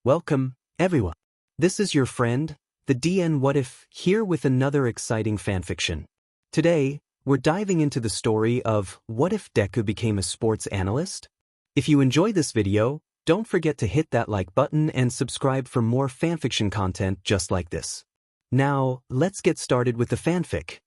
Welcome, everyone. This is your friend, the DN What If, here with another exciting fanfiction. Today, we're diving into the story of What If Deku Became a Sports Analyst? If you enjoy this video, don't forget to hit that like button and subscribe for more fanfiction content just like this. Now, let's get started with the fanfic.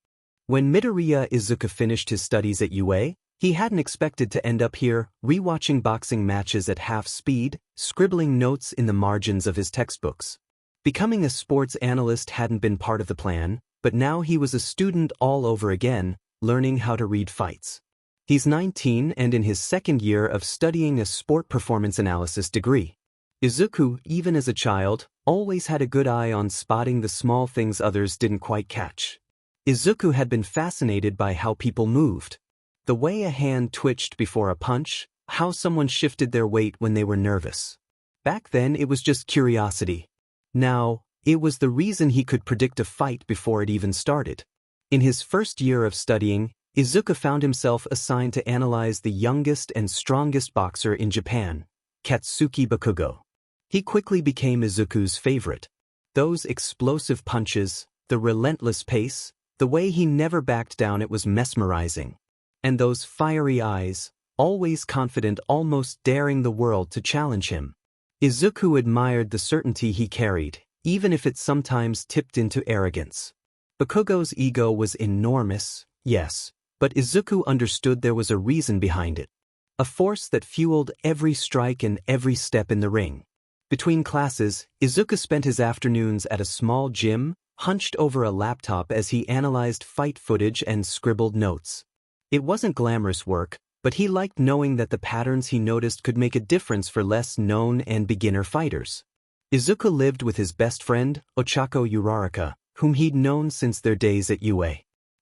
When Midoriya Izuku finished his studies at UA, he hadn't expected to end up here, rewatching boxing matches at half speed, scribbling notes in the margins of his textbooks. Becoming a sports analyst hadn't been part of the plan, but now he was a student all over again, learning how to read fights. He's 19 and in his second year of studying a sport performance analysis degree. Izuku, even as a child, always had a good eye on spotting the small things others didn't quite catch. Izuku had been fascinated by how people moved. The way a hand twitched before a punch, how someone shifted their weight when they were nervous. Back then it was just curiosity. Now, it was the reason he could predict a fight before it even started. In his first year of studying, Izuku found himself assigned to analyze the youngest and strongest boxer in Japan, Katsuki Bakugo. He quickly became Izuku's favorite. Those explosive punches, the relentless pace, the way he never backed down, it was mesmerizing. And those fiery eyes, always confident, almost daring the world to challenge him. Izuku admired the certainty he carried, even if it sometimes tipped into arrogance. Bakugo's ego was enormous, yes, but Izuku understood there was a reason behind it. A force that fueled every strike and every step in the ring. Between classes, Izuku spent his afternoons at a small gym, hunched over a laptop as he analyzed fight footage and scribbled notes. It wasn't glamorous work, but he liked knowing that the patterns he noticed could make a difference for less known and beginner fighters. Izuku lived with his best friend, Ochako Uraraka, whom he'd known since their days at UA.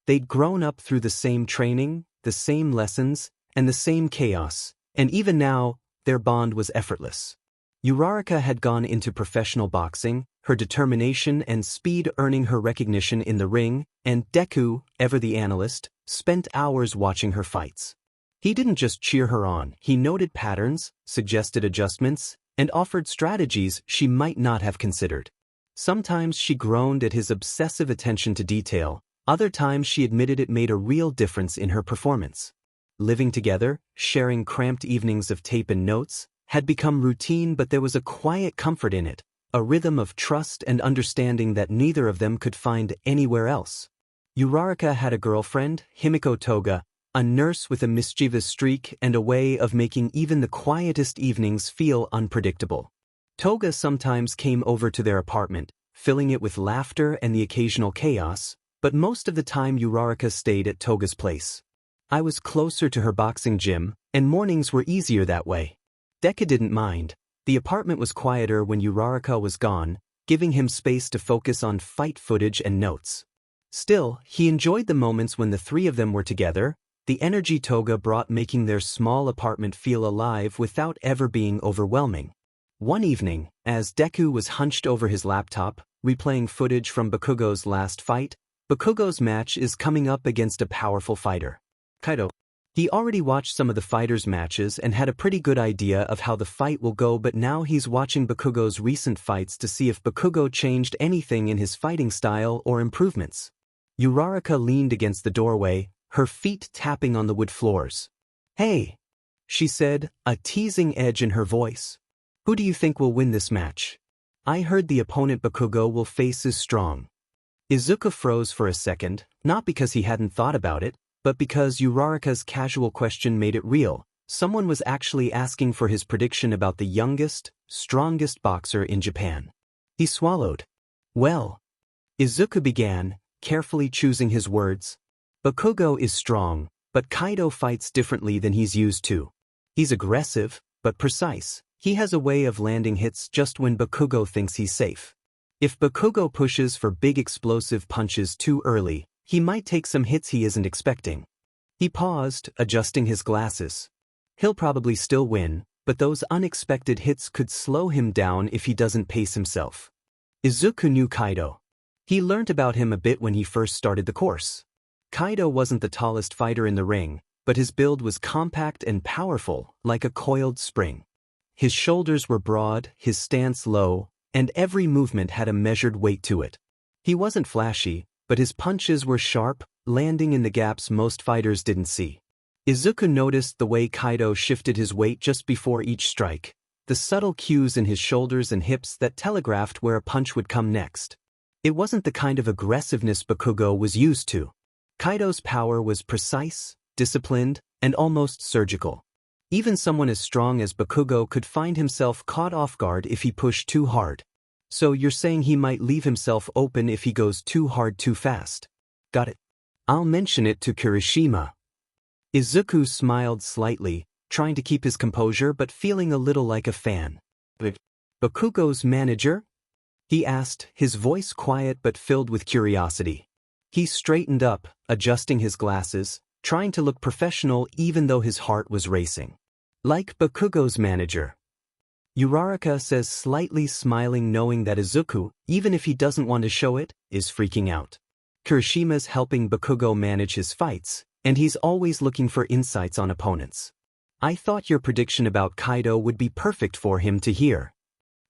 They'd grown up through the same training, the same lessons, and the same chaos, and even now, their bond was effortless. Uraraka had gone into professional boxing, her determination and speed earning her recognition in the ring, and Deku, ever the analyst, spent hours watching her fights. He didn't just cheer her on, he noted patterns, suggested adjustments, and offered strategies she might not have considered. Sometimes she groaned at his obsessive attention to detail, other times she admitted it made a real difference in her performance. Living together, sharing cramped evenings of tape and notes, had become routine, but there was a quiet comfort in it, a rhythm of trust and understanding that neither of them could find anywhere else. Uraraka had a girlfriend, Himiko Toga, a nurse with a mischievous streak and a way of making even the quietest evenings feel unpredictable. Toga sometimes came over to their apartment, filling it with laughter and the occasional chaos, but most of the time Uraraka stayed at Toga's place. I was closer to her boxing gym, and mornings were easier that way. Deku didn't mind. The apartment was quieter when Uraraka was gone, giving him space to focus on fight footage and notes. Still, he enjoyed the moments when the three of them were together, the energy Toga brought making their small apartment feel alive without ever being overwhelming. One evening, as Deku was hunched over his laptop, replaying footage from Bakugo's last fight, Bakugo's match is coming up against a powerful fighter, Kaido. He already watched some of the fighters' matches and had a pretty good idea of how the fight will go, but now he's watching Bakugo's recent fights to see if Bakugo changed anything in his fighting style or improvements. Uraraka leaned against the doorway, her feet tapping on the wood floors. "Hey," she said, a teasing edge in her voice. "Who do you think will win this match? I heard the opponent Bakugo will face is strong." Izuku froze for a second, not because he hadn't thought about it, but because Uraraka's casual question made it real. Someone was actually asking for his prediction about the youngest, strongest boxer in Japan. He swallowed. "Well," Izuku began, carefully choosing his words, "Bakugo is strong, but Kaido fights differently than he's used to. He's aggressive, but precise. He has a way of landing hits just when Bakugo thinks he's safe. If Bakugo pushes for big explosive punches too early, he might take some hits he isn't expecting." He paused, adjusting his glasses. "He'll probably still win, but those unexpected hits could slow him down if he doesn't pace himself." Izuku knew Kaido. He learned about him a bit when he first started the course. Kaido wasn't the tallest fighter in the ring, but his build was compact and powerful, like a coiled spring. His shoulders were broad, his stance low, and every movement had a measured weight to it. He wasn't flashy, but his punches were sharp, landing in the gaps most fighters didn't see. Izuku noticed the way Kaido shifted his weight just before each strike, the subtle cues in his shoulders and hips that telegraphed where a punch would come next. It wasn't the kind of aggressiveness Bakugo was used to. Kaido's power was precise, disciplined, and almost surgical. Even someone as strong as Bakugo could find himself caught off guard if he pushed too hard. So you're saying he might leave himself open if he goes too hard too fast? Got it. I'll mention it to Kirishima. Izuku smiled slightly, trying to keep his composure but feeling a little like a fan. Bakugo's manager? He asked, his voice quiet but filled with curiosity. He straightened up, adjusting his glasses, trying to look professional even though his heart was racing. Like Bakugo's manager. Uraraka says, slightly smiling, knowing that Izuku, even if he doesn't want to show it, is freaking out. Kirishima's helping Bakugo manage his fights, and he's always looking for insights on opponents. I thought your prediction about Kaido would be perfect for him to hear.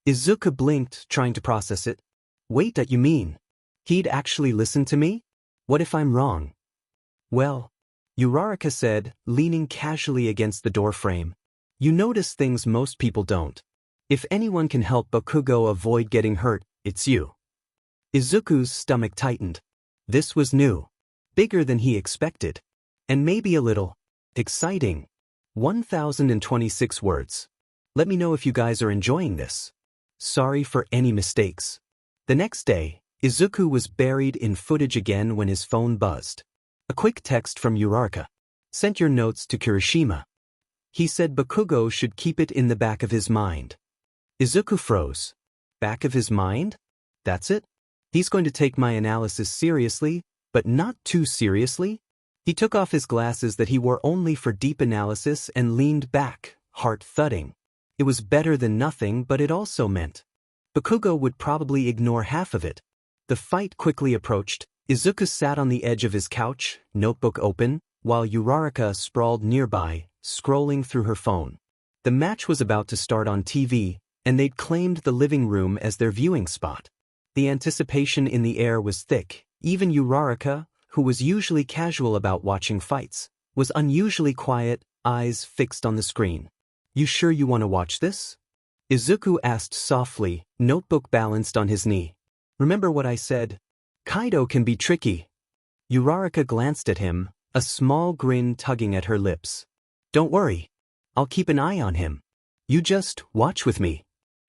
Izuku blinked, trying to process it. Wait, that you mean? He'd actually listen to me? What if I'm wrong? Well, Uraraka said, leaning casually against the door frame. You notice things most people don't. If anyone can help Bakugo avoid getting hurt, it's you. Izuku's stomach tightened. This was new. Bigger than he expected. And maybe a little exciting. 1026 words. Let me know if you guys are enjoying this. Sorry for any mistakes. The next day, Izuku was buried in footage again when his phone buzzed. A quick text from Uraraka. Sent your notes to Kirishima. He said Bakugo should keep it in the back of his mind. Izuku froze. Back of his mind? That's it? He's going to take my analysis seriously, but not too seriously? He took off his glasses that he wore only for deep analysis and leaned back, heart thudding. It was better than nothing, but it also meant Bakugo would probably ignore half of it. The fight quickly approached. Izuku sat on the edge of his couch, notebook open, while Uraraka sprawled nearby, scrolling through her phone. The match was about to start on TV, and they'd claimed the living room as their viewing spot. The anticipation in the air was thick. Even Uraraka, who was usually casual about watching fights, was unusually quiet, eyes fixed on the screen. You sure you want to watch this? Izuku asked softly, notebook balanced on his knee. Remember what I said? Kaido can be tricky. Uraraka glanced at him, a small grin tugging at her lips. Don't worry. I'll keep an eye on him. You just watch with me.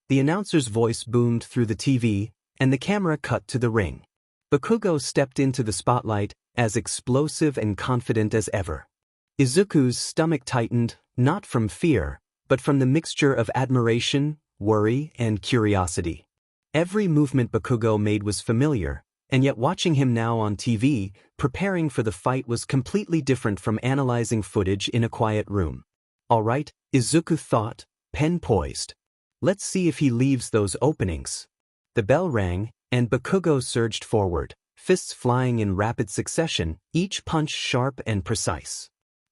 The announcer's voice boomed through the TV, and the camera cut to the ring. Bakugo stepped into the spotlight, as explosive and confident as ever. Izuku's stomach tightened, not from fear, but from the mixture of admiration, worry, and curiosity. Every movement Bakugo made was familiar, and yet watching him now on TV, preparing for the fight, was completely different from analyzing footage in a quiet room. All right, Izuku thought, pen poised. Let's see if he leaves those openings. The bell rang, and Bakugo surged forward, fists flying in rapid succession, each punch sharp and precise.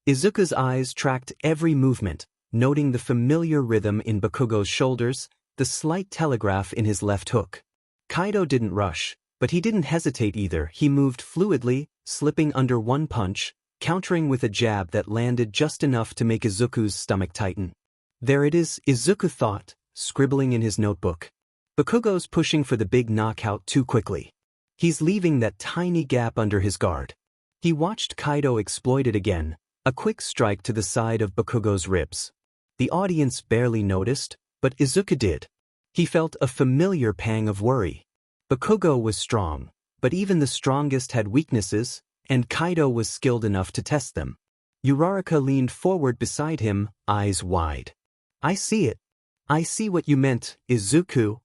Izuku's eyes tracked every movement, noting the familiar rhythm in Bakugo's shoulders, the slight telegraph in his left hook. Kaido didn't rush, but he didn't hesitate either. He moved fluidly, slipping under one punch, countering with a jab that landed just enough to make Izuku's stomach tighten. There it is, Izuku thought, scribbling in his notebook. Bakugo's pushing for the big knockout too quickly. He's leaving that tiny gap under his guard. He watched Kaido exploit it again, a quick strike to the side of Bakugo's ribs. The audience barely noticed, but Izuku did. He felt a familiar pang of worry. Bakugo was strong, but even the strongest had weaknesses, and Kaido was skilled enough to test them. Uraraka leaned forward beside him, eyes wide. I see it. I see what you meant, Izuku.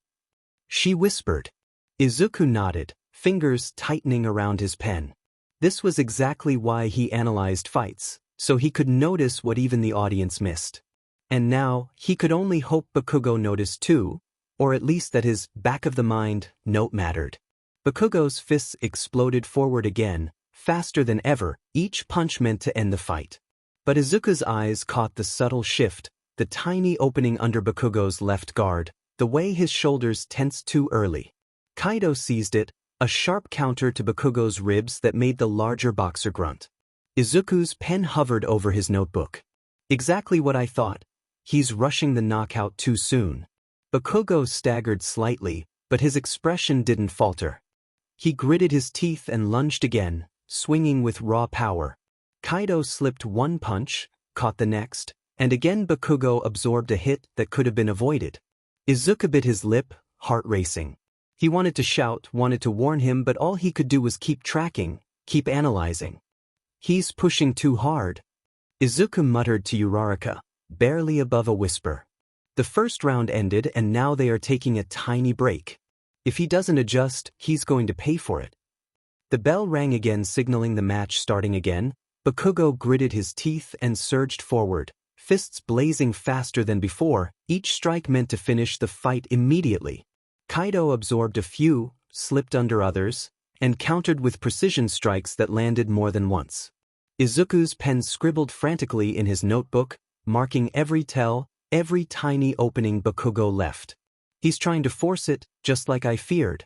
She whispered. Izuku nodded, fingers tightening around his pen. This was exactly why he analyzed fights, so he could notice what even the audience missed. And now, he could only hope Bakugo noticed too, or at least that his back-of-the-mind note mattered. Bakugo's fists exploded forward again, faster than ever, each punch meant to end the fight. But Izuku's eyes caught the subtle shift, the tiny opening under Bakugo's left guard, the way his shoulders tensed too early. Kaido seized it, a sharp counter to Bakugo's ribs that made the larger boxer grunt. Izuku's pen hovered over his notebook. Exactly what I thought. He's rushing the knockout too soon. Bakugo staggered slightly, but his expression didn't falter. He gritted his teeth and lunged again, swinging with raw power. Kaido slipped one punch, caught the next, and again Bakugo absorbed a hit that could have been avoided. Izuku bit his lip, heart racing. He wanted to shout, wanted to warn him, but all he could do was keep tracking, keep analyzing. He's pushing too hard. Izuku muttered to Uraraka, barely above a whisper. The first round ended and now they are taking a tiny break. If he doesn't adjust, he's going to pay for it. The bell rang again, signaling the match starting again. Bakugo gritted his teeth and surged forward, fists blazing faster than before, each strike meant to finish the fight immediately. Kaido absorbed a few, slipped under others, and countered with precision strikes that landed more than once. Izuku's pen scribbled frantically in his notebook, marking every tell, every tiny opening Bakugo left. He's trying to force it, just like I feared.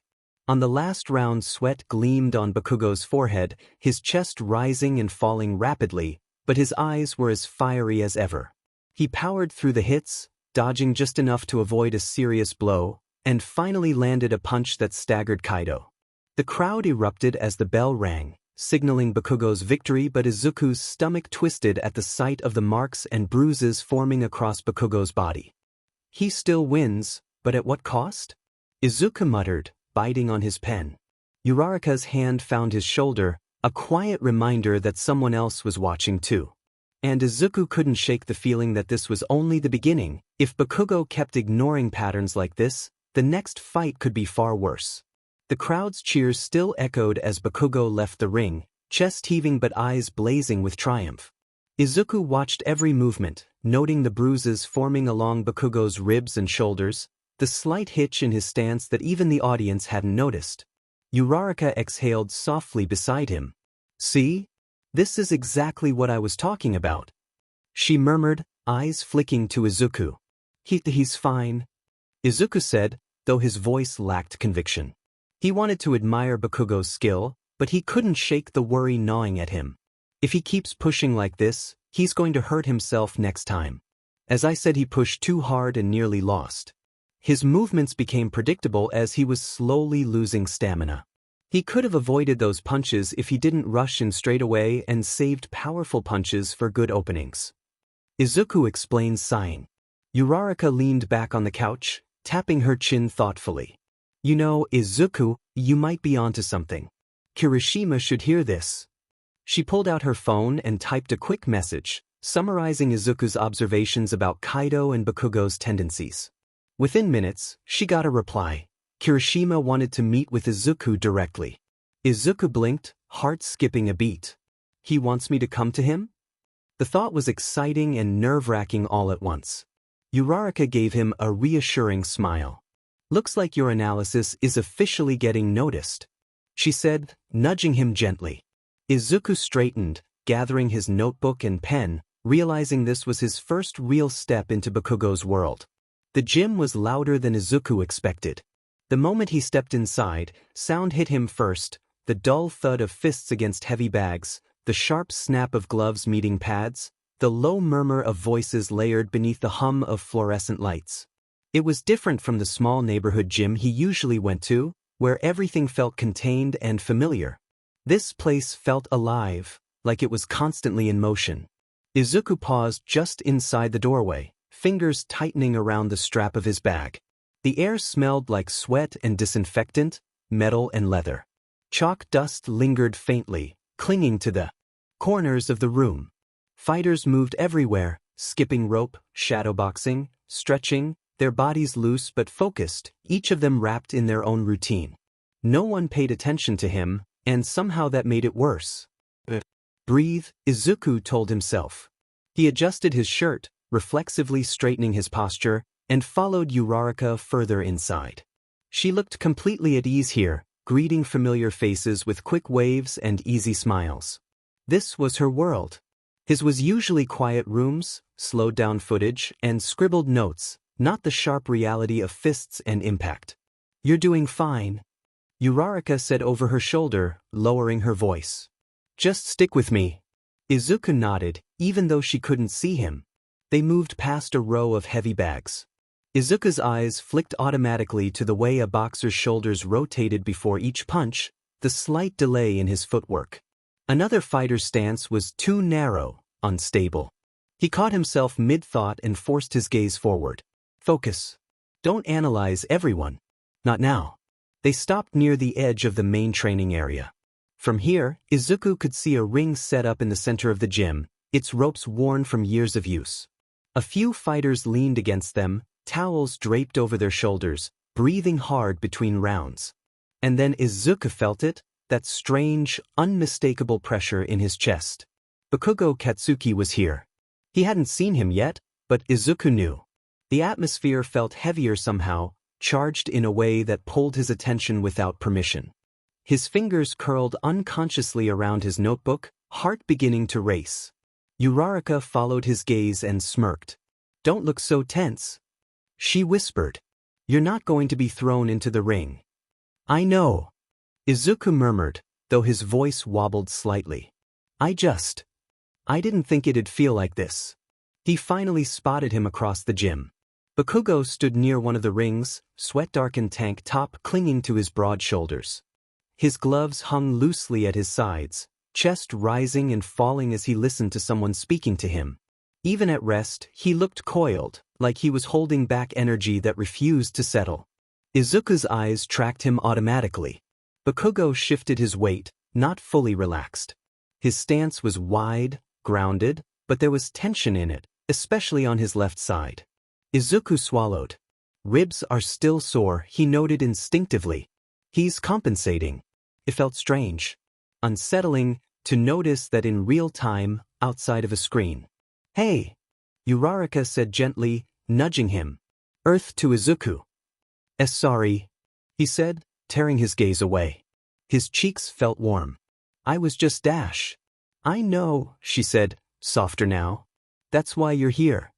On the last round, sweat gleamed on Bakugo's forehead, his chest rising and falling rapidly, but his eyes were as fiery as ever. He powered through the hits, dodging just enough to avoid a serious blow, and finally landed a punch that staggered Kaido. The crowd erupted as the bell rang, signaling Bakugo's victory, but Izuku's stomach twisted at the sight of the marks and bruises forming across Bakugo's body. He still wins, but at what cost? Izuku muttered, biting on his pen. Uraraka's hand found his shoulder, a quiet reminder that someone else was watching too. And Izuku couldn't shake the feeling that this was only the beginning. If Bakugo kept ignoring patterns like this, the next fight could be far worse. The crowd's cheers still echoed as Bakugo left the ring, chest heaving but eyes blazing with triumph. Izuku watched every movement, noting the bruises forming along Bakugo's ribs and shoulders, the slight hitch in his stance that even the audience hadn't noticed. Uraraka exhaled softly beside him. "See? This is exactly what I was talking about," she murmured, eyes flicking to Izuku. He's fine," Izuku said, though his voice lacked conviction. He wanted to admire Bakugo's skill, but he couldn't shake the worry gnawing at him. If he keeps pushing like this, he's going to hurt himself next time. As I said, he pushed too hard and nearly lost. His movements became predictable as he was slowly losing stamina. He could have avoided those punches if he didn't rush in straight away and saved powerful punches for good openings. Izuku explained, sighing. Uraraka leaned back on the couch, tapping her chin thoughtfully. "You know, Izuku, you might be onto something. Kirishima should hear this." She pulled out her phone and typed a quick message, summarizing Izuku's observations about Kaido and Bakugo's tendencies. Within minutes, she got a reply. Kirishima wanted to meet with Izuku directly. Izuku blinked, heart skipping a beat. "He wants me to come to him?" The thought was exciting and nerve-wracking all at once. Uraraka gave him a reassuring smile. "Looks like your analysis is officially getting noticed," she said, nudging him gently. Izuku straightened, gathering his notebook and pen, realizing this was his first real step into Bakugo's world. The gym was louder than Izuku expected. The moment he stepped inside, sound hit him first, the dull thud of fists against heavy bags, the sharp snap of gloves meeting pads, the low murmur of voices layered beneath the hum of fluorescent lights. It was different from the small neighborhood gym he usually went to, where everything felt contained and familiar. This place felt alive, like it was constantly in motion. Izuku paused just inside the doorway, fingers tightening around the strap of his bag. The air smelled like sweat and disinfectant, metal and leather. Chalk dust lingered faintly, clinging to the corners of the room. Fighters moved everywhere, skipping rope, shadowboxing, stretching, their bodies loose but focused, each of them wrapped in their own routine. No one paid attention to him, and somehow that made it worse. "Breathe," Izuku told himself. He adjusted his shirt, reflexively straightening his posture, and followed Uraraka further inside. She looked completely at ease here, greeting familiar faces with quick waves and easy smiles. This was her world. His was usually quiet rooms, slowed-down footage, and scribbled notes, not the sharp reality of fists and impact. "You're doing fine," Uraraka said over her shoulder, lowering her voice. "Just stick with me." Izuku nodded, even though she couldn't see him. They moved past a row of heavy bags. Izuku's eyes flicked automatically to the way a boxer's shoulders rotated before each punch, the slight delay in his footwork. Another fighter's stance was too narrow, unstable. He caught himself mid-thought and forced his gaze forward. "Focus. Don't analyze everyone. Not now." They stopped near the edge of the main training area. From here, Izuku could see a ring set up in the center of the gym, its ropes worn from years of use. A few fighters leaned against them, towels draped over their shoulders, breathing hard between rounds. And then Izuku felt it, that strange, unmistakable pressure in his chest. Bakugo Katsuki was here. He hadn't seen him yet, but Izuku knew. The atmosphere felt heavier somehow, charged in a way that pulled his attention without permission. His fingers curled unconsciously around his notebook, heart beginning to race. Uraraka followed his gaze and smirked. "Don't look so tense," she whispered. "You're not going to be thrown into the ring." "I know," Izuku murmured, though his voice wobbled slightly. I didn't think it'd feel like this." He finally spotted him across the gym. Bakugo stood near one of the rings, sweat-darkened tank top clinging to his broad shoulders. His gloves hung loosely at his sides, chest rising and falling as he listened to someone speaking to him. Even at rest, he looked coiled, like he was holding back energy that refused to settle. Izuku's eyes tracked him automatically. Bakugo shifted his weight, not fully relaxed. His stance was wide, grounded, but there was tension in it, especially on his left side. Izuku swallowed. Ribs are still sore, he noted instinctively. He's compensating. It felt strange, unsettling, to notice that in real time, outside of a screen. "Hey," Uraraka said gently, nudging him. Earth to Izuku. Sorry," he said, tearing his gaze away. His cheeks felt warm. "I was just Dash." "I know," she said, softer now. "That's why you're here."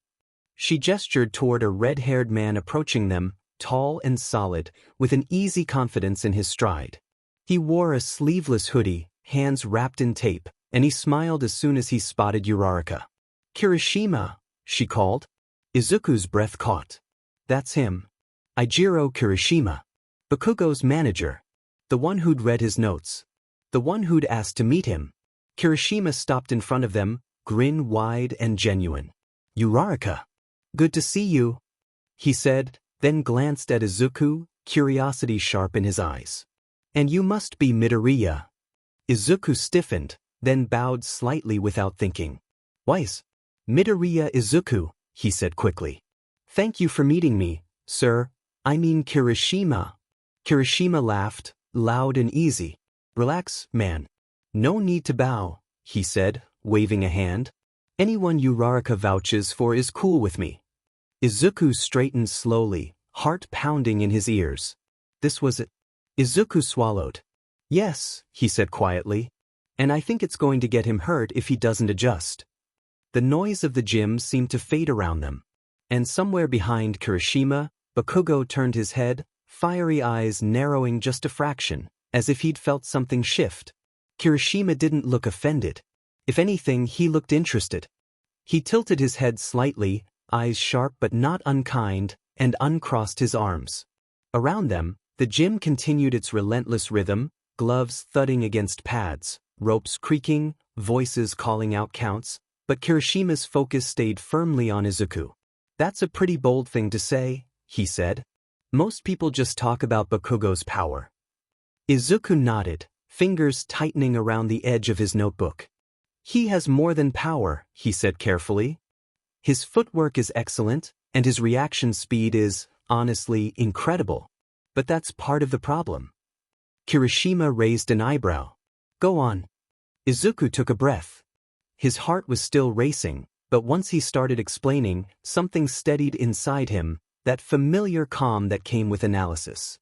She gestured toward a red-haired man approaching them, tall and solid, with an easy confidence in his stride. He wore a sleeveless hoodie, hands wrapped in tape, and he smiled as soon as he spotted Uraraka. "Kirishima," she called. Izuku's breath caught. "That's him. Eijiro Kirishima. Bakugo's manager. The one who'd read his notes. The one who'd asked to meet him." Kirishima stopped in front of them, grin wide and genuine. "Uraraka. Good to see you," he said, then glanced at Izuku, curiosity sharp in his eyes. "And you must be Midoriya." Izuku stiffened, then bowed slightly without thinking. "Wise. Midoriya Izuku," he said quickly. "Thank you for meeting me, sir. I mean Kirishima." Kirishima laughed, loud and easy. "Relax, man. No need to bow," he said, waving a hand. "Anyone Uraraka vouches for is cool with me." Izuku straightened slowly, heart pounding in his ears. This was it. Izuku swallowed. "Yes," he said quietly. "And I think it's going to get him hurt if he doesn't adjust." The noise of the gym seemed to fade around them. And somewhere behind Kirishima, Bakugo turned his head, fiery eyes narrowing just a fraction, as if he'd felt something shift. Kirishima didn't look offended. If anything, he looked interested. He tilted his head slightly, eyes sharp but not unkind, and uncrossed his arms. Around them, the gym continued its relentless rhythm, gloves thudding against pads, ropes creaking, voices calling out counts, but Kirishima's focus stayed firmly on Izuku. "That's a pretty bold thing to say," he said. "Most people just talk about Bakugo's power." Izuku nodded, fingers tightening around the edge of his notebook. "He has more than power," he said carefully. "His footwork is excellent, and his reaction speed is, honestly, incredible. But that's part of the problem." Kirishima raised an eyebrow. "Go on." Izuku took a breath. His heart was still racing, but once he started explaining, something steadied inside him, that familiar calm that came with analysis.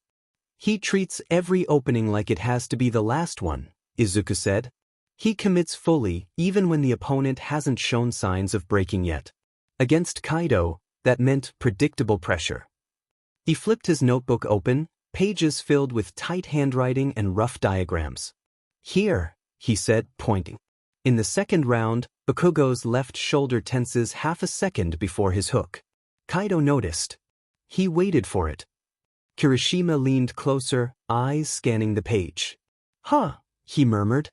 "He treats every opening like it has to be the last one," Izuku said. He commits fully, even when the opponent hasn't shown signs of breaking yet. Against Kaido, that meant predictable pressure. He flipped his notebook open, pages filled with tight handwriting and rough diagrams. Here, he said, pointing. In the second round, Bakugo's left shoulder tenses half a second before his hook. Kaido noticed. He waited for it. Kirishima leaned closer, eyes scanning the page. Huh, he murmured.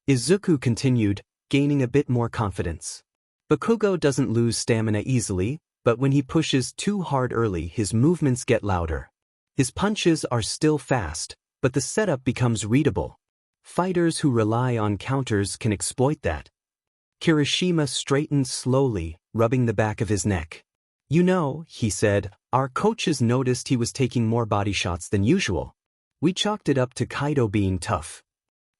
Izuku continued, gaining a bit more confidence. Bakugo doesn't lose stamina easily, but when he pushes too hard early, his movements get louder. His punches are still fast, but the setup becomes readable. Fighters who rely on counters can exploit that. Kirishima straightened slowly, rubbing the back of his neck. You know, he said, our coaches noticed he was taking more body shots than usual. We chalked it up to Kaido being tough.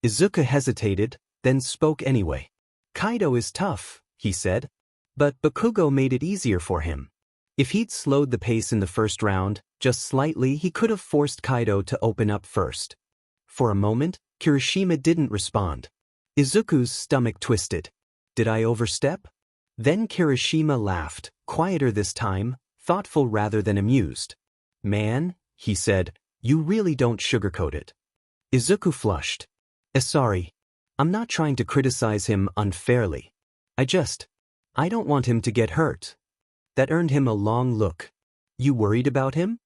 Izuku hesitated, then spoke anyway. Kaido is tough, he said. But Bakugo made it easier for him. If he'd slowed the pace in the first round, just slightly, he could have forced Kaido to open up first. For a moment, Kirishima didn't respond. Izuku's stomach twisted. Did I overstep? Then Kirishima laughed, quieter this time, thoughtful rather than amused. Man, he said, you really don't sugarcoat it. Izuku flushed. Sorry. I'm not trying to criticize him unfairly. I don't want him to get hurt. That earned him a long look. You worried about him?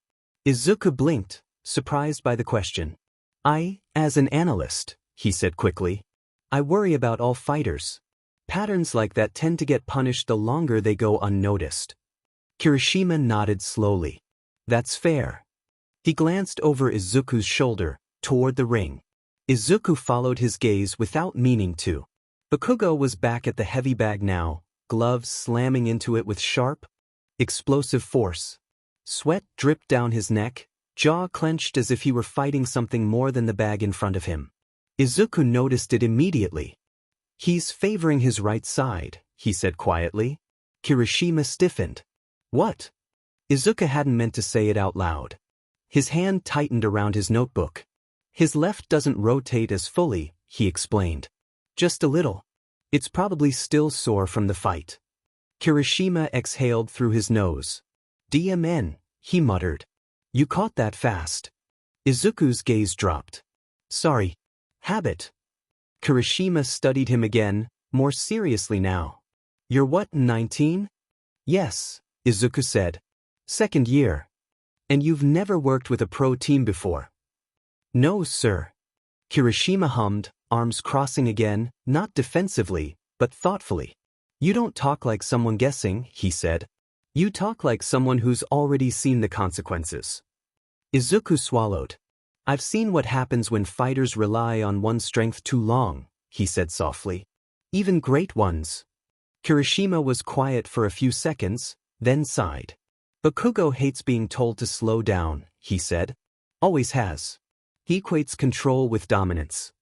Izuku blinked, surprised by the question. As an analyst, he said quickly. I worry about all fighters. Patterns like that tend to get punished the longer they go unnoticed. Kirishima nodded slowly. That's fair. He glanced over Izuku's shoulder, toward the ring. Izuku followed his gaze without meaning to. Bakugo was back at the heavy bag now, gloves slamming into it with sharp, explosive force. Sweat dripped down his neck, jaw clenched as if he were fighting something more than the bag in front of him. Izuku noticed it immediately. He's favoring his right side, he said quietly. Kirishima stiffened. What? Izuku hadn't meant to say it out loud. His hand tightened around his notebook. His left doesn't rotate as fully, he explained. Just a little. It's probably still sore from the fight. Kirishima exhaled through his nose. DMN, he muttered. You caught that fast. Izuku's gaze dropped. Sorry. Habit. Kirishima studied him again, more seriously now. You're what, 19? Yes, Izuku said. Second year. And you've never worked with a pro team before? No, sir. Kirishima hummed, arms crossing again, not defensively, but thoughtfully. You don't talk like someone guessing, he said. You talk like someone who's already seen the consequences. Izuku swallowed. I've seen what happens when fighters rely on one's strength too long, he said softly. Even great ones. Kirishima was quiet for a few seconds, then sighed. Bakugo hates being told to slow down, he said. Always has. He equates control with dominance.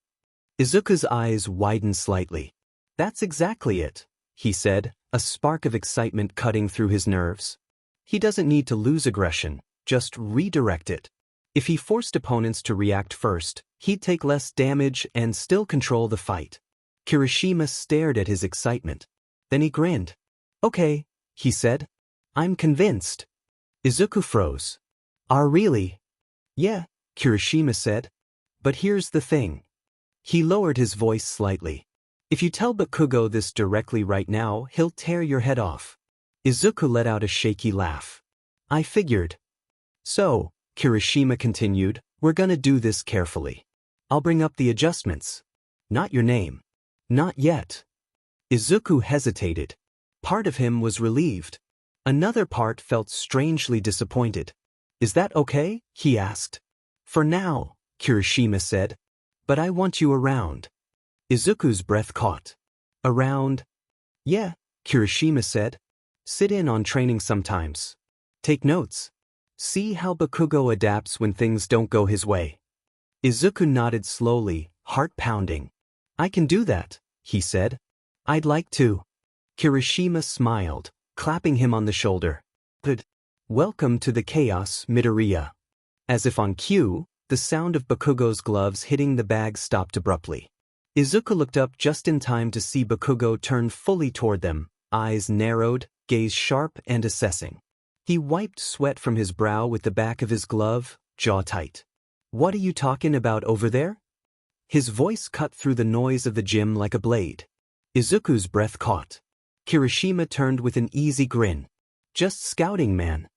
Izuku's eyes widened slightly. That's exactly it, he said, a spark of excitement cutting through his nerves. He doesn't need to lose aggression, just redirect it. If he forced opponents to react first, he'd take less damage and still control the fight. Kirishima stared at his excitement. Then he grinned. Okay, he said. I'm convinced. Izuku froze. Really? Yeah, Kirishima said. But here's the thing. He lowered his voice slightly. If you tell Bakugo this directly right now, he'll tear your head off. Izuku let out a shaky laugh. I figured. So, Kirishima continued, we're gonna do this carefully. I'll bring up the adjustments. Not your name. Not yet. Izuku hesitated. Part of him was relieved. Another part felt strangely disappointed. Is that okay? He asked. For now, Kirishima said. But I want you around. Izuku's breath caught. Around? Yeah, Kirishima said. Sit in on training sometimes. Take notes. See how Bakugo adapts when things don't go his way. Izuku nodded slowly, heart pounding. I can do that, he said. I'd like to. Kirishima smiled, clapping him on the shoulder. Good. Welcome to the chaos, Midoriya. As if on cue, the sound of Bakugo's gloves hitting the bag stopped abruptly. Izuku looked up just in time to see Bakugo turn fully toward them, eyes narrowed, gaze sharp and assessing. He wiped sweat from his brow with the back of his glove, jaw tight. "What are you talking about over there?" His voice cut through the noise of the gym like a blade. Izuku's breath caught. Kirishima turned with an easy grin. "Just scouting, man."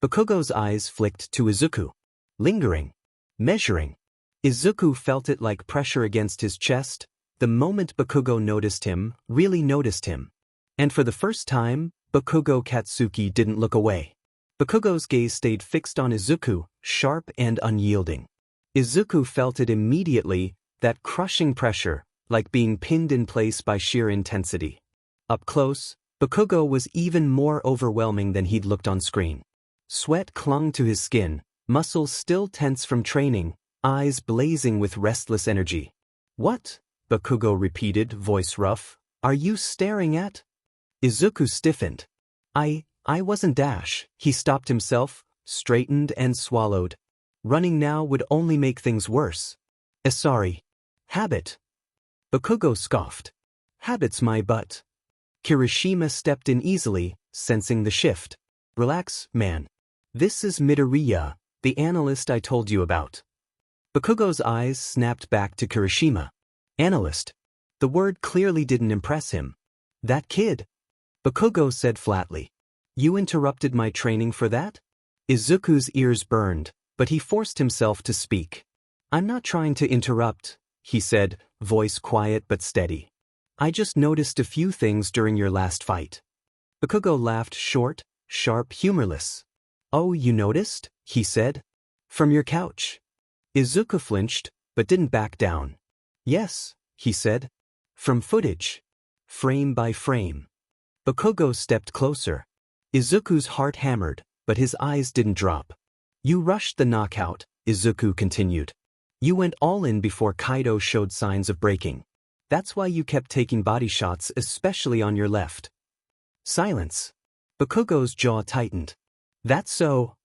Bakugo's eyes flicked to Izuku. Lingering. Measuring. Izuku felt it like pressure against his chest, the moment Bakugo noticed him, really noticed him. And for the first time, Bakugo Katsuki didn't look away. Bakugo's gaze stayed fixed on Izuku, sharp and unyielding. Izuku felt it immediately, that crushing pressure, like being pinned in place by sheer intensity. Up close, Bakugo was even more overwhelming than he'd looked on screen. Sweat clung to his skin, muscles still tense from training, eyes blazing with restless energy. "What?" Bakugo repeated, voice rough. "Are you staring at?" Izuku stiffened. I wasn't Dash." He stopped himself, straightened and swallowed. Running now would only make things worse. Sorry. Habit." Bakugo scoffed. "Habit's my butt." Kirishima stepped in easily, sensing the shift. "Relax, man. This is Midoriya, the analyst I told you about." Bakugo's eyes snapped back to Kirishima. "Analyst." The word clearly didn't impress him. "That kid." Bakugo said flatly. "You interrupted my training for that?" Izuku's ears burned, but he forced himself to speak. "I'm not trying to interrupt," he said, voice quiet but steady. "I just noticed a few things during your last fight." Bakugo laughed short, sharp, humorless. "Oh, you noticed?" he said. "From your couch." Izuku flinched, but didn't back down. "Yes," he said. "From footage. Frame by frame." Bakugo stepped closer. Izuku's heart hammered, but his eyes didn't drop. "You rushed the knockout," Izuku continued. "You went all in before Kaido showed signs of breaking. That's why you kept taking body shots, especially on your left." Silence. Bakugo's jaw tightened. "That's so?"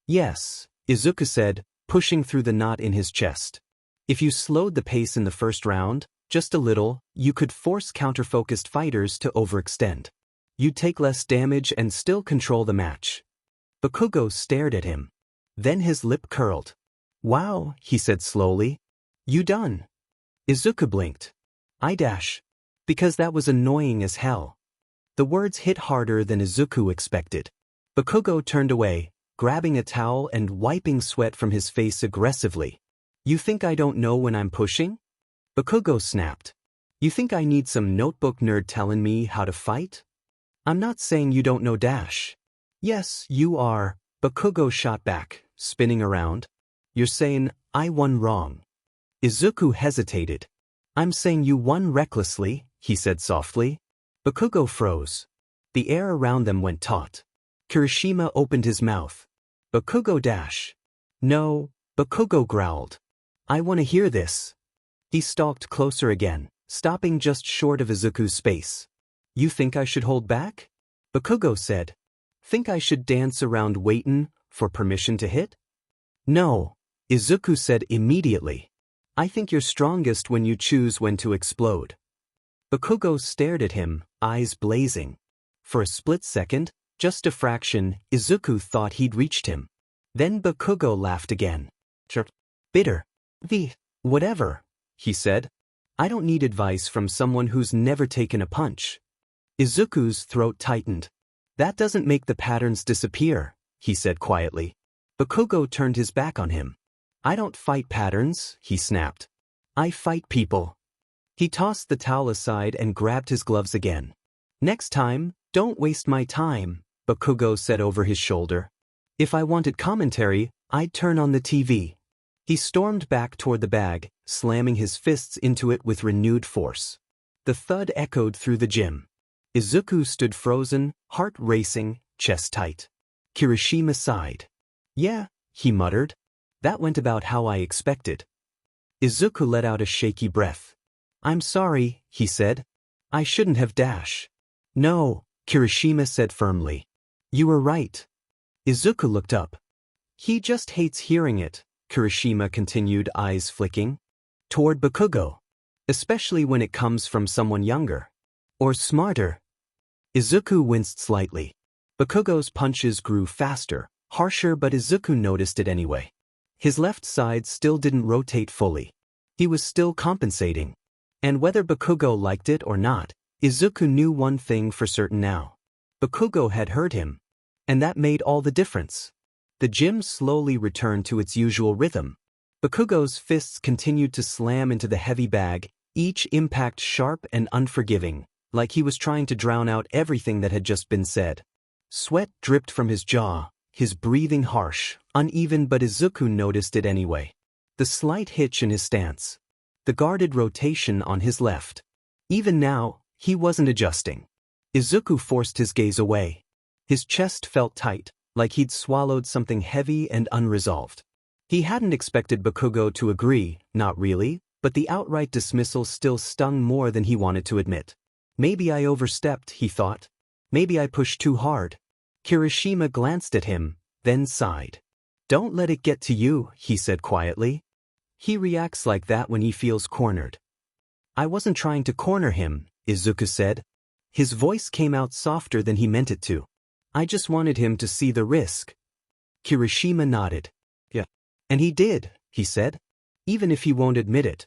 "Yes," Izuku said, pushing through the knot in his chest. "If you slowed the pace in the first round, just a little, you could force counter-focused fighters to overextend. You'd take less damage and still control the match." Bakugo stared at him. Then his lip curled. "Wow," he said slowly. "You done?" Izuku blinked. "I dash." Because that was annoying as hell. The words hit harder than Izuku expected. Bakugo turned away, grabbing a towel and wiping sweat from his face aggressively. "You think I don't know when I'm pushing?" Bakugo snapped. "You think I need some notebook nerd telling me how to fight?" "I'm not saying you don't know dash." "Yes, you are," Bakugo shot back, spinning around. "You're saying I won wrong." Izuku hesitated. "I'm saying you won recklessly," he said softly. Bakugo froze. The air around them went taut. Kirishima opened his mouth. "Bakugo dash." "No," Bakugo growled. "I want to hear this." He stalked closer again, stopping just short of Izuku's space. "You think I should hold back?" Bakugo said. "Think I should dance around waitin' for permission to hit?" "No," Izuku said immediately. "I think you're strongest when you choose when to explode." Bakugo stared at him, eyes blazing. For a split second, just a fraction, Izuku thought he'd reached him. Then Bakugo laughed again. "Bitter. Whatever," he said. "I don't need advice from someone who's never taken a punch." Izuku's throat tightened. "That doesn't make the patterns disappear," he said quietly. Bakugo turned his back on him. "I don't fight patterns," he snapped. "I fight people." He tossed the towel aside and grabbed his gloves again. "Next time, don't waste my time," Bakugo said over his shoulder. "If I wanted commentary, I'd turn on the TV." He stormed back toward the bag, slamming his fists into it with renewed force. The thud echoed through the gym. Izuku stood frozen, heart racing, chest tight. Kirishima sighed. "Yeah," he muttered. "That went about how I expected." Izuku let out a shaky breath. "I'm sorry," he said. "I shouldn't have dash." "No," Kirishima said firmly. "You were right." Izuku looked up. "He just hates hearing it," Kirishima continued, eyes flicking. "Toward Bakugo. especially when it comes from someone younger. Or smarter. Izuku winced slightly. Bakugo's punches grew faster, harsher, but Izuku noticed it anyway. His left side still didn't rotate fully. He was still compensating. And whether Bakugo liked it or not, Izuku knew one thing for certain now. Bakugo had hurt him. And that made all the difference. The gym slowly returned to its usual rhythm. Bakugo's fists continued to slam into the heavy bag, each impact sharp and unforgiving, like he was trying to drown out everything that had just been said. Sweat dripped from his jaw, his breathing harsh, uneven, but Izuku noticed it anyway. The slight hitch in his stance. The guarded rotation on his left. Even now, he wasn't adjusting. Izuku forced his gaze away. His chest felt tight, like he'd swallowed something heavy and unresolved. He hadn't expected Bakugo to agree, not really, but the outright dismissal still stung more than he wanted to admit. Maybe I overstepped, he thought. Maybe I pushed too hard. Kirishima glanced at him, then sighed. Don't let it get to you, he said quietly. He reacts like that when he feels cornered. I wasn't trying to corner him, Izuku said. His voice came out softer than he meant it to. I just wanted him to see the risk. Kirishima nodded. Yeah. And he did, he said. Even if he won't admit it.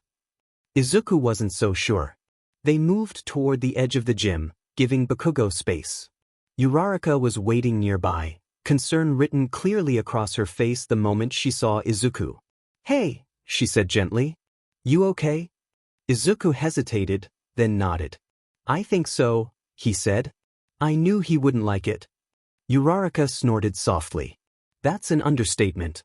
Izuku wasn't so sure. They moved toward the edge of the gym, giving Bakugo space. Uraraka was waiting nearby, concern written clearly across her face the moment she saw Izuku. Hey, she said gently. You okay? Izuku hesitated, then nodded. I think so, he said. I knew he wouldn't like it. Uraraka snorted softly. That's an understatement.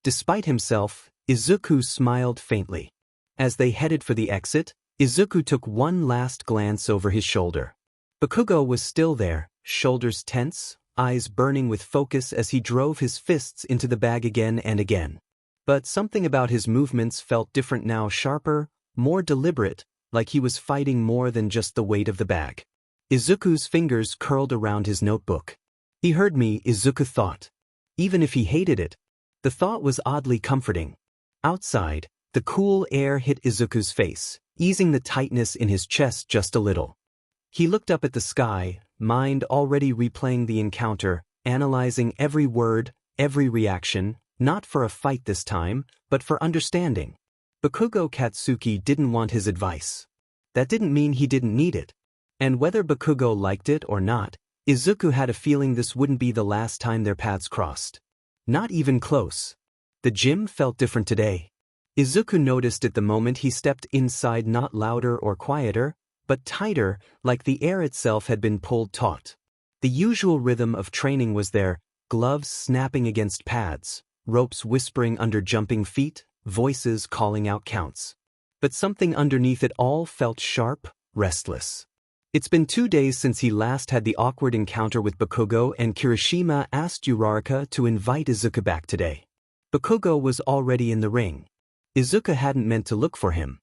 Despite himself, Izuku smiled faintly. As they headed for the exit, Izuku took one last glance over his shoulder. Bakugo was still there, shoulders tense, eyes burning with focus as he drove his fists into the bag again and again. But something about his movements felt different now, sharper, more deliberate, like he was fighting more than just the weight of the bag. Izuku's fingers curled around his notebook. He heard me, Izuku thought. Even if he hated it, the thought was oddly comforting. Outside, the cool air hit Izuku's face, easing the tightness in his chest just a little. He looked up at the sky, mind already replaying the encounter, analyzing every word, every reaction, not for a fight this time, but for understanding. Bakugo Katsuki didn't want his advice. That didn't mean he didn't need it. And whether Bakugo liked it or not, Izuku had a feeling this wouldn't be the last time their paths crossed. Not even close. The gym felt different today. Izuku noticed it the moment he stepped inside, not louder or quieter, but tighter, like the air itself had been pulled taut. The usual rhythm of training was there, gloves snapping against pads, ropes whispering under jumping feet, voices calling out counts. But something underneath it all felt sharp, restless. It's been 2 days since he last had the awkward encounter with Bakugo, and Kirishima asked Uraraka to invite Izuku back today. Bakugo was already in the ring. Izuku hadn't meant to look for him.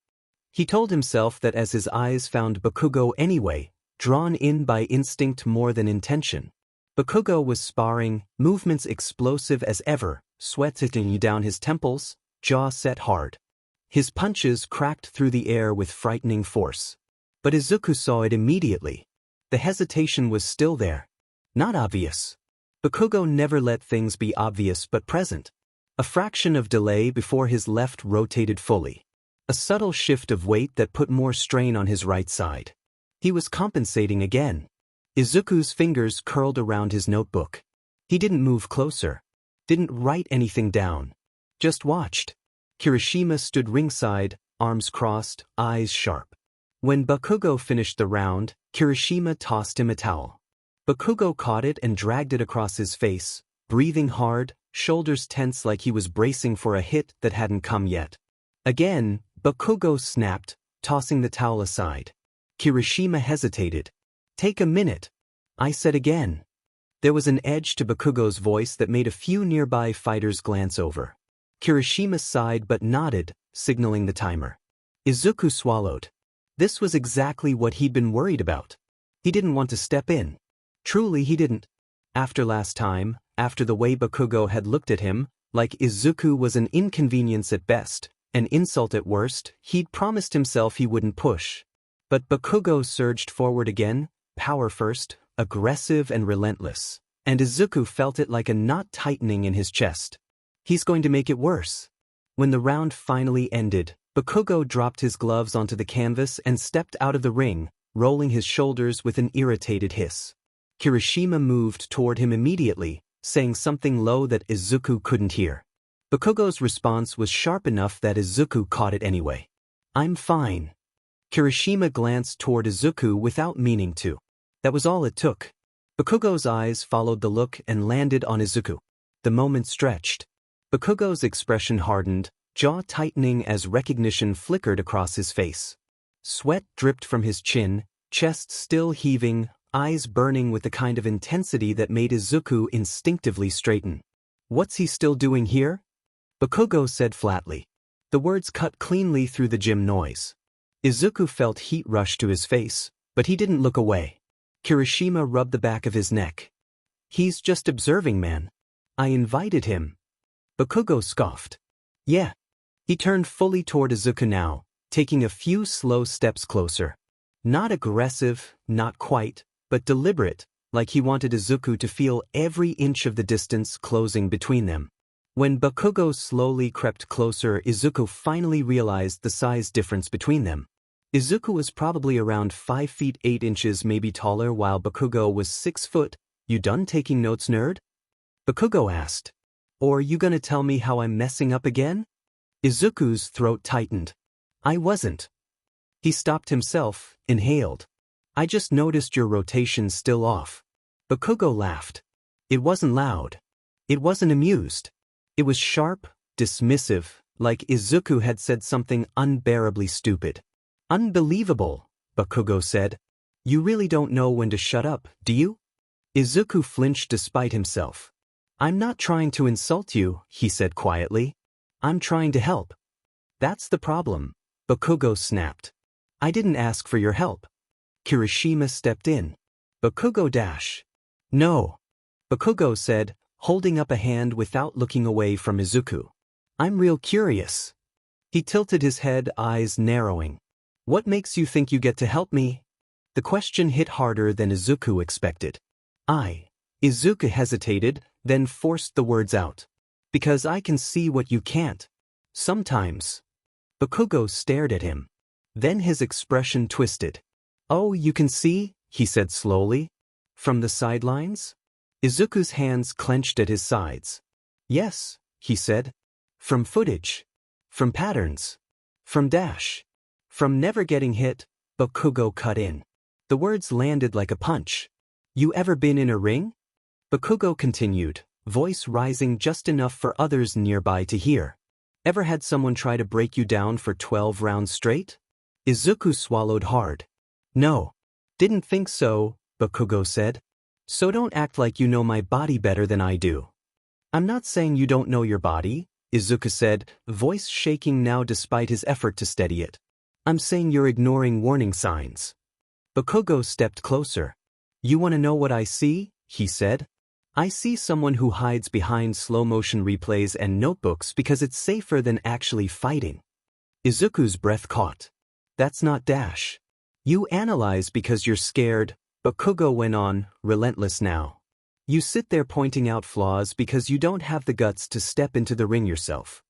He told himself that as his eyes found Bakugo anyway, drawn in by instinct more than intention. Bakugo was sparring, movements explosive as ever, sweat sitting down his temples, jaw set hard. His punches cracked through the air with frightening force. But Izuku saw it immediately. The hesitation was still there. Not obvious. Bakugo never let things be obvious but present. A fraction of delay before his left rotated fully. A subtle shift of weight that put more strain on his right side. He was compensating again. Izuku's fingers curled around his notebook. He didn't move closer. Didn't write anything down. Just watched. Kirishima stood ringside, arms crossed, eyes sharp. When Bakugo finished the round, Kirishima tossed him a towel. Bakugo caught it and dragged it across his face, breathing hard, shoulders tense like he was bracing for a hit that hadn't come yet. Again, Bakugo snapped, tossing the towel aside. Kirishima hesitated. Take a minute. I said again. There was an edge to Bakugo's voice that made a few nearby fighters glance over. Kirishima sighed but nodded, signaling the timer. Izuku swallowed. This was exactly what he'd been worried about. He didn't want to step in. Truly he didn't. After last time, after the way Bakugo had looked at him, like Izuku was an inconvenience at best, An insult at worst, he'd promised himself he wouldn't push. But Bakugo surged forward again, power first, aggressive and relentless. And Izuku felt it like a knot tightening in his chest. He's going to make it worse. When the round finally ended, Bakugo dropped his gloves onto the canvas and stepped out of the ring, rolling his shoulders with an irritated hiss. Kirishima moved toward him immediately, saying something low that Izuku couldn't hear. Bakugo's response was sharp enough that Izuku caught it anyway. "I'm fine." Kirishima glanced toward Izuku without meaning to. That was all it took. Bakugo's eyes followed the look and landed on Izuku. The moment stretched. Bakugo's expression hardened, jaw tightening as recognition flickered across his face. Sweat dripped from his chin, chest still heaving, eyes burning with the kind of intensity that made Izuku instinctively straighten. "What's he still doing here?" Bakugo said flatly. The words cut cleanly through the gym noise. Izuku felt heat rush to his face, but he didn't look away. Kirishima rubbed the back of his neck. "He's just observing, man. I invited him." Bakugo scoffed. "Yeah." He turned fully toward Izuku now, taking a few slow steps closer. Not aggressive, not quite, but deliberate, like he wanted Izuku to feel every inch of the distance closing between them. When Bakugo slowly crept closer, Izuku finally realized the size difference between them. Izuku was probably around 5 feet 8 inches, maybe taller, while Bakugo was 6 foot. "You done taking notes, nerd?" Bakugo asked. "Or you gonna tell me how I'm messing up again?" Izuku's throat tightened. "I wasn't." He stopped himself, inhaled. "I just noticed your rotation's still off." Bakugo laughed. It wasn't loud. It wasn't amused. It was sharp, dismissive, like Izuku had said something unbearably stupid. "Unbelievable," Bakugo said. "You really don't know when to shut up, do you?" Izuku flinched despite himself. "I'm not trying to insult you," he said quietly. "I'm trying to help." "That's the problem," Bakugo snapped. "I didn't ask for your help." Kirishima stepped in. "Bakugo dash." "No," Bakugo said, holding up a hand without looking away from Izuku. "I'm real curious." He tilted his head, eyes narrowing. "What makes you think you get to help me?" The question hit harder than Izuku expected. Izuku hesitated, then forced the words out. "Because I can see what you can't. Sometimes." Bakugo stared at him. Then his expression twisted. "Oh, you can see?" he said slowly. "From the sidelines?" Izuku's hands clenched at his sides. "Yes," he said. "From footage. From patterns. From dash. From never getting hit." Bakugo cut in. The words landed like a punch. "You ever been in a ring?" Bakugo continued, voice rising just enough for others nearby to hear. "Ever had someone try to break you down for 12 rounds straight?" Izuku swallowed hard. "No. Didn't think so," Bakugo said. "So don't act like you know my body better than I do." "I'm not saying you don't know your body," Izuku said, voice shaking now despite his effort to steady it. "I'm saying you're ignoring warning signs." Bakugo stepped closer. "You want to know what I see?" he said. "I see someone who hides behind slow-motion replays and notebooks because it's safer than actually fighting." Izuku's breath caught. "That's not dash. You analyze because you're scared," Bakugo went on, relentless now. "You sit there pointing out flaws because you don't have the guts to step into the ring yourself."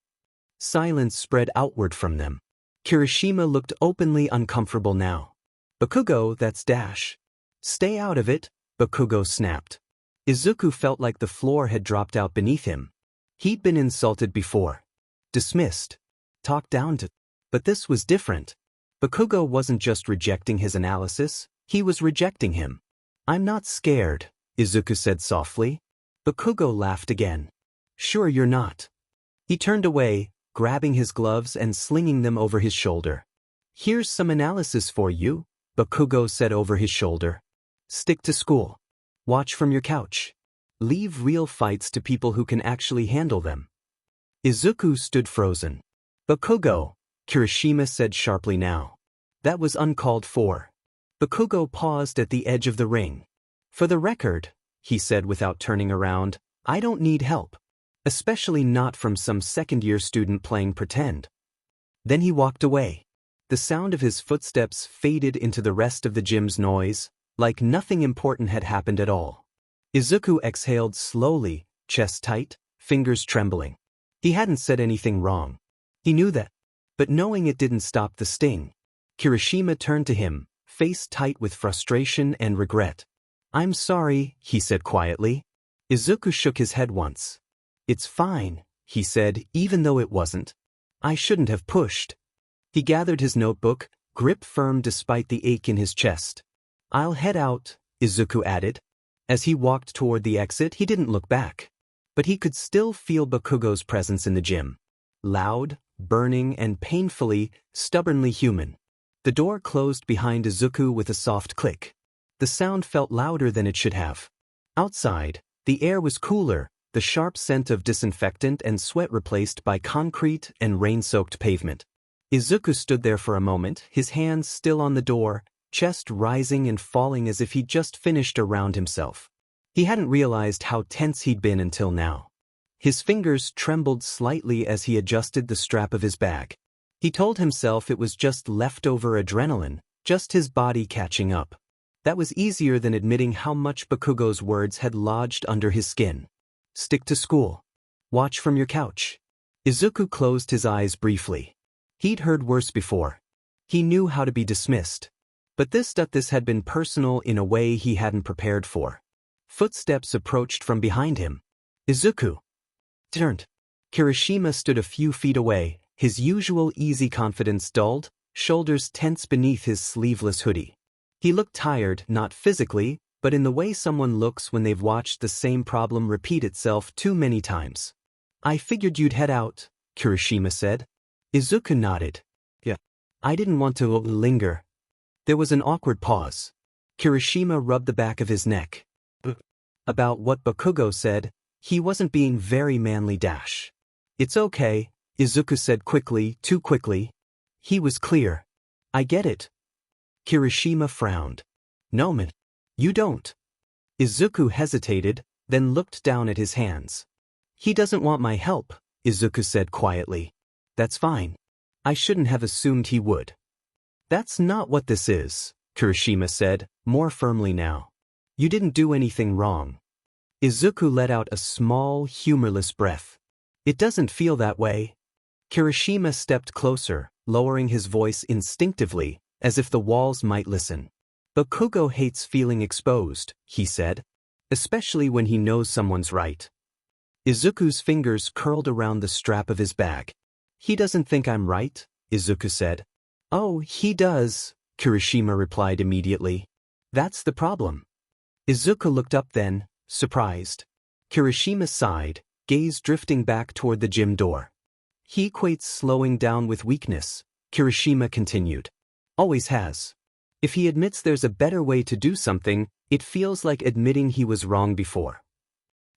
Silence spread outward from them. Kirishima looked openly uncomfortable now. "Bakugo, that's dash." "Stay out of it," Bakugo snapped. Izuku felt like the floor had dropped out beneath him. He'd been insulted before. Dismissed. Talked down to. But this was different. Bakugo wasn't just rejecting his analysis, he was rejecting him. "I'm not scared," Izuku said softly. Bakugo laughed again. "Sure you're not." He turned away, grabbing his gloves and slinging them over his shoulder. "Here's some analysis for you," Bakugo said over his shoulder. "Stick to school. Watch from your couch. Leave real fights to people who can actually handle them." Izuku stood frozen. "Bakugo," Kirishima said sharply now. "That was uncalled for." Bakugo paused at the edge of the ring. "For the record," he said without turning around, "I don't need help. Especially not from some second-year student playing pretend." Then he walked away. The sound of his footsteps faded into the rest of the gym's noise, like nothing important had happened at all. Izuku exhaled slowly, chest tight, fingers trembling. He hadn't said anything wrong. He knew that. But knowing it didn't stop the sting. Kirishima turned to him, face tight with frustration and regret. "I'm sorry," he said quietly. Izuku shook his head once. "It's fine," he said, even though it wasn't. "I shouldn't have pushed." He gathered his notebook, grip firm despite the ache in his chest. "I'll head out," Izuku added. As he walked toward the exit, he didn't look back. But he could still feel Bakugo's presence in the gym. Loud, burning, and painfully, stubbornly human. The door closed behind Izuku with a soft click. The sound felt louder than it should have. Outside, the air was cooler, the sharp scent of disinfectant and sweat replaced by concrete and rain-soaked pavement. Izuku stood there for a moment, his hands still on the door, chest rising and falling as if he'd just finished a round himself. He hadn't realized how tense he'd been until now. His fingers trembled slightly as he adjusted the strap of his bag. He told himself it was just leftover adrenaline, just his body catching up. That was easier than admitting how much Bakugo's words had lodged under his skin. "Stick to school. Watch from your couch." Izuku closed his eyes briefly. He'd heard worse before. He knew how to be dismissed. But this had been personal in a way he hadn't prepared for. Footsteps approached from behind him. Izuku turned. Kirishima stood a few feet away, his usual easy confidence dulled, shoulders tense beneath his sleeveless hoodie. He looked tired, not physically, but in the way someone looks when they've watched the same problem repeat itself too many times. "I figured you'd head out," Kirishima said. Izuku nodded. "Yeah. I didn't want to linger." There was an awkward pause. Kirishima rubbed the back of his neck. About what Bakugo said, he wasn't being very manly dash. "It's okay," Izuku said quickly, too quickly. He was clear. "I get it." Kirishima frowned. "No man. You don't." Izuku hesitated, then looked down at his hands. "He doesn't want my help," Izuku said quietly. "That's fine. I shouldn't have assumed he would." "That's not what this is," Kirishima said, more firmly now. "You didn't do anything wrong." Izuku let out a small, humorless breath. "It doesn't feel that way." Kirishima stepped closer, lowering his voice instinctively, as if the walls might listen. "Bakugo hates feeling exposed," he said. "Especially when he knows someone's right." Izuku's fingers curled around the strap of his bag. "He doesn't think I'm right," Izuku said. "Oh, he does," Kirishima replied immediately. "That's the problem." Izuku looked up then, surprised. Kirishima sighed, gaze drifting back toward the gym door. "He equates slowing down with weakness," Kirishima continued. "Always has. If he admits there's a better way to do something, it feels like admitting he was wrong before."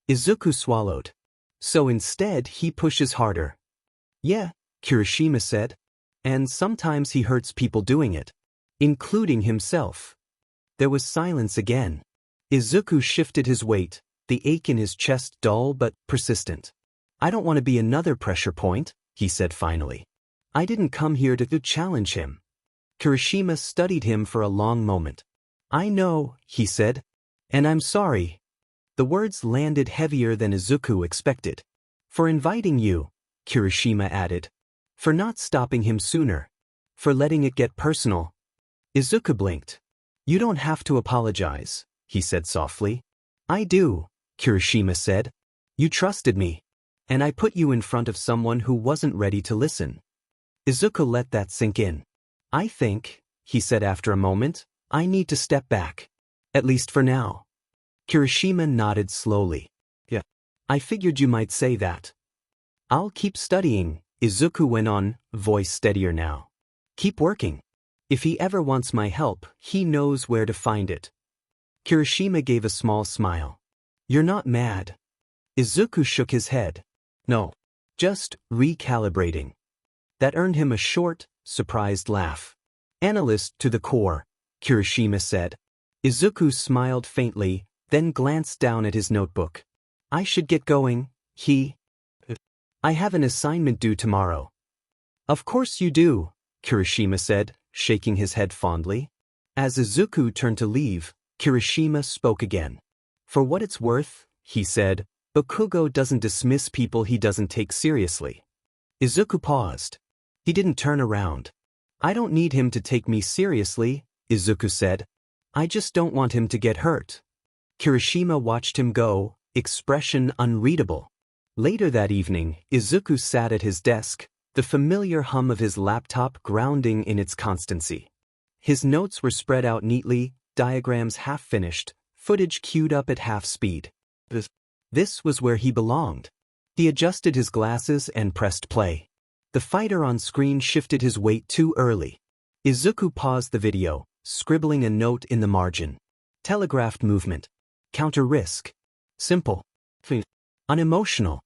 Izuku swallowed. "So instead he pushes harder." "Yeah," Kirishima said. "And sometimes he hurts people doing it. Including himself." There was silence again. Izuku shifted his weight, the ache in his chest dull but persistent. "I don't want to be another pressure point," he said finally. "I didn't come here to challenge him." Kirishima studied him for a long moment. "I know," he said. "And I'm sorry." The words landed heavier than Izuku expected. "For inviting you," Kirishima added. "For not stopping him sooner. For letting it get personal." Izuku blinked. "You don't have to apologize," he said softly. "I do," Kirishima said. "You trusted me. And I put you in front of someone who wasn't ready to listen." Izuku let that sink in. "I think," he said after a moment, "I need to step back. At least for now." Kirishima nodded slowly. "Yeah. I figured you might say that." "I'll keep studying," Izuku went on, voice steadier now. "Keep working. If he ever wants my help, he knows where to find it." Kirishima gave a small smile. "You're not mad?" Izuku shook his head. "No. Just recalibrating." That earned him a short, surprised laugh. "Analyst to the core," Kirishima said. Izuku smiled faintly, then glanced down at his notebook. "I should get going." I have an assignment due tomorrow." Of course you do, Kirishima said, shaking his head fondly. As Izuku turned to leave, Kirishima spoke again. For what it's worth, he said, Bakugo doesn't dismiss people he doesn't take seriously. Izuku paused. He didn't turn around. I don't need him to take me seriously, Izuku said. I just don't want him to get hurt. Kirishima watched him go, expression unreadable. Later that evening, Izuku sat at his desk, the familiar hum of his laptop grounding in its constancy. His notes were spread out neatly, diagrams half-finished, footage queued up at half speed. This was where he belonged. He adjusted his glasses and pressed play. The fighter on screen shifted his weight too early. Izuku paused the video, scribbling a note in the margin. Telegraphed movement. Counter risk. Simple. Unemotional.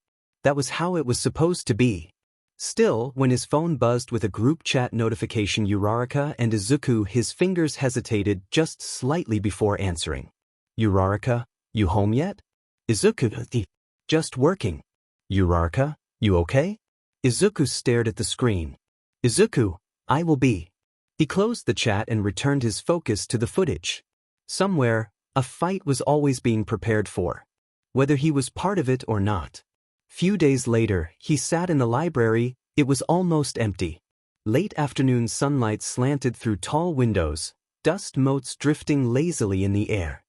That was how it was supposed to be. Still, when his phone buzzed with a group chat notification, Uraraka and Izuku, his fingers hesitated just slightly before answering. Uraraka, you home yet? Izuku, just working. Uraraka, you okay? Izuku stared at the screen. Izuku, I will be. He closed the chat and returned his focus to the footage. Somewhere, a fight was always being prepared for. Whether he was part of it or not. Few days later, he sat in the library. It was almost empty. Late afternoon sunlight slanted through tall windows, dust motes drifting lazily in the air.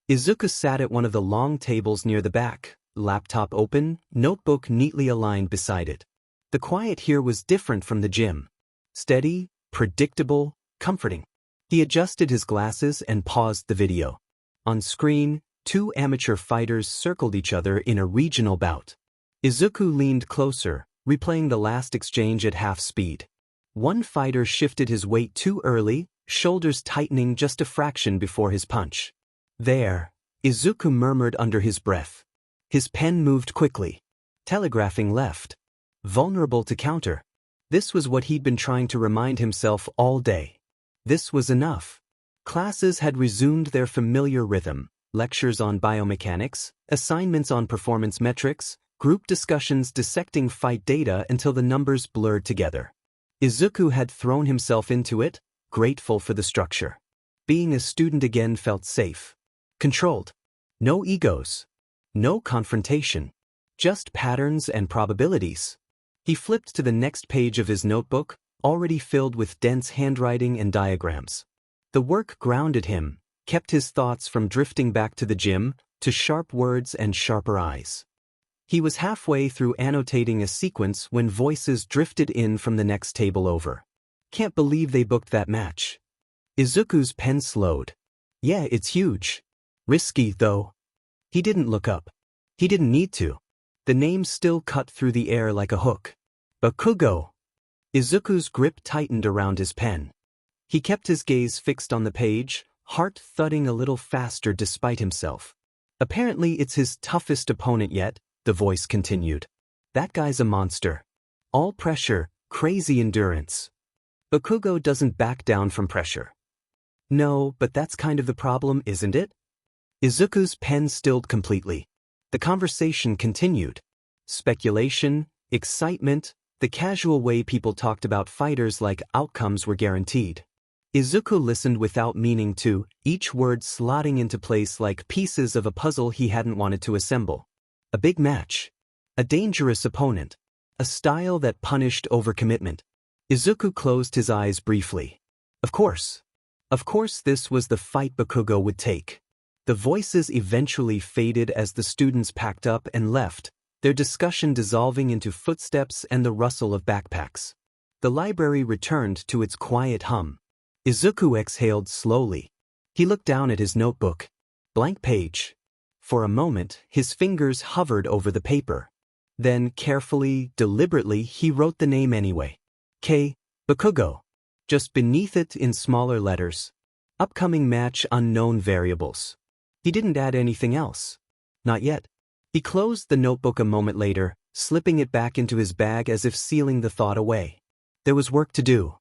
Izuku sat at one of the long tables near the back, laptop open, notebook neatly aligned beside it. The quiet here was different from the gym. Steady, predictable, comforting. He adjusted his glasses and paused the video. On screen, two amateur fighters circled each other in a regional bout. Izuku leaned closer, replaying the last exchange at half speed. One fighter shifted his weight too early, shoulders tightening just a fraction before his punch. There, Izuku murmured under his breath. His pen moved quickly, telegraphing left. Vulnerable to counter. This was what he'd been trying to remind himself all day. This was enough. Classes had resumed their familiar rhythm. Lectures on biomechanics, assignments on performance metrics, group discussions dissecting fight data until the numbers blurred together. Izuku had thrown himself into it, grateful for the structure. Being a student again felt safe. Controlled. No egos. No confrontation. Just patterns and probabilities. He flipped to the next page of his notebook, already filled with dense handwriting and diagrams. The work grounded him, kept his thoughts from drifting back to the gym, to sharp words and sharper eyes. He was halfway through annotating a sequence when voices drifted in from the next table over. Can't believe they booked that match. Izuku's pen slowed. Yeah, it's huge. Risky, though. He didn't look up. He didn't need to. The name still cut through the air like a hook. Bakugo. Izuku's grip tightened around his pen. He kept his gaze fixed on the page, heart thudding a little faster despite himself. Apparently it's his toughest opponent yet, the voice continued. That guy's a monster. All pressure, crazy endurance. Bakugo doesn't back down from pressure. No, but that's kind of the problem, isn't it? Izuku's pen stilled completely. The conversation continued. Speculation, excitement, the casual way people talked about fighters like outcomes were guaranteed. Izuku listened without meaning to, each word slotting into place like pieces of a puzzle he hadn't wanted to assemble. A big match. A dangerous opponent. A style that punished overcommitment. Izuku closed his eyes briefly. Of course. Of course this was the fight Bakugo would take. The voices eventually faded as the students packed up and left, their discussion dissolving into footsteps and the rustle of backpacks. The library returned to its quiet hum. Izuku exhaled slowly. He looked down at his notebook. Blank page. For a moment, his fingers hovered over the paper. Then, carefully, deliberately, he wrote the name anyway. K. Bakugo. Just beneath it in smaller letters. Upcoming match unknown variables. He didn't add anything else. Not yet. He closed the notebook a moment later, slipping it back into his bag as if sealing the thought away. There was work to do.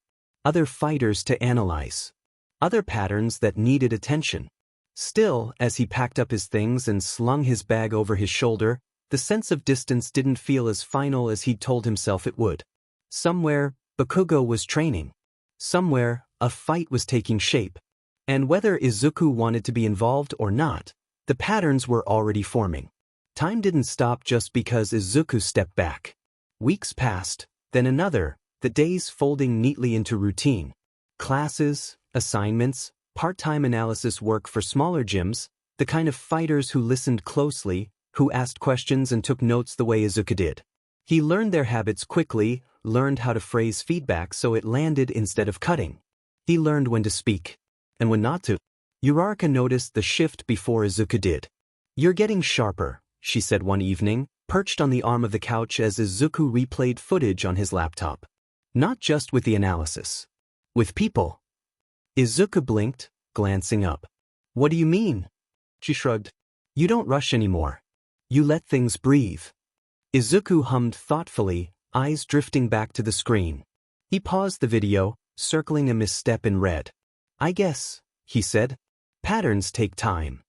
Other fighters to analyze. Other patterns that needed attention. Still, as he packed up his things and slung his bag over his shoulder, the sense of distance didn't feel as final as he'd told himself it would. Somewhere, Bakugo was training. Somewhere, a fight was taking shape. And whether Izuku wanted to be involved or not, the patterns were already forming. Time didn't stop just because Izuku stepped back. Weeks passed, then another, the days folding neatly into routine. Classes, assignments, part-time analysis work for smaller gyms, the kind of fighters who listened closely, who asked questions and took notes the way Izuku did. He learned their habits quickly, learned how to phrase feedback so it landed instead of cutting. He learned when to speak, and when not to. Uraraka noticed the shift before Izuku did. "You're getting sharper," she said one evening, perched on the arm of the couch as Izuku replayed footage on his laptop. Not just with the analysis. With people. Izuku blinked, glancing up. "What do you mean?" She shrugged. "You don't rush anymore. You let things breathe." Izuku hummed thoughtfully, eyes drifting back to the screen. He paused the video, circling a misstep in red. "I guess," he said. "Patterns take time."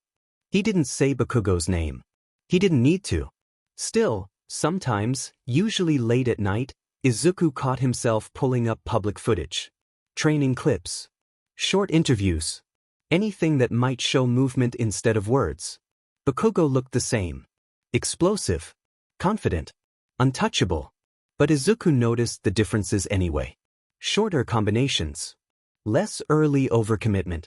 He didn't say Bakugo's name. He didn't need to. Still, sometimes, usually late at night, Izuku caught himself pulling up public footage. Training clips. Short interviews. Anything that might show movement instead of words. Bakugo looked the same. Explosive. Confident. Untouchable. But Izuku noticed the differences anyway. Shorter combinations. Less early overcommitment.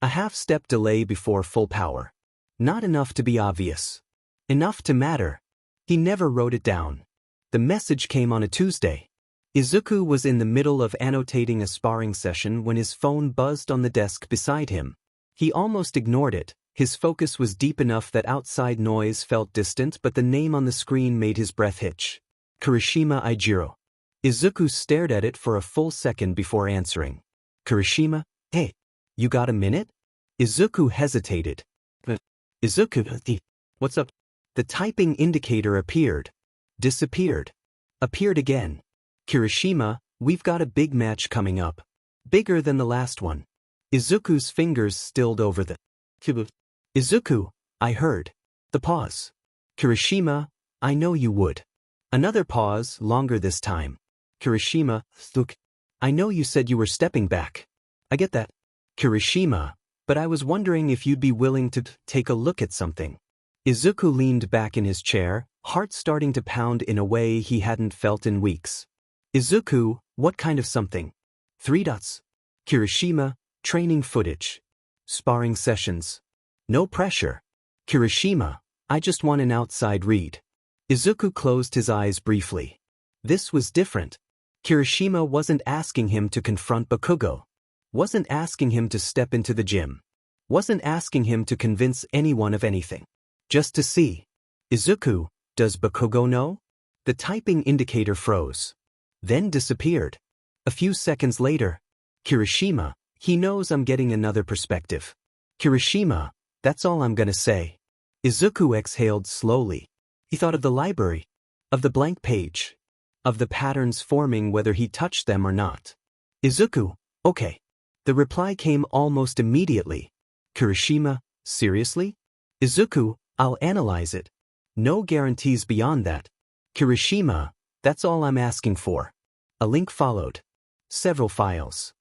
A half-step delay before full power. Not enough to be obvious. Enough to matter. He never wrote it down. The message came on a Tuesday. Izuku was in the middle of annotating a sparring session when his phone buzzed on the desk beside him. He almost ignored it. His focus was deep enough that outside noise felt distant, but the name on the screen made his breath hitch. Kirishima Eijiro. Izuku stared at it for a full second before answering. "Kirishima, hey, you got a minute?" Izuku hesitated. "Izuku, what's up?" The typing indicator appeared. Disappeared. Appeared again. "Kirishima, we've got a big match coming up. Bigger than the last one." Izuku's fingers stilled over the "Izuku, I heard." The pause. "Kirishima, I know you would." Another pause, longer this time. "Kirishima, look, I know you said you were stepping back. I get that. Kirishima, but I was wondering if you'd be willing to take a look at something." Izuku leaned back in his chair, heart starting to pound in a way he hadn't felt in weeks. "Izuku, what kind of something?" Kirishima, training footage. Sparring sessions. No pressure. "Kirishima, I just want an outside read." Izuku closed his eyes briefly. This was different. Kirishima wasn't asking him to confront Bakugo. Wasn't asking him to step into the gym. Wasn't asking him to convince anyone of anything. Just to see. "Izuku, does Bakugo know?" The typing indicator froze. Then disappeared. A few seconds later. "Kirishima, he knows I'm getting another perspective. Kirishima, that's all I'm gonna say." Izuku exhaled slowly. He thought of the library. Of the blank page. Of the patterns forming whether he touched them or not. "Izuku, okay." The reply came almost immediately. "Kirishima, seriously?" "Izuku, I'll analyze it. No guarantees beyond that." "Kirishima, that's all I'm asking for." A link followed. Several files.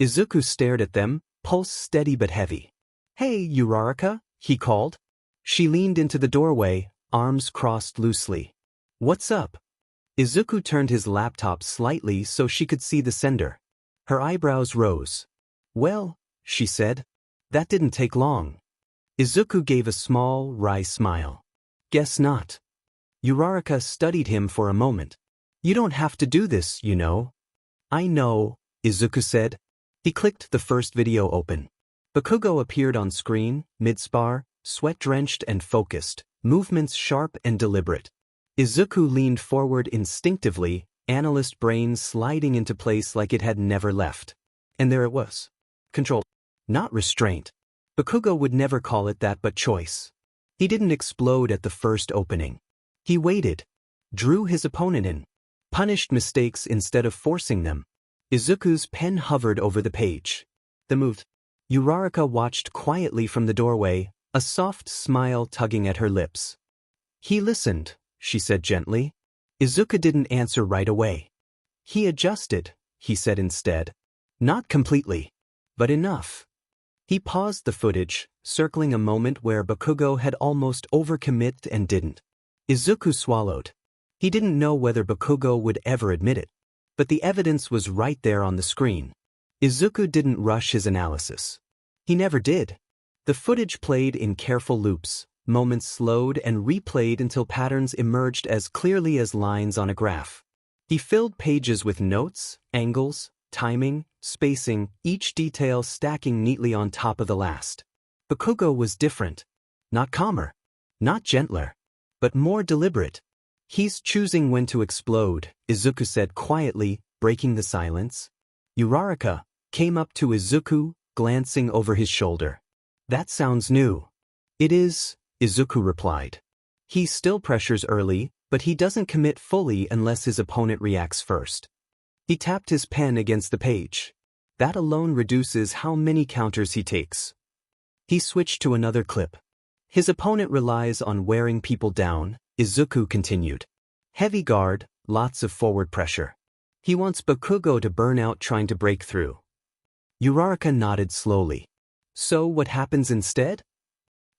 Izuku stared at them, pulse steady but heavy. "Hey, Uraraka," he called. She leaned into the doorway, arms crossed loosely. "What's up?" Izuku turned his laptop slightly so she could see the sender. Her eyebrows rose. "Well," she said. "That didn't take long." Izuku gave a small, wry smile. "Guess not." Uraraka studied him for a moment. "You don't have to do this, you know." "I know," Izuku said. He clicked the first video open. Bakugo appeared on screen, mid-spar, sweat-drenched and focused, movements sharp and deliberate. Izuku leaned forward instinctively, analyst brain sliding into place like it had never left. And there it was. Control. Not restraint. Bakugo would never call it that, but choice. He didn't explode at the first opening. He waited. Drew his opponent in. Punished mistakes instead of forcing them. Izuku's pen hovered over the page. The move. Uraraka watched quietly from the doorway, a soft smile tugging at her lips. "He listened," she said gently. Izuku didn't answer right away. He adjusted, he said instead. Not completely. But enough. He paused the footage, circling a moment where Bakugo had almost overcommit and didn't. Izuku swallowed. He didn't know whether Bakugo would ever admit it. But the evidence was right there on the screen. Izuku didn't rush his analysis. He never did. The footage played in careful loops, moments slowed and replayed until patterns emerged as clearly as lines on a graph. He filled pages with notes, angles, timing, spacing, each detail stacking neatly on top of the last. Bakugo was different. Not calmer. Not gentler. But more deliberate. He's choosing when to explode, Izuku said quietly, breaking the silence. Uraraka came up to Izuku, glancing over his shoulder. That sounds new. It is, Izuku replied. He still pressures early, but he doesn't commit fully unless his opponent reacts first. He tapped his pen against the page. That alone reduces how many counters he takes. He switched to another clip. His opponent relies on wearing people down, Izuku continued. Heavy guard, lots of forward pressure. He wants Bakugo to burn out trying to break through. Uraraka nodded slowly. So what happens instead?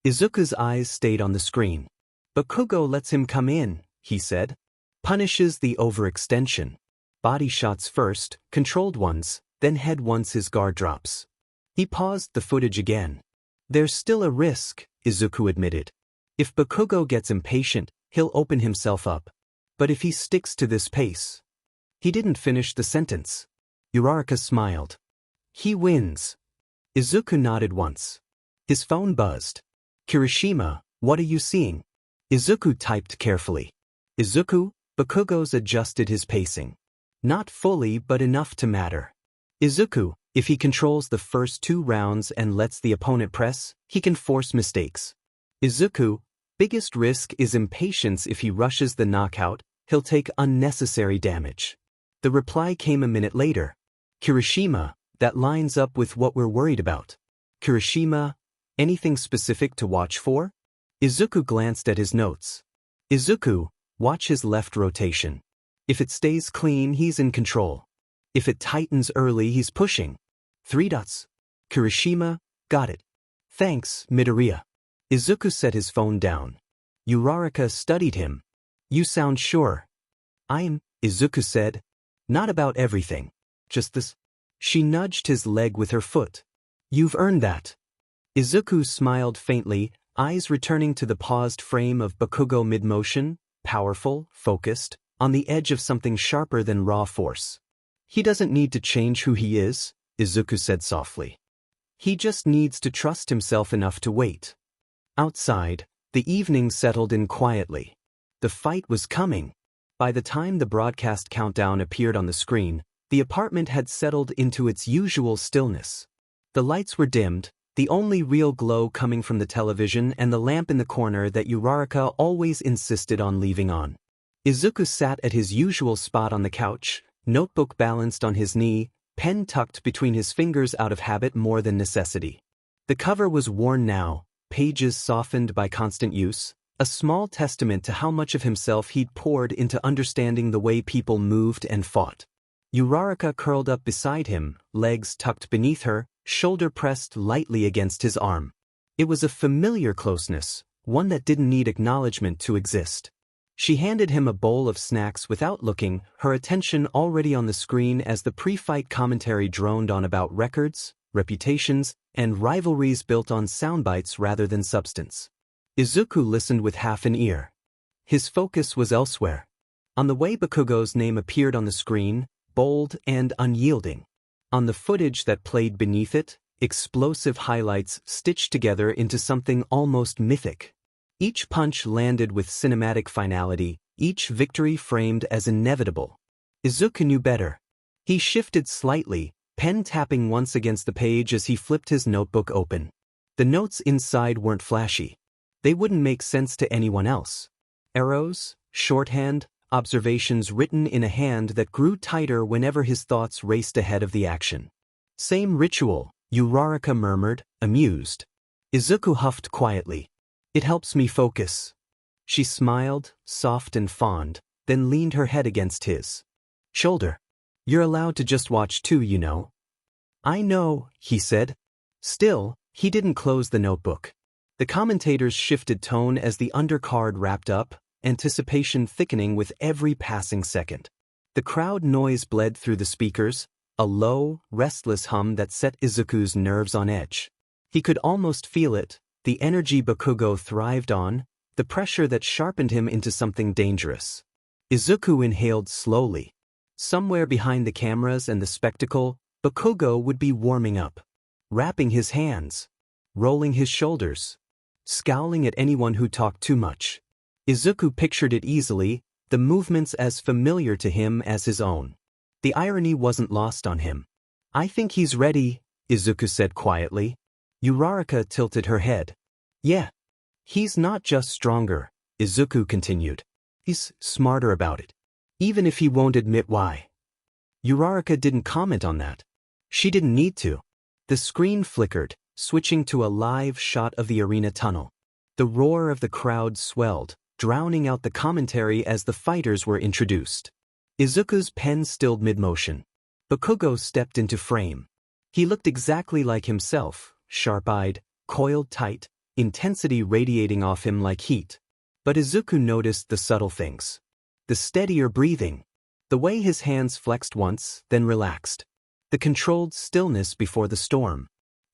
Izuku's eyes stayed on the screen. Bakugo lets him come in, he said. Punishes the overextension. Body shots first, controlled ones, then head once his guard drops. He paused the footage again. There's still a risk, Izuku admitted. If Bakugo gets impatient, he'll open himself up. But if he sticks to this pace... He didn't finish the sentence. Uraraka smiled. He wins. Izuku nodded once. His phone buzzed. Kirishima, what are you seeing? Izuku typed carefully. Izuku, Bakugo's adjusted his pacing. Not fully, but enough to matter. Izuku, if he controls the first 2 rounds and lets the opponent press, he can force mistakes. Izuku, biggest risk is impatience. If he rushes the knockout, he'll take unnecessary damage. The reply came a minute later. Kirishima, that lines up with what we're worried about. Kirishima, anything specific to watch for? Izuku glanced at his notes. Izuku, watch his left rotation. If it stays clean, he's in control. If it tightens early, he's pushing. 3 dots. Kirishima, got it. Thanks, Midoriya. Izuku set his phone down. Uraraka studied him. You sound sure. I'm, Izuku said. Not about everything. Just this. She nudged his leg with her foot. You've earned that. Izuku smiled faintly, eyes returning to the paused frame of Bakugo mid-motion, powerful, focused, on the edge of something sharper than raw force. He doesn't need to change who he is, Izuku said softly. He just needs to trust himself enough to wait. Outside, the evening settled in quietly. The fight was coming. By the time the broadcast countdown appeared on the screen, the apartment had settled into its usual stillness. The lights were dimmed, the only real glow coming from the television and the lamp in the corner that Uraraka always insisted on leaving on. Izuku sat at his usual spot on the couch, notebook balanced on his knee, pen tucked between his fingers out of habit more than necessity. The cover was worn now, pages softened by constant use, a small testament to how much of himself he'd poured into understanding the way people moved and fought. Uraraka curled up beside him, legs tucked beneath her, shoulder pressed lightly against his arm. It was a familiar closeness, one that didn't need acknowledgement to exist. She handed him a bowl of snacks without looking, her attention already on the screen as the pre-fight commentary droned on about records, reputations, and rivalries built on soundbites rather than substance. Izuku listened with half an ear. His focus was elsewhere. On the way Bakugo's name appeared on the screen, bold and unyielding. On the footage that played beneath it, explosive highlights stitched together into something almost mythic. Each punch landed with cinematic finality, each victory framed as inevitable. Izuku knew better. He shifted slightly, pen tapping once against the page as he flipped his notebook open. The notes inside weren't flashy. They wouldn't make sense to anyone else. Arrows, shorthand, observations written in a hand that grew tighter whenever his thoughts raced ahead of the action. Same ritual, Uraraka murmured, amused. Izuku huffed quietly. It helps me focus. She smiled, soft and fond, then leaned her head against his shoulder. You're allowed to just watch too, you know. I know, he said. Still, he didn't close the notebook. The commentators shifted tone as the undercard wrapped up, anticipation thickening with every passing second. The crowd noise bled through the speakers, a low, restless hum that set Izuku's nerves on edge. He could almost feel it, the energy Bakugo thrived on, the pressure that sharpened him into something dangerous. Izuku inhaled slowly. Somewhere behind the cameras and the spectacle, Bakugo would be warming up, wrapping his hands, rolling his shoulders, scowling at anyone who talked too much. Izuku pictured it easily, the movements as familiar to him as his own. The irony wasn't lost on him. I think he's ready, Izuku said quietly. Uraraka tilted her head. Yeah. He's not just stronger, Izuku continued. He's smarter about it. Even if he won't admit why. Uraraka didn't comment on that. She didn't need to. The screen flickered, switching to a live shot of the arena tunnel. The roar of the crowd swelled, drowning out the commentary as the fighters were introduced. Izuku's pen stilled mid-motion. Bakugo stepped into frame. He looked exactly like himself, sharp-eyed, coiled tight, intensity radiating off him like heat. But Izuku noticed the subtle things. The steadier breathing. The way his hands flexed once, then relaxed. The controlled stillness before the storm.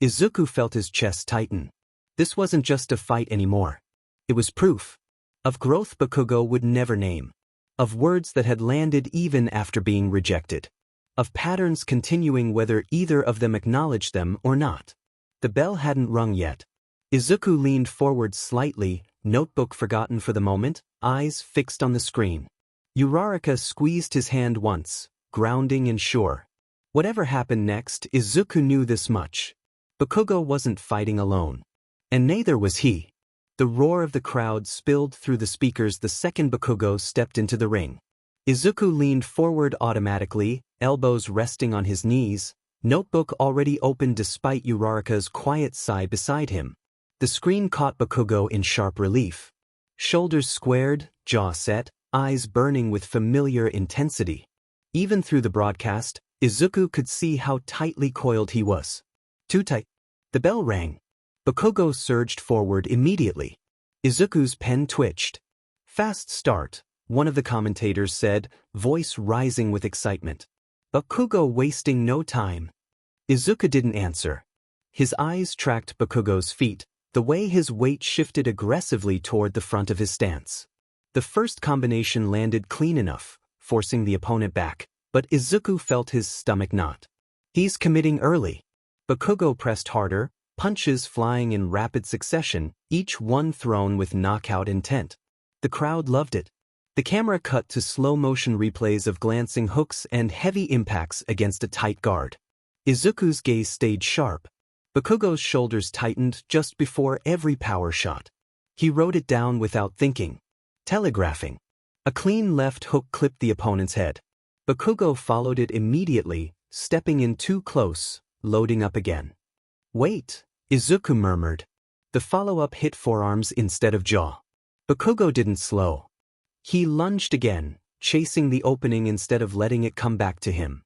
Izuku felt his chest tighten. This wasn't just a fight anymore. It was proof of growth Bakugo would never name. Of words that had landed even after being rejected. Of patterns continuing whether either of them acknowledged them or not. The bell hadn't rung yet. Izuku leaned forward slightly, notebook forgotten for the moment, eyes fixed on the screen. Uraraka squeezed his hand once, grounding and sure. Whatever happened next, Izuku knew this much. Bakugo wasn't fighting alone. And neither was he. The roar of the crowd spilled through the speakers the second Bakugo stepped into the ring. Izuku leaned forward automatically, elbows resting on his knees, notebook already open despite Uraraka's quiet sigh beside him. The screen caught Bakugo in sharp relief. Shoulders squared, jaw set, eyes burning with familiar intensity. Even through the broadcast, Izuku could see how tightly coiled he was. Too tight. The bell rang. Bakugo surged forward immediately. Izuku's pen twitched. Fast start, one of the commentators said, voice rising with excitement. Bakugo wasting no time. Izuku didn't answer. His eyes tracked Bakugo's feet, the way his weight shifted aggressively toward the front of his stance. The first combination landed clean enough, forcing the opponent back, but Izuku felt his stomach knot. He's committing early. Bakugo pressed harder, punches flying in rapid succession, each one thrown with knockout intent. The crowd loved it. The camera cut to slow-motion replays of glancing hooks and heavy impacts against a tight guard. Izuku's gaze stayed sharp. Bakugo's shoulders tightened just before every power shot. He wrote it down without thinking. Telegraphing. A clean left hook clipped the opponent's head. Bakugo followed it immediately, stepping in too close, loading up again. Wait, Izuku murmured. The follow-up hit forearms instead of jaw. Bakugo didn't slow. He lunged again, chasing the opening instead of letting it come back to him.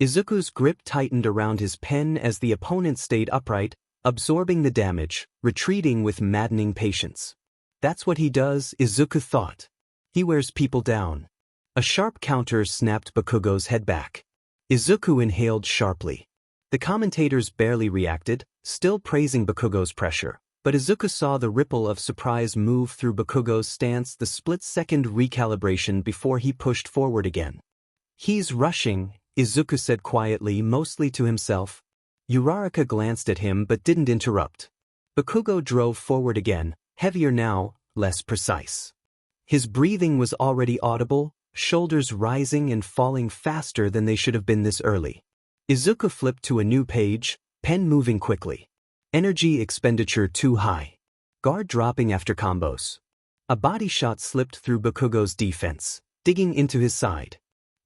Izuku's grip tightened around his pen as the opponent stayed upright, absorbing the damage, retreating with maddening patience. That's what he does, Izuku thought. He wears people down. A sharp counter snapped Bakugo's head back. Izuku inhaled sharply. The commentators barely reacted, still praising Bakugo's pressure, but Izuku saw the ripple of surprise move through Bakugo's stance, the split-second recalibration before he pushed forward again. He's rushing, Izuku said quietly, mostly to himself. Uraraka glanced at him but didn't interrupt. Bakugo drove forward again, heavier now, less precise. His breathing was already audible, shoulders rising and falling faster than they should have been this early. Izuku flipped to a new page, pen moving quickly. Energy expenditure too high. Guard dropping after combos. A body shot slipped through Bakugo's defense, digging into his side.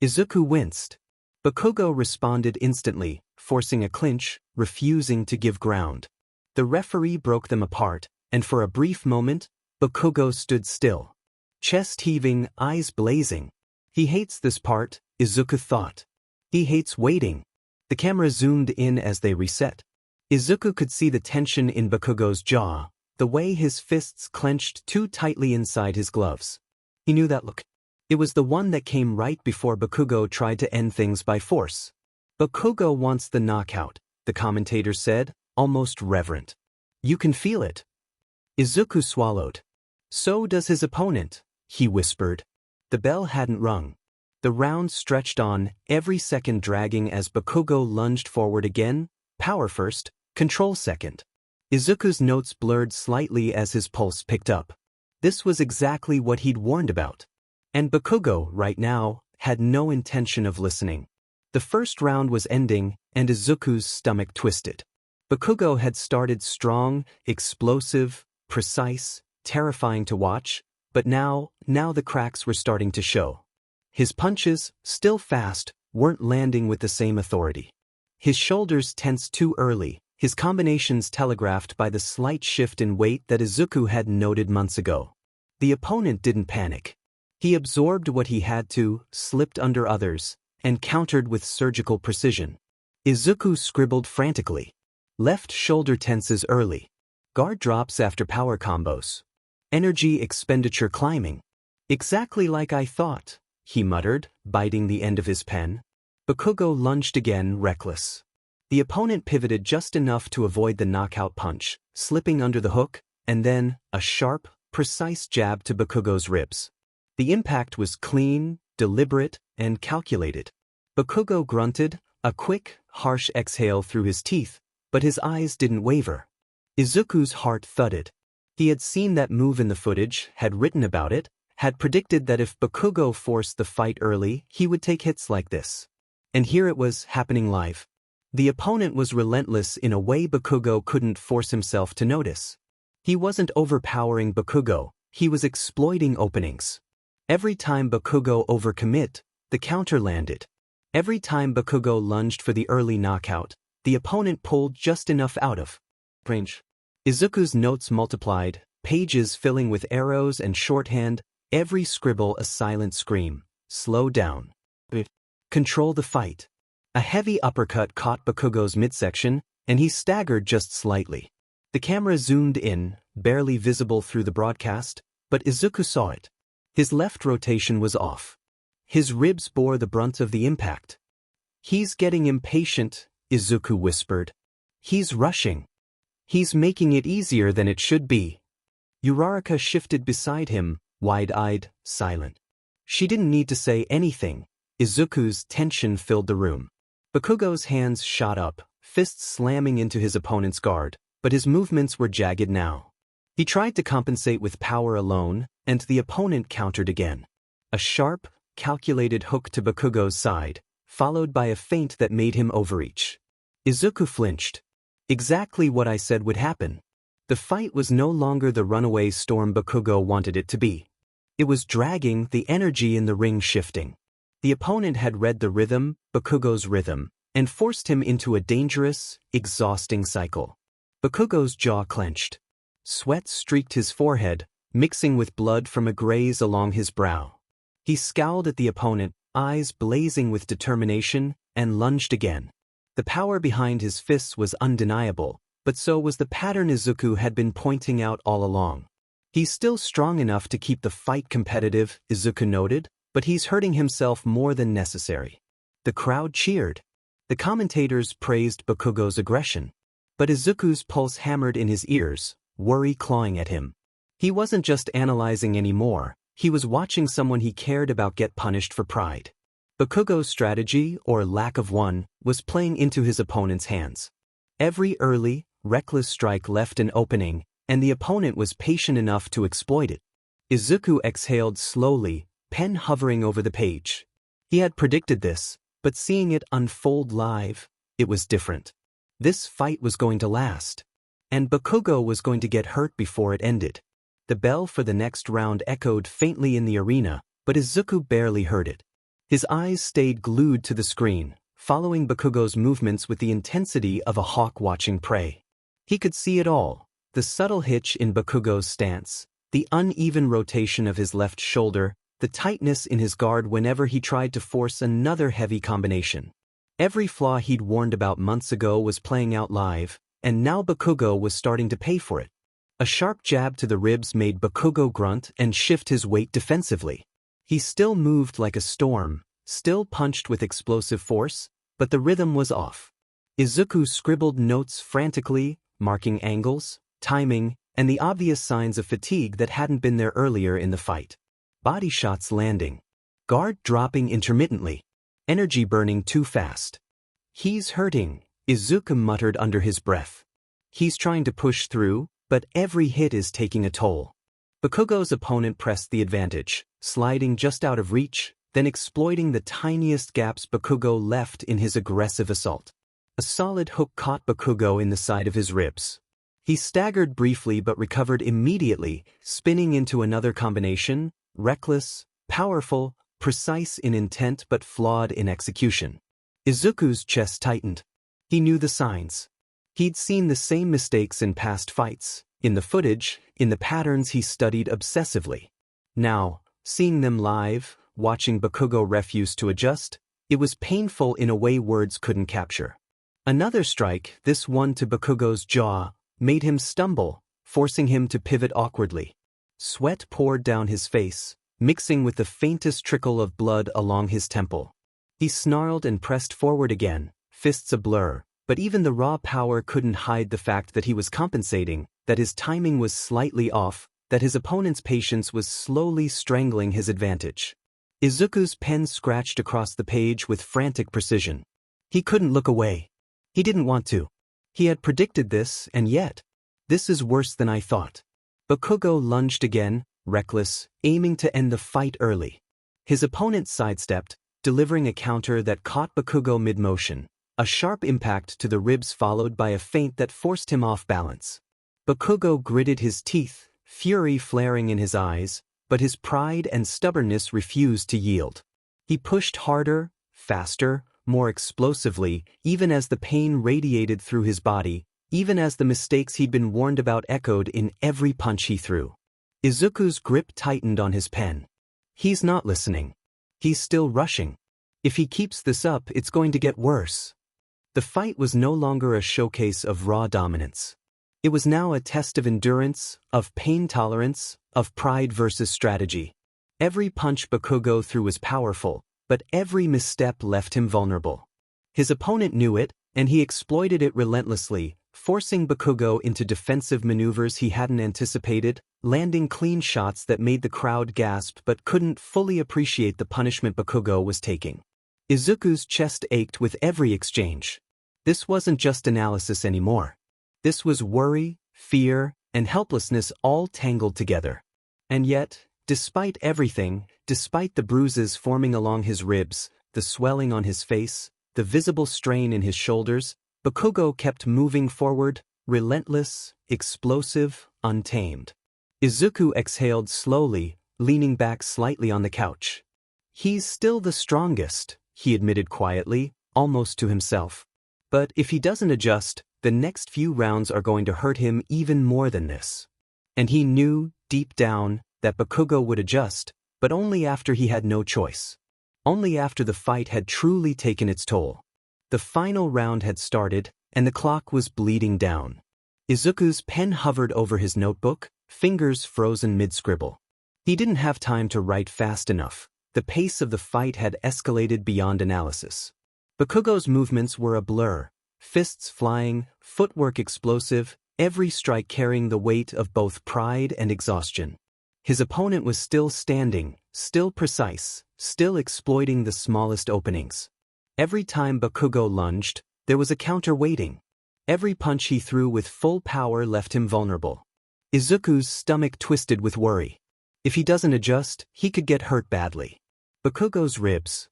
Izuku winced. Bakugo responded instantly, forcing a clinch, refusing to give ground. The referee broke them apart, and for a brief moment, Bakugo stood still. Chest heaving, eyes blazing. He hates this part, Izuku thought. He hates waiting. The camera zoomed in as they reset. Izuku could see the tension in Bakugo's jaw, the way his fists clenched too tightly inside his gloves. He knew that look. It was the one that came right before Bakugo tried to end things by force. "Bakugo wants the knockout," the commentator said, almost reverent. "You can feel it." Izuku swallowed. "So does his opponent," he whispered. The bell hadn't rung. The round stretched on, every second dragging as Bakugo lunged forward again, power first, control second. Izuku's notes blurred slightly as his pulse picked up. This was exactly what he'd warned about. And Bakugo, right now, had no intention of listening. The first round was ending, and Izuku's stomach twisted. Bakugo had started strong, explosive, precise, terrifying to watch, but now the cracks were starting to show. His punches, still fast, weren't landing with the same authority. His shoulders tensed too early, his combinations telegraphed by the slight shift in weight that Izuku had noted months ago. The opponent didn't panic. He absorbed what he had to, slipped under others, and countered with surgical precision. Izuku scribbled frantically. Left shoulder tenses early. Guard drops after power combos. Energy expenditure climbing. "Exactly like I thought," he muttered, biting the end of his pen. Bakugo lunged again, reckless. The opponent pivoted just enough to avoid the knockout punch, slipping under the hook, and then a sharp, precise jab to Bakugo's ribs. The impact was clean, deliberate, and calculated. Bakugo grunted, a quick, harsh exhale through his teeth, but his eyes didn't waver. Izuku's heart thudded. He had seen that move in the footage, had written about it, had predicted that if Bakugo forced the fight early, he would take hits like this. And here it was, happening live. The opponent was relentless in a way Bakugo couldn't force himself to notice. He wasn't overpowering Bakugo, he was exploiting openings. Every time Bakugo overcommit, the counter landed. Every time Bakugo lunged for the early knockout, the opponent pulled just enough out of range. Izuku's notes multiplied, pages filling with arrows and shorthand, every scribble a silent scream. "Slow down. Control the fight." A heavy uppercut caught Bakugo's midsection, and he staggered just slightly. The camera zoomed in, barely visible through the broadcast, but Izuku saw it. His left rotation was off. His ribs bore the brunt of the impact. "He's getting impatient," Izuku whispered. "He's rushing. He's making it easier than it should be." Uraraka shifted beside him, wide-eyed, silent. She didn't need to say anything. Izuku's tension filled the room. Bakugo's hands shot up, fists slamming into his opponent's guard, but his movements were jagged now. He tried to compensate with power alone, and the opponent countered again. A sharp, calculated hook to Bakugo's side, followed by a feint that made him overreach. Izuku flinched. Exactly what I said would happen. The fight was no longer the runaway storm Bakugo wanted it to be. It was dragging, the energy in the ring shifting. The opponent had read the rhythm, Bakugo's rhythm, and forced him into a dangerous, exhausting cycle. Bakugo's jaw clenched. Sweat streaked his forehead, mixing with blood from a graze along his brow. He scowled at the opponent, eyes blazing with determination, and lunged again. The power behind his fists was undeniable, but so was the pattern Izuku had been pointing out all along. "He's still strong enough to keep the fight competitive," Izuku noted, "but he's hurting himself more than necessary." The crowd cheered. The commentators praised Bakugo's aggression. But Izuku's pulse hammered in his ears, worry clawing at him. He wasn't just analyzing anymore, he was watching someone he cared about get punished for pride. Bakugo's strategy, or lack of one, was playing into his opponent's hands. Every early, reckless strike left an opening, and the opponent was patient enough to exploit it. Izuku exhaled slowly, pen hovering over the page. He had predicted this, but seeing it unfold live, it was different. This fight was going to last. And Bakugo was going to get hurt before it ended. The bell for the next round echoed faintly in the arena, but Izuku barely heard it. His eyes stayed glued to the screen, following Bakugo's movements with the intensity of a hawk watching prey. He could see it all, the subtle hitch in Bakugo's stance, the uneven rotation of his left shoulder, the tightness in his guard whenever he tried to force another heavy combination. Every flaw he'd warned about months ago was playing out live, and now Bakugo was starting to pay for it. A sharp jab to the ribs made Bakugo grunt and shift his weight defensively. He still moved like a storm, still punched with explosive force, but the rhythm was off. Izuku scribbled notes frantically, marking angles, timing, and the obvious signs of fatigue that hadn't been there earlier in the fight. Body shots landing. Guard dropping intermittently. Energy burning too fast. "He's hurting," Izuku muttered under his breath. "He's trying to push through, but every hit is taking a toll." Bakugo's opponent pressed the advantage, sliding just out of reach, then exploiting the tiniest gaps Bakugo left in his aggressive assault. A solid hook caught Bakugo in the side of his ribs. He staggered briefly but recovered immediately, spinning into another combination, reckless, powerful, precise in intent but flawed in execution. Izuku's chest tightened. He knew the signs. He'd seen the same mistakes in past fights, in the footage, in the patterns he studied obsessively. Now, seeing them live, watching Bakugo refuse to adjust, it was painful in a way words couldn't capture. Another strike, this one to Bakugo's jaw, made him stumble, forcing him to pivot awkwardly. Sweat poured down his face, mixing with the faintest trickle of blood along his temple. He snarled and pressed forward again, fists a blur, but even the raw power couldn't hide the fact that he was compensating, that his timing was slightly off, that his opponent's patience was slowly strangling his advantage. Izuku's pen scratched across the page with frantic precision. He couldn't look away. He didn't want to. He had predicted this, and yet, "This is worse than I thought." Bakugo lunged again, reckless, aiming to end the fight early. His opponent sidestepped, delivering a counter that caught Bakugo mid-motion. A sharp impact to the ribs followed by a feint that forced him off balance. Bakugo gritted his teeth, fury flaring in his eyes, but his pride and stubbornness refused to yield. He pushed harder, faster, more explosively, even as the pain radiated through his body, even as the mistakes he'd been warned about echoed in every punch he threw. Izuku's grip tightened on his pen. He's not listening. He's still rushing. If he keeps this up, it's going to get worse. The fight was no longer a showcase of raw dominance. It was now a test of endurance, of pain tolerance, of pride versus strategy. Every punch Bakugo threw was powerful, but every misstep left him vulnerable. His opponent knew it, and he exploited it relentlessly, forcing Bakugo into defensive maneuvers he hadn't anticipated, landing clean shots that made the crowd gasp but couldn't fully appreciate the punishment Bakugo was taking. Izuku's chest ached with every exchange. This wasn't just analysis anymore. This was worry, fear, and helplessness all tangled together. And yet, despite everything, despite the bruises forming along his ribs, the swelling on his face, the visible strain in his shoulders, Bakugo kept moving forward, relentless, explosive, untamed. Izuku exhaled slowly, leaning back slightly on the couch. "He's still the strongest," he admitted quietly, almost to himself. "But if he doesn't adjust, the next few rounds are going to hurt him even more than this." And he knew, deep down, that Bakugo would adjust, but only after he had no choice. Only after the fight had truly taken its toll. The final round had started, and the clock was bleeding down. Izuku's pen hovered over his notebook, fingers frozen mid-scribble. He didn't have time to write fast enough. The pace of the fight had escalated beyond analysis. Bakugo's movements were a blur, fists flying, footwork explosive, every strike carrying the weight of both pride and exhaustion. His opponent was still standing, still precise, still exploiting the smallest openings. Every time Bakugo lunged, there was a counter waiting. Every punch he threw with full power left him vulnerable. Izuku's stomach twisted with worry. If he doesn't adjust, he could get hurt badly. Bakugo's ribs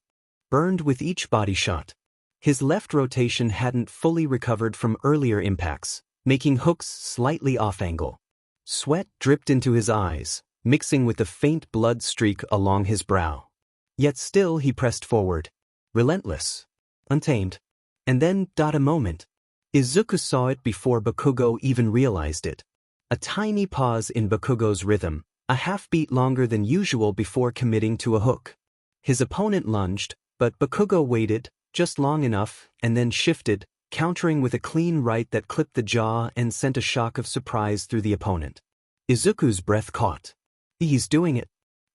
burned with each body shot. His left rotation hadn't fully recovered from earlier impacts, making hooks slightly off angle. Sweat dripped into his eyes, mixing with the faint blood streak along his brow. Yet still he pressed forward, relentless, untamed. And then, a moment. Izuku saw it before Bakugo even realized it. A tiny pause in Bakugo's rhythm, a half-beat longer than usual before committing to a hook. His opponent lunged, but Bakugo waited, just long enough, and then shifted, countering with a clean right that clipped the jaw and sent a shock of surprise through the opponent. Izuku's breath caught. He's doing it.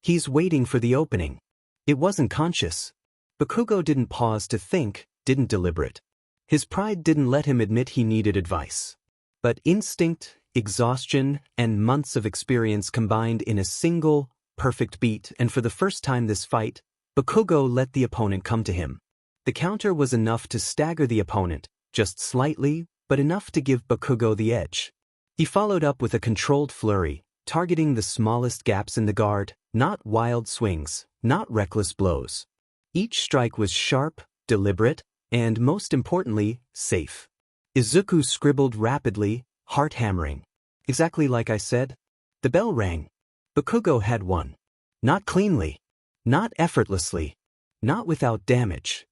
He's waiting for the opening. It wasn't conscious. Bakugo didn't pause to think, didn't deliberate. His pride didn't let him admit he needed advice. But instinct, exhaustion, and months of experience combined in a single, perfect beat, and for the first time this fight, Bakugo let the opponent come to him. The counter was enough to stagger the opponent, just slightly, but enough to give Bakugo the edge. He followed up with a controlled flurry, targeting the smallest gaps in the guard, not wild swings, not reckless blows. Each strike was sharp, deliberate, and most importantly, safe. Izuku scribbled rapidly, heart hammering. Exactly like I said. The bell rang. Bakugo had won. Not cleanly. Not effortlessly. Not without damage.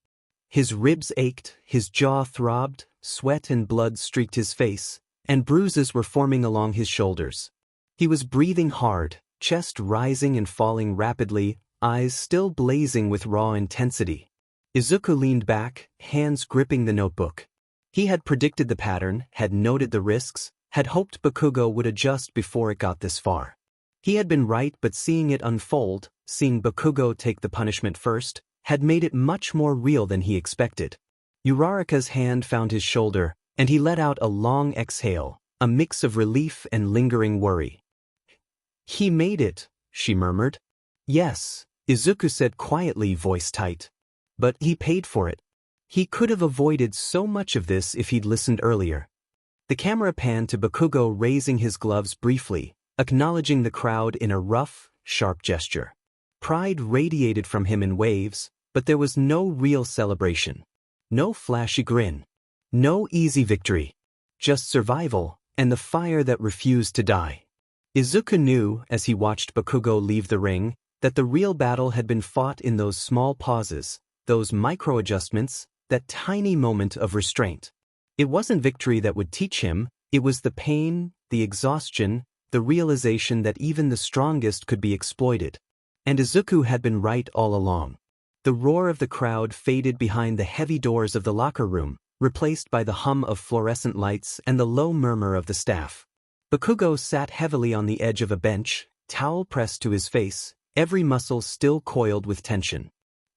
His ribs ached, his jaw throbbed, sweat and blood streaked his face, and bruises were forming along his shoulders. He was breathing hard, chest rising and falling rapidly, eyes still blazing with raw intensity. Izuku leaned back, hands gripping the notebook. He had predicted the pattern, had noted the risks, had hoped Bakugo would adjust before it got this far. He had been right, but seeing it unfold, seeing Bakugo take the punishment first, had made it much more real than he expected. Uraraka's hand found his shoulder, and he let out a long exhale, a mix of relief and lingering worry. "He made it," she murmured. "Yes," Izuku said quietly, voice tight. "But he paid for it. He could have avoided so much of this if he'd listened earlier." The camera panned to Bakugo raising his gloves briefly, acknowledging the crowd in a rough, sharp gesture. Pride radiated from him in waves, but there was no real celebration. No flashy grin. No easy victory. Just survival, and the fire that refused to die. Izuku knew, as he watched Bakugo leave the ring, that the real battle had been fought in those small pauses, those micro-adjustments, that tiny moment of restraint. It wasn't victory that would teach him, it was the pain, the exhaustion, the realization that even the strongest could be exploited. And Izuku had been right all along. The roar of the crowd faded behind the heavy doors of the locker room, replaced by the hum of fluorescent lights and the low murmur of the staff. Bakugo sat heavily on the edge of a bench, towel pressed to his face, every muscle still coiled with tension.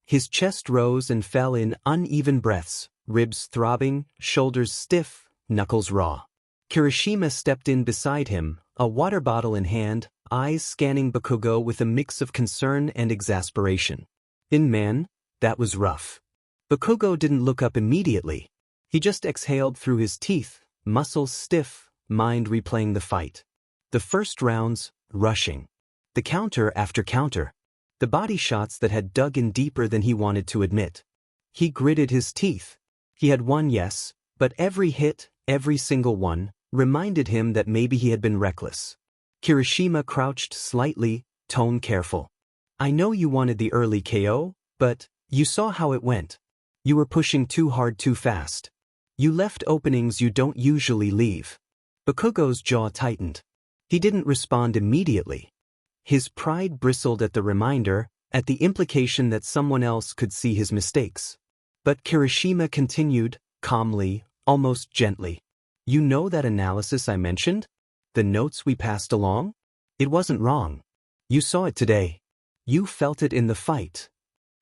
His chest rose and fell in uneven breaths, ribs throbbing, shoulders stiff, knuckles raw. Kirishima stepped in beside him, a water bottle in hand, eyes scanning Bakugo with a mix of concern and exasperation. Man, that was rough. Bakugo didn't look up immediately. He just exhaled through his teeth, muscles stiff, mind replaying the fight. The first rounds, rushing. The counter after counter. The body shots that had dug in deeper than he wanted to admit. He gritted his teeth. He had won, yes, but every hit, every single one, reminded him that maybe he had been reckless. Kirishima crouched slightly, tone careful. "I know you wanted the early KO, but you saw how it went. You were pushing too hard too fast. You left openings you don't usually leave." Bakugo's jaw tightened. He didn't respond immediately. His pride bristled at the reminder, at the implication that someone else could see his mistakes. But Kirishima continued, calmly, almost gently. "You know that analysis I mentioned? The notes we passed along? It wasn't wrong. You saw it today. You felt it in the fight."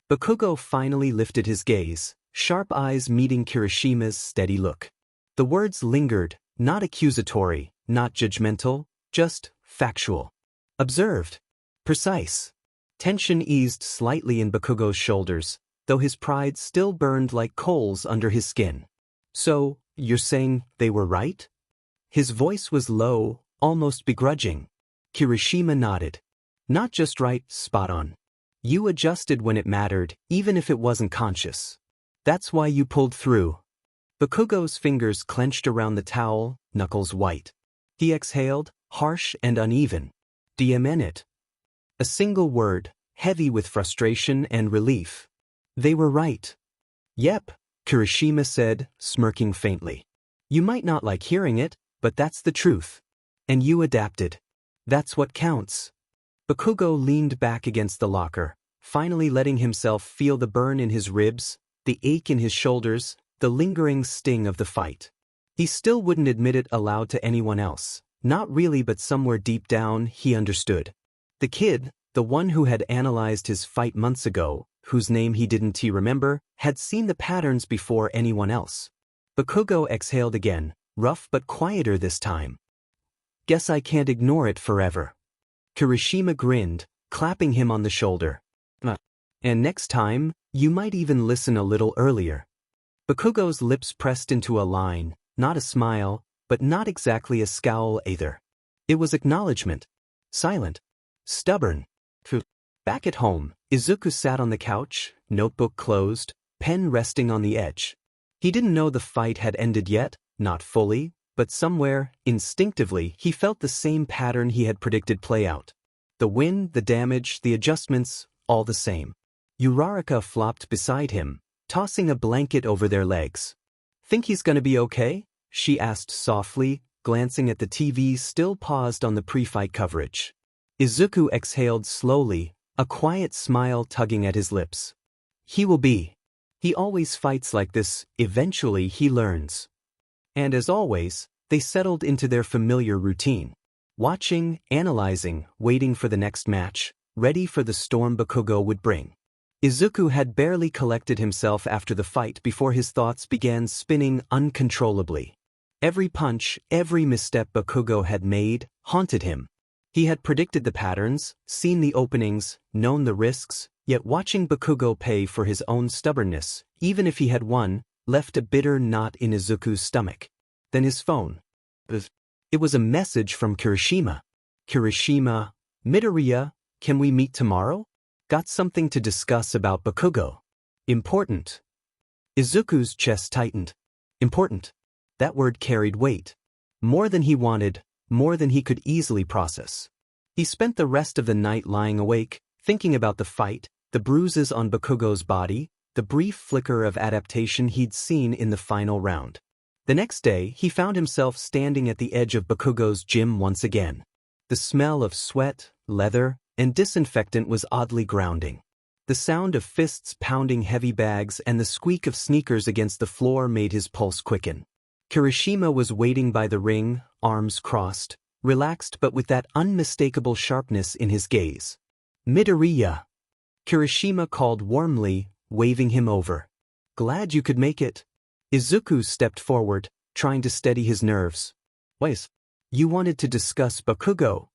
Bakugo finally lifted his gaze, sharp eyes meeting Kirishima's steady look. The words lingered, not accusatory, not judgmental, just factual. Observed. Precise. Tension eased slightly in Bakugo's shoulders, though his pride still burned like coals under his skin. "So, you're saying they were right?" His voice was low, almost begrudging. Kirishima nodded. "Not just right, spot on. You adjusted when it mattered, even if it wasn't conscious. That's why you pulled through." Bakugo's fingers clenched around the towel, knuckles white. He exhaled, harsh and uneven. "Do you mean it?" A single word, heavy with frustration and relief. "They were right." "Yep," Kirishima said, smirking faintly. "You might not like hearing it, but that's the truth. And you adapted. That's what counts." Bakugo leaned back against the locker, finally letting himself feel the burn in his ribs, The ache in his shoulders, the lingering sting of the fight. He still wouldn't admit it aloud to anyone else. Not really, but somewhere deep down, he understood. The kid, the one who had analyzed his fight months ago, whose name he didn't remember, had seen the patterns before anyone else. Bakugo exhaled again, rough but quieter this time. Guess I can't ignore it forever. Kirishima grinned, clapping him on the shoulder. And next time, you might even listen a little earlier. Bakugo's lips pressed into a line, not a smile, but not exactly a scowl either. It was acknowledgement. Silent. Stubborn. Back at home, Izuku sat on the couch, notebook closed, pen resting on the edge. He didn't know the fight had ended yet, not fully, but somewhere, instinctively, he felt the same pattern he had predicted play out. The win, the damage, the adjustments, all the same. Uraraka flopped beside him, tossing a blanket over their legs. Think he's gonna be okay? She asked softly, glancing at the TV still paused on the pre-fight coverage. Izuku exhaled slowly, a quiet smile tugging at his lips. He will be. He always fights like this, eventually he learns. And as always, they settled into their familiar routine. Watching, analyzing, waiting for the next match, ready for the storm Bakugo would bring. Izuku had barely collected himself after the fight before his thoughts began spinning uncontrollably. Every punch, every misstep Bakugo had made, haunted him. He had predicted the patterns, seen the openings, known the risks, yet watching Bakugo pay for his own stubbornness, even if he had won, left a bitter knot in Izuku's stomach. Then his phone. It was a message from Kirishima. Kirishima, Midoriya, can we meet tomorrow? Got something to discuss about Bakugo. Important. Izuku's chest tightened. Important. That word carried weight. More than he wanted, more than he could easily process. He spent the rest of the night lying awake, thinking about the fight, the bruises on Bakugo's body, the brief flicker of adaptation he'd seen in the final round. The next day, he found himself standing at the edge of Bakugo's gym once again. The smell of sweat, leather, and disinfectant was oddly grounding. The sound of fists pounding heavy bags and the squeak of sneakers against the floor made his pulse quicken. Kirishima was waiting by the ring, arms crossed, relaxed but with that unmistakable sharpness in his gaze. Midoriya. Kirishima called warmly, waving him over. Glad you could make it. Izuku stepped forward, trying to steady his nerves. Wait. You wanted to discuss Bakugo?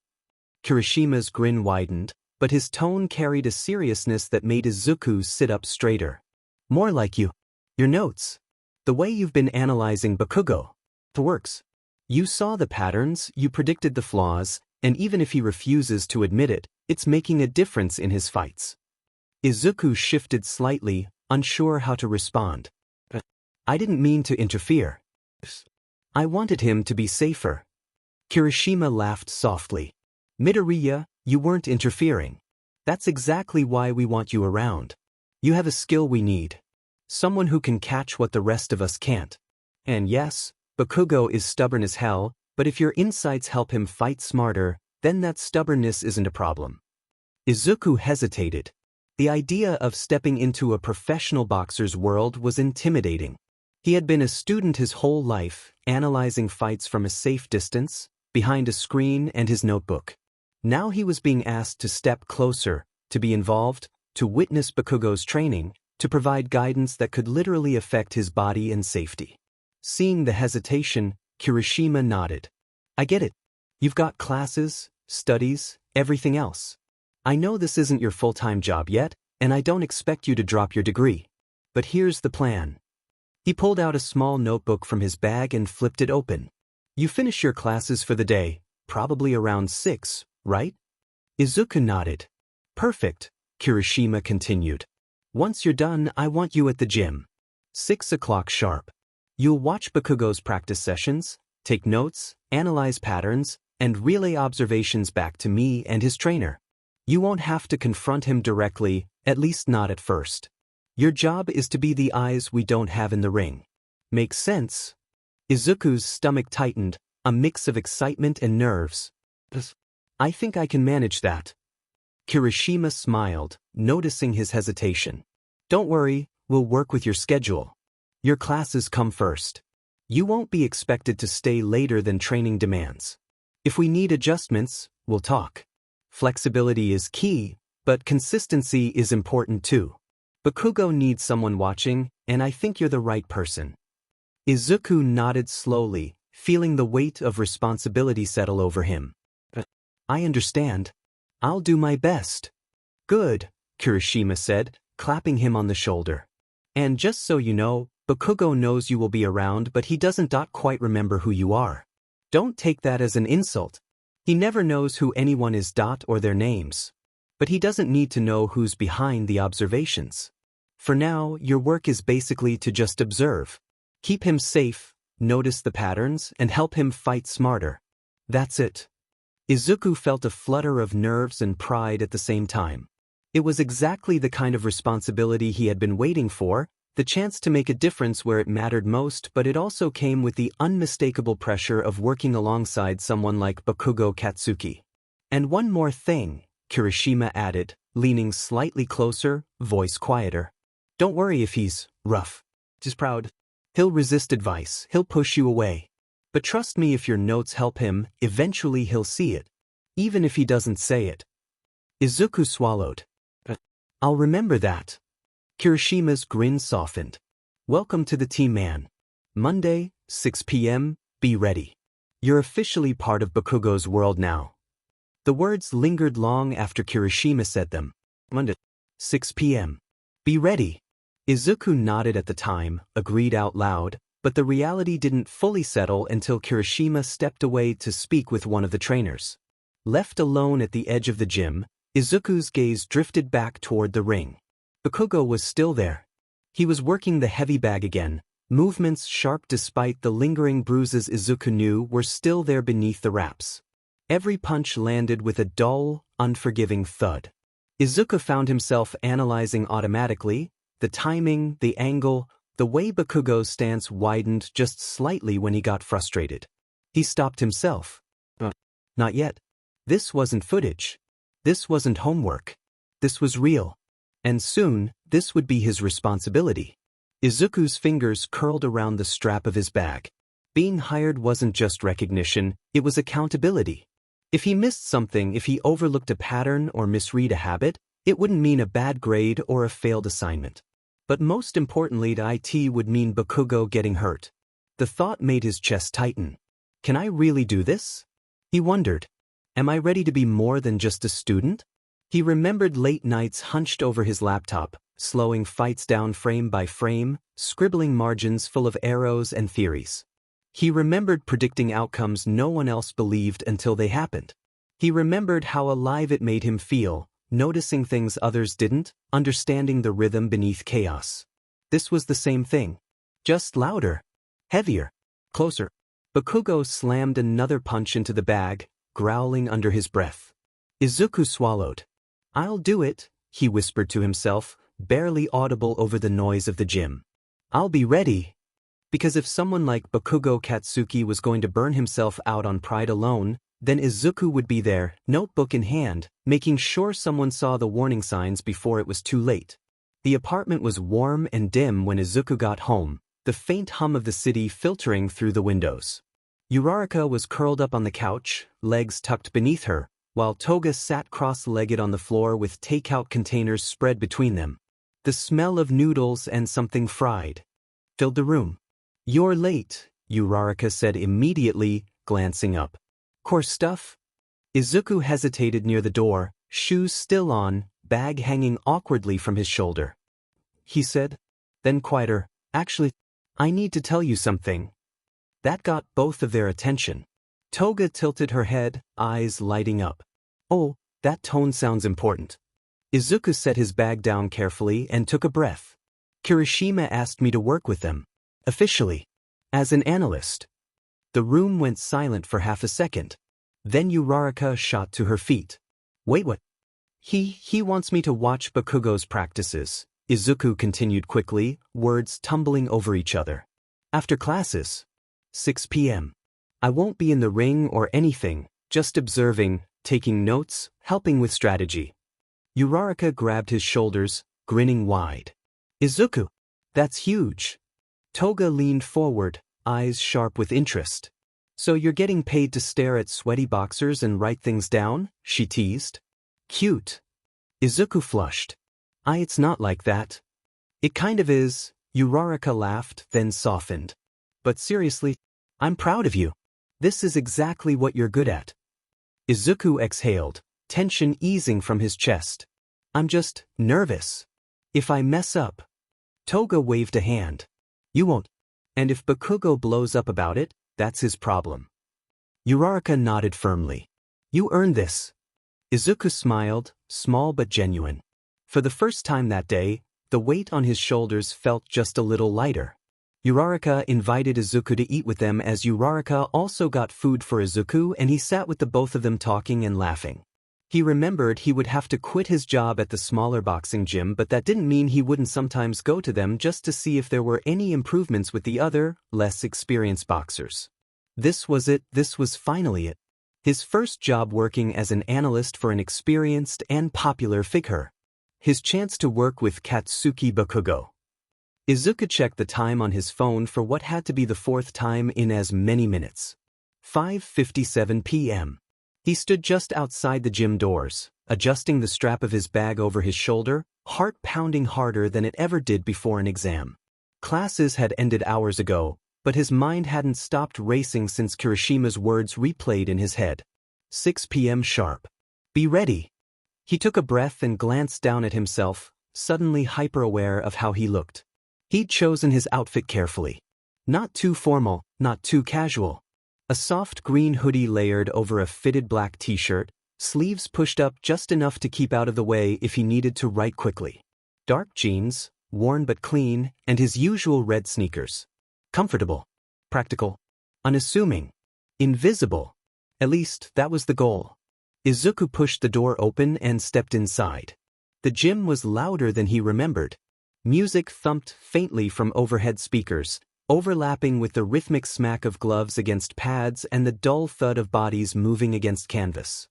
Kirishima's grin widened, but his tone carried a seriousness that made Izuku sit up straighter. More like you. Your notes. The way you've been analyzing Bakugo. It works. You saw the patterns, you predicted the flaws, and even if he refuses to admit it, it's making a difference in his fights. Izuku shifted slightly, unsure how to respond. I didn't mean to interfere. I wanted him to be safer. Kirishima laughed softly. Midoriya, you weren't interfering. That's exactly why we want you around. You have a skill we need. Someone who can catch what the rest of us can't. And yes, Bakugo is stubborn as hell, but if your insights help him fight smarter, then that stubbornness isn't a problem. Izuku hesitated. The idea of stepping into a professional boxer's world was intimidating. He had been a student his whole life, analyzing fights from a safe distance, behind a screen and his notebook. Now he was being asked to step closer, to be involved, to witness Bakugo's training, to provide guidance that could literally affect his body and safety. Seeing the hesitation, Kirishima nodded. I get it. You've got classes, studies, everything else. I know this isn't your full-time job yet, and I don't expect you to drop your degree. But here's the plan. He pulled out a small notebook from his bag and flipped it open. You finish your classes for the day, probably around 6, right? Izuku nodded. Perfect, Kirishima continued. Once you're done, I want you at the gym. 6 o'clock sharp. You'll watch Bakugo's practice sessions, take notes, analyze patterns, and relay observations back to me and his trainer. You won't have to confront him directly, at least not at first. Your job is to be the eyes we don't have in the ring. Makes sense? Izuku's stomach tightened, a mix of excitement and nerves. I think I can manage that. Kirishima smiled, noticing his hesitation. Don't worry, we'll work with your schedule. Your classes come first. You won't be expected to stay later than training demands. If we need adjustments, we'll talk. Flexibility is key, but consistency is important too. Bakugo needs someone watching, and I think you're the right person. Izuku nodded slowly, feeling the weight of responsibility settle over him. I understand. I'll do my best. Good, Kirishima said, clapping him on the shoulder. And just so you know, Bakugo knows you will be around, but he doesn't quite remember who you are. Don't take that as an insult. He never knows who anyone is or their names. But he doesn't need to know who's behind the observations. For now, your work is basically to just observe. Keep him safe, notice the patterns, and help him fight smarter. That's it. Izuku felt a flutter of nerves and pride at the same time. It was exactly the kind of responsibility he had been waiting for, the chance to make a difference where it mattered most, but it also came with the unmistakable pressure of working alongside someone like Bakugo Katsuki. And one more thing, Kirishima added, leaning slightly closer, voice quieter. Don't worry if he's rough. Just proud. He'll resist advice, he'll push you away. But trust me, if your notes help him, eventually he'll see it. Even if he doesn't say it. Izuku swallowed. I'll remember that. Kirishima's grin softened. Welcome to the team, man. Monday, 6 p.m., be ready. You're officially part of Bakugo's world now. The words lingered long after Kirishima said them. Monday, 6 p.m. Be ready. Izuku nodded at the time, agreed out loud, but the reality didn't fully settle until Kirishima stepped away to speak with one of the trainers. Left alone at the edge of the gym, Izuku's gaze drifted back toward the ring. Bakugo was still there. He was working the heavy bag again, movements sharp despite the lingering bruises Izuku knew were still there beneath the wraps. Every punch landed with a dull, unforgiving thud. Izuku found himself analyzing automatically, the timing, the angle, the way Bakugo's stance widened just slightly when he got frustrated. He stopped himself. Not yet. This wasn't footage. This wasn't homework. This was real. And soon, this would be his responsibility. Izuku's fingers curled around the strap of his bag. Being hired wasn't just recognition, it was accountability. If he missed something, if he overlooked a pattern or misread a habit, it wouldn't mean a bad grade or a failed assignment. But most importantly, it would mean Bakugo getting hurt. The thought made his chest tighten. Can I really do this? He wondered. Am I ready to be more than just a student? He remembered late nights hunched over his laptop, slowing fights down frame by frame, scribbling margins full of arrows and theories. He remembered predicting outcomes no one else believed until they happened. He remembered how alive it made him feel, noticing things others didn't, understanding the rhythm beneath chaos. This was the same thing. Just louder. Heavier. Closer. Bakugo slammed another punch into the bag, growling under his breath. Izuku swallowed. I'll do it, he whispered to himself, barely audible over the noise of the gym. I'll be ready. Because if someone like Bakugo Katsuki was going to burn himself out on pride alone, then Izuku would be there, notebook in hand, making sure someone saw the warning signs before it was too late. The apartment was warm and dim when Izuku got home, the faint hum of the city filtering through the windows. Uraraka was curled up on the couch, legs tucked beneath her, while Toga sat cross-legged on the floor with takeout containers spread between them. The smell of noodles and something fried filled the room. You're late, Uraraka said immediately, glancing up. Course stuff? Izuku hesitated near the door, shoes still on, bag hanging awkwardly from his shoulder. He said, then quieter, actually, I need to tell you something. That got both of their attention. Toga tilted her head, eyes lighting up. Oh, that tone sounds important. Izuku set his bag down carefully and took a breath. Kirishima asked me to work with them. Officially. As an analyst. The room went silent for half a second. Then Uraraka shot to her feet. Wait, what? He wants me to watch Bakugo's practices, Izuku continued quickly, words tumbling over each other. After classes. 6 p.m. I won't be in the ring or anything, just observing, taking notes, helping with strategy. Uraraka grabbed his shoulders, grinning wide. Izuku, That's huge. Toga leaned forward, eyes sharp with interest. So you're getting paid to stare at sweaty boxers and write things down? She teased. Cute. Izuku flushed. It's not like that. It kind of is. Uraraka laughed, then softened. But seriously, I'm proud of you. This is exactly what you're good at. Izuku exhaled, tension easing from his chest. I'm just nervous. If I mess up. Toga waved a hand. You won't. And if Bakugo blows up about it, that's his problem. Uraraka nodded firmly. You earned this. Izuku smiled, small but genuine. For the first time that day, the weight on his shoulders felt just a little lighter. Uraraka invited Izuku to eat with them as Uraraka also got food for Izuku, and he sat with the both of them talking and laughing. He remembered he would have to quit his job at the smaller boxing gym, but that didn't mean he wouldn't sometimes go to them just to see if there were any improvements with the other, less experienced boxers. This was it, this was finally it. His first job working as an analyst for an experienced and popular figure. His chance to work with Katsuki Bakugo. Izuku checked the time on his phone for what had to be the fourth time in as many minutes. 5:57 p.m. He stood just outside the gym doors, adjusting the strap of his bag over his shoulder, heart pounding harder than it ever did before an exam. Classes had ended hours ago, but his mind hadn't stopped racing since Kirishima's words replayed in his head. 6 p.m. sharp. Be ready. He took a breath and glanced down at himself, suddenly hyper-aware of how he looked. He'd chosen his outfit carefully. Not too formal, not too casual. A soft green hoodie layered over a fitted black t-shirt, sleeves pushed up just enough to keep out of the way if he needed to write quickly. Dark jeans, worn but clean, and his usual red sneakers. Comfortable. Practical. Unassuming. Invisible. At least, that was the goal. Izuku pushed the door open and stepped inside. The gym was louder than he remembered. Music thumped faintly from overhead speakers, overlapping with the rhythmic smack of gloves against pads and the dull thud of bodies moving against canvas.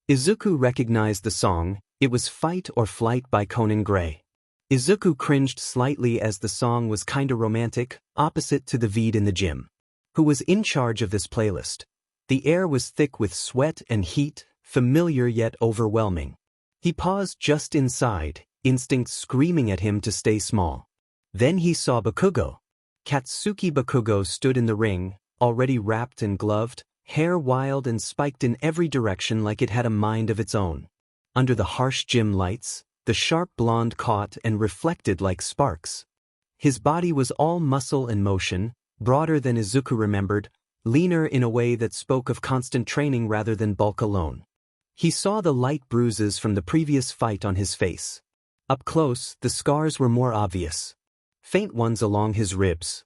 Izuku recognized the song. It was Fight or Flight by Conan Gray. Izuku cringed slightly as the song was kinda romantic, opposite to the Vede in the gym. Who was in charge of this playlist? The air was thick with sweat and heat, familiar yet overwhelming. He paused just inside, instinct screaming at him to stay small. Then he saw Bakugo. Katsuki Bakugo stood in the ring, already wrapped and gloved, hair wild and spiked in every direction like it had a mind of its own. Under the harsh gym lights, the sharp blonde caught and reflected like sparks. His body was all muscle and motion, broader than Izuku remembered, leaner in a way that spoke of constant training rather than bulk alone. He saw the light bruises from the previous fight on his face. Up close, the scars were more obvious. Faint ones along his ribs.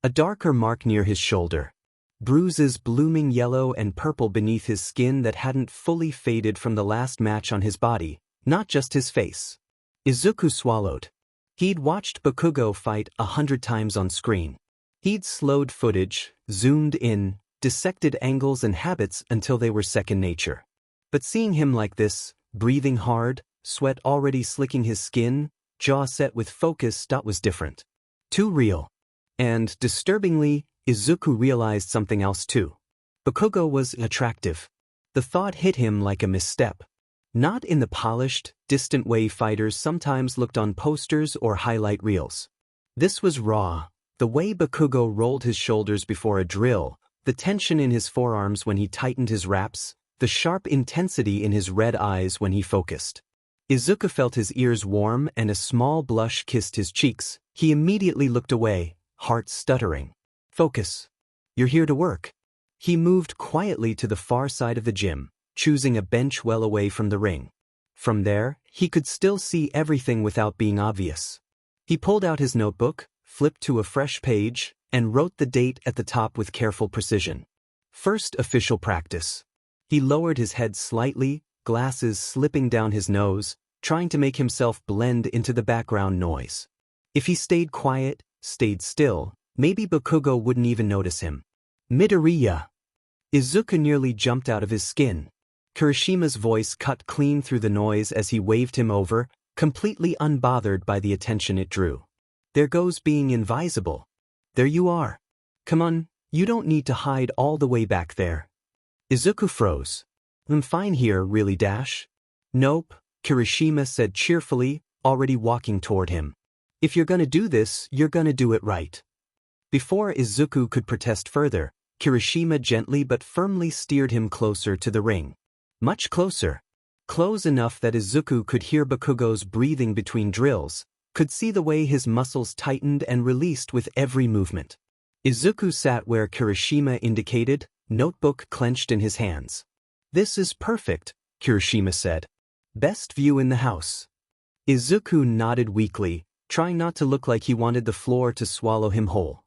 A darker mark near his shoulder. Bruises blooming yellow and purple beneath his skin that hadn't fully faded from the last match on his body, not just his face. Izuku swallowed. He'd watched Bakugo fight 100 times on screen. He'd slowed footage, zoomed in, dissected angles and habits until they were second nature. But seeing him like this, breathing hard, sweat already slicking his skin, jaw set with focus, that was different. Too real. And, disturbingly, Izuku realized something else too. Bakugo was attractive. The thought hit him like a misstep. Not in the polished, distant way fighters sometimes looked on posters or highlight reels. This was raw. The way Bakugo rolled his shoulders before a drill, the tension in his forearms when he tightened his wraps, the sharp intensity in his red eyes when he focused. Izuku felt his ears warm and a small blush kissed his cheeks. He immediately looked away, heart stuttering. Focus. You're here to work. He moved quietly to the far side of the gym, choosing a bench well away from the ring. From there, he could still see everything without being obvious. He pulled out his notebook, flipped to a fresh page, and wrote the date at the top with careful precision. First official practice. He lowered his head slightly, glasses slipping down his nose, trying to make himself blend into the background noise. If he stayed quiet, stayed still, maybe Bakugo wouldn't even notice him. Midoriya. Izuku nearly jumped out of his skin. Kirishima's voice cut clean through the noise as he waved him over, completely unbothered by the attention it drew. There goes being invisible. There you are. Come on, you don't need to hide all the way back there. Izuku froze. I'm fine here, really, Dash? Nope, Kirishima said cheerfully, already walking toward him. If you're gonna do this, you're gonna do it right. Before Izuku could protest further, Kirishima gently but firmly steered him closer to the ring. Much closer. Close enough that Izuku could hear Bakugo's breathing between drills, could see the way his muscles tightened and released with every movement. Izuku sat where Kirishima indicated, notebook clenched in his hands. This is perfect, Kirishima said. Best view in the house. Izuku nodded weakly, trying not to look like he wanted the floor to swallow him whole.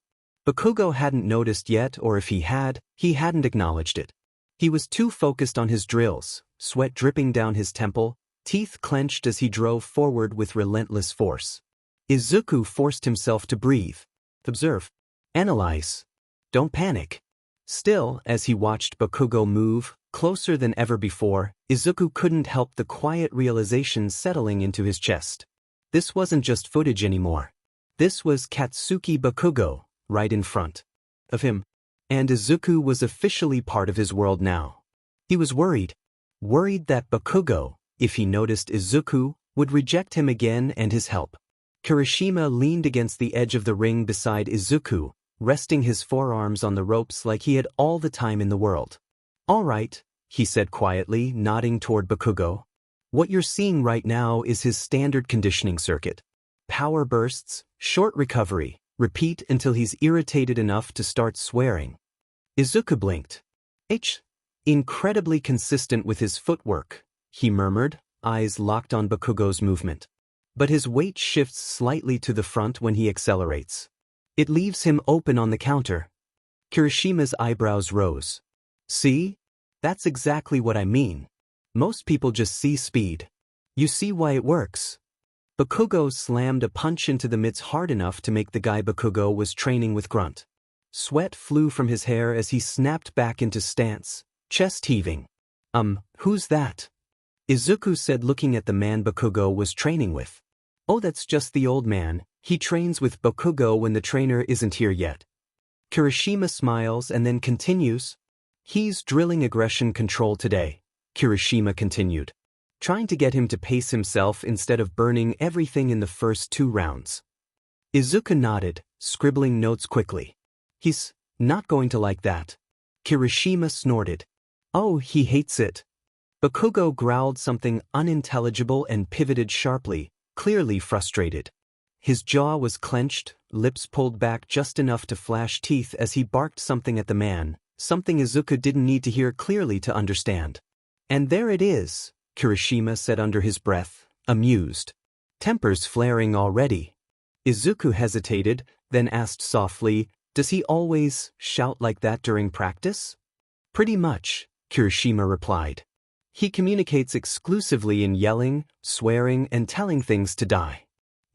Bakugo hadn't noticed yet, or if he hadn't acknowledged it. He was too focused on his drills, sweat dripping down his temple, teeth clenched as he drove forward with relentless force. Izuku forced himself to breathe. Observe. Analyze. Don't panic. Still, as he watched Bakugo move, closer than ever before, Izuku couldn't help the quiet realization settling into his chest. This wasn't just footage anymore. This was Katsuki Bakugo, right in front of him. And Izuku was officially part of his world now. He was worried. Worried that Bakugo, if he noticed Izuku, would reject him again and his help. Kirishima leaned against the edge of the ring beside Izuku, resting his forearms on the ropes like he had all the time in the world. All right, he said quietly, nodding toward Bakugo. What you're seeing right now is his standard conditioning circuit. Power bursts, short recovery, repeat until he's irritated enough to start swearing. Izuku blinked. Incredibly consistent with his footwork, he murmured, eyes locked on Bakugo's movement. But his weight shifts slightly to the front when he accelerates. It leaves him open on the counter. Kirishima's eyebrows rose. See? That's exactly what I mean. Most people just see speed. You see why it works. Bakugo slammed a punch into the mitts hard enough to make the guy Bakugo was training with grunt. Sweat flew from his hair as he snapped back into stance, chest heaving. Who's that? Izuku said, looking at the man Bakugo was training with. Oh, that's just the old man. He trains with Bakugo when the trainer isn't here yet. Kirishima smiles and then continues. He's drilling aggression control today, Kirishima continued, trying to get him to pace himself instead of burning everything in the first 2 rounds. Izuku nodded, scribbling notes quickly. He's not going to like that. Kirishima snorted. Oh, he hates it. Bakugo growled something unintelligible and pivoted sharply, clearly frustrated. His jaw was clenched, lips pulled back just enough to flash teeth as he barked something at the man, something Izuku didn't need to hear clearly to understand. And there it is, Kirishima said under his breath, amused. Tempers flaring already. Izuku hesitated, then asked softly, does he always shout like that during practice? Pretty much, Kirishima replied. He communicates exclusively in yelling, swearing, and telling things to die.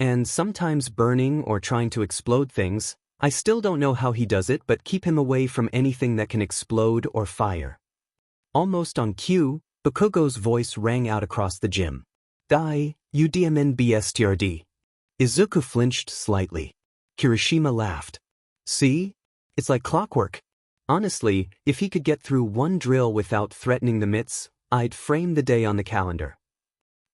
And sometimes burning or trying to explode things. I still don't know how he does it, but keep him away from anything that can explode or fire. Almost on cue, Bakugo's voice rang out across the gym. Die, UDMNBSTRD. Izuku flinched slightly. Kirishima laughed. See? It's like clockwork. Honestly, if he could get through 1 drill without threatening the mitts, I'd frame the day on the calendar.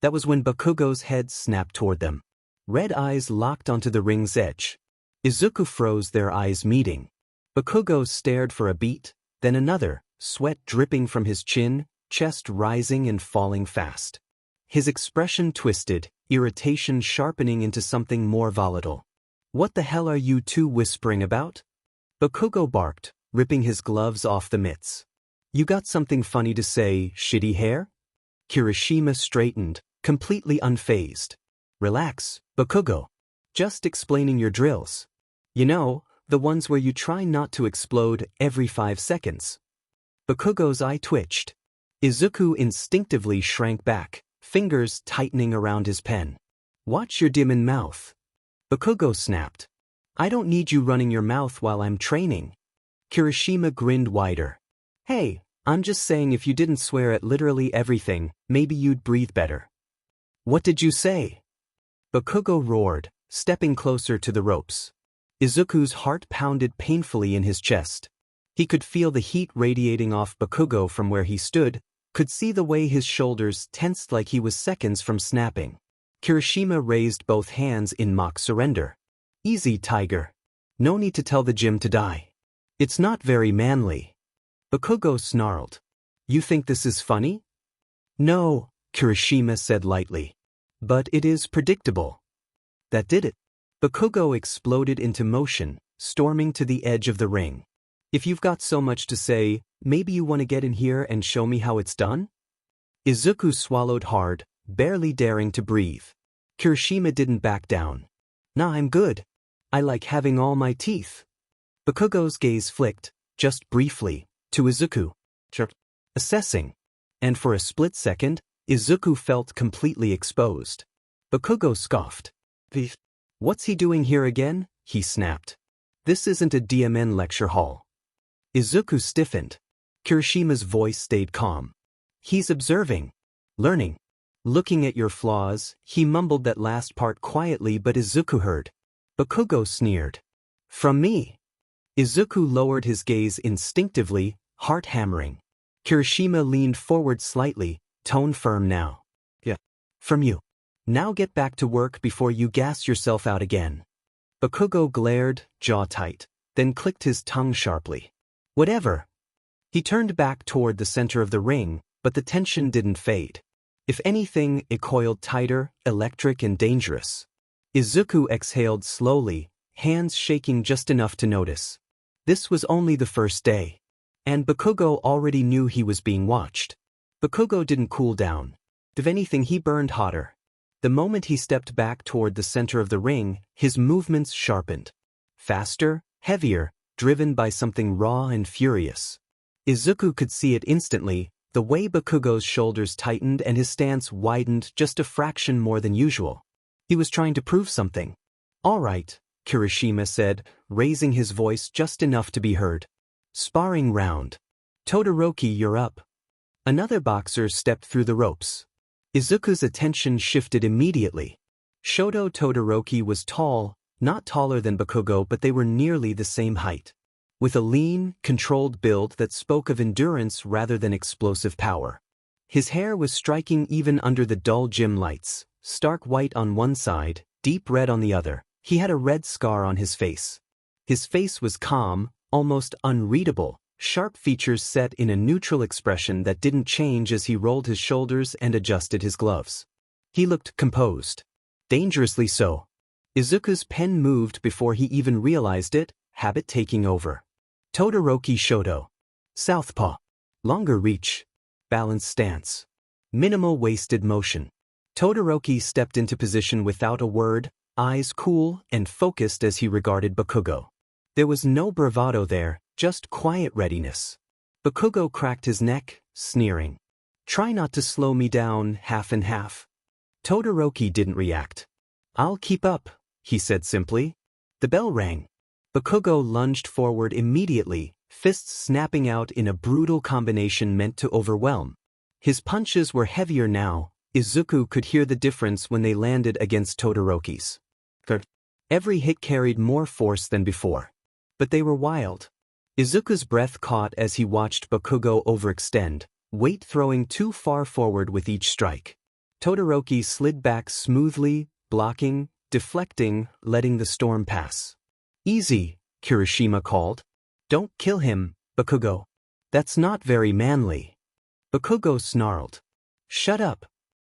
That was when Bakugo's head snapped toward them. Red eyes locked onto the ring's edge. Izuku froze, their eyes meeting. Bakugo stared for a beat, then another, sweat dripping from his chin, chest rising and falling fast. His expression twisted, irritation sharpening into something more volatile. What the hell are you two whispering about? Bakugo barked, ripping his gloves off the mitts. You got something funny to say, shitty hair? Kirishima straightened, completely unfazed. Relax, Bakugo. Just explaining your drills. You know, the ones where you try not to explode every 5 seconds. Bakugo's eye twitched. Izuku instinctively shrank back, fingers tightening around his pen. Watch your demon mouth. Bakugo snapped. I don't need you running your mouth while I'm training. Kirishima grinned wider. Hey, I'm just saying if you didn't swear at literally everything, maybe you'd breathe better. What did you say? Bakugo roared, stepping closer to the ropes. Izuku's heart pounded painfully in his chest. He could feel the heat radiating off Bakugo from where he stood, could see the way his shoulders tensed like he was seconds from snapping. Kirishima raised both hands in mock surrender. Easy, Tiger. No need to tell the gym to die. It's not very manly. Bakugo snarled. You think this is funny? No, Kirishima said lightly. But it is predictable. That did it. Bakugo exploded into motion, storming to the edge of the ring. If you've got so much to say, maybe you want to get in here and show me how it's done? Izuku swallowed hard, barely daring to breathe. Kirishima didn't back down. Nah, I'm good. I like having all my teeth. Bakugo's gaze flicked, just briefly, to Izuku. Assessing. And for a split second, Izuku felt completely exposed. Bakugo scoffed. What's he doing here again? He snapped. This isn't a DMN lecture hall. Izuku stiffened. Kirishima's voice stayed calm. He's observing. Learning. Looking at your flaws, he mumbled that last part quietly, but Izuku heard. Bakugo sneered. From me. Izuku lowered his gaze instinctively, heart hammering. Kirishima leaned forward slightly, tone firm now. Yeah. From you. Now get back to work before you gas yourself out again. Bakugo glared, jaw tight, then clicked his tongue sharply. Whatever. He turned back toward the center of the ring, but the tension didn't fade. If anything, it coiled tighter, electric and dangerous. Izuku exhaled slowly, hands shaking just enough to notice. This was only the first day. And Bakugo already knew he was being watched. Bakugo didn't cool down. If anything, he burned hotter. The moment he stepped back toward the center of the ring, his movements sharpened. Faster, heavier, driven by something raw and furious. Izuku could see it instantly, the way Bakugo's shoulders tightened and his stance widened just a fraction more than usual. He was trying to prove something. All right, Kirishima said, raising his voice just enough to be heard. Sparring round. Todoroki, you're up. Another boxer stepped through the ropes. Izuku's attention shifted immediately. Shoto Todoroki was tall, not taller than Bakugo, but they were nearly the same height. With a lean, controlled build that spoke of endurance rather than explosive power. His hair was striking even under the dull gym lights, stark white on one side, deep red on the other. He had a red scar on his face. His face was calm, almost unreadable, sharp features set in a neutral expression that didn't change as he rolled his shoulders and adjusted his gloves. He looked composed. Dangerously so. Izuku's pen moved before he even realized it, habit taking over. Todoroki Shoto. Southpaw. Longer reach. Balanced stance. Minimal wasted motion. Todoroki stepped into position without a word, eyes cool and focused as he regarded Bakugo. There was no bravado there, just quiet readiness. Bakugo cracked his neck, sneering. Try not to slow me down, half and half. Todoroki didn't react. I'll keep up, he said simply. The bell rang. Bakugo lunged forward immediately, fists snapping out in a brutal combination meant to overwhelm. His punches were heavier now. Izuku could hear the difference when they landed against Todoroki's. Every hit carried more force than before. But they were wild. Izuku's breath caught as he watched Bakugo overextend, weight throwing too far forward with each strike. Todoroki slid back smoothly, blocking, deflecting, letting the storm pass. Easy, Kirishima called. Don't kill him, Bakugo. That's not very manly. Bakugo snarled. Shut up.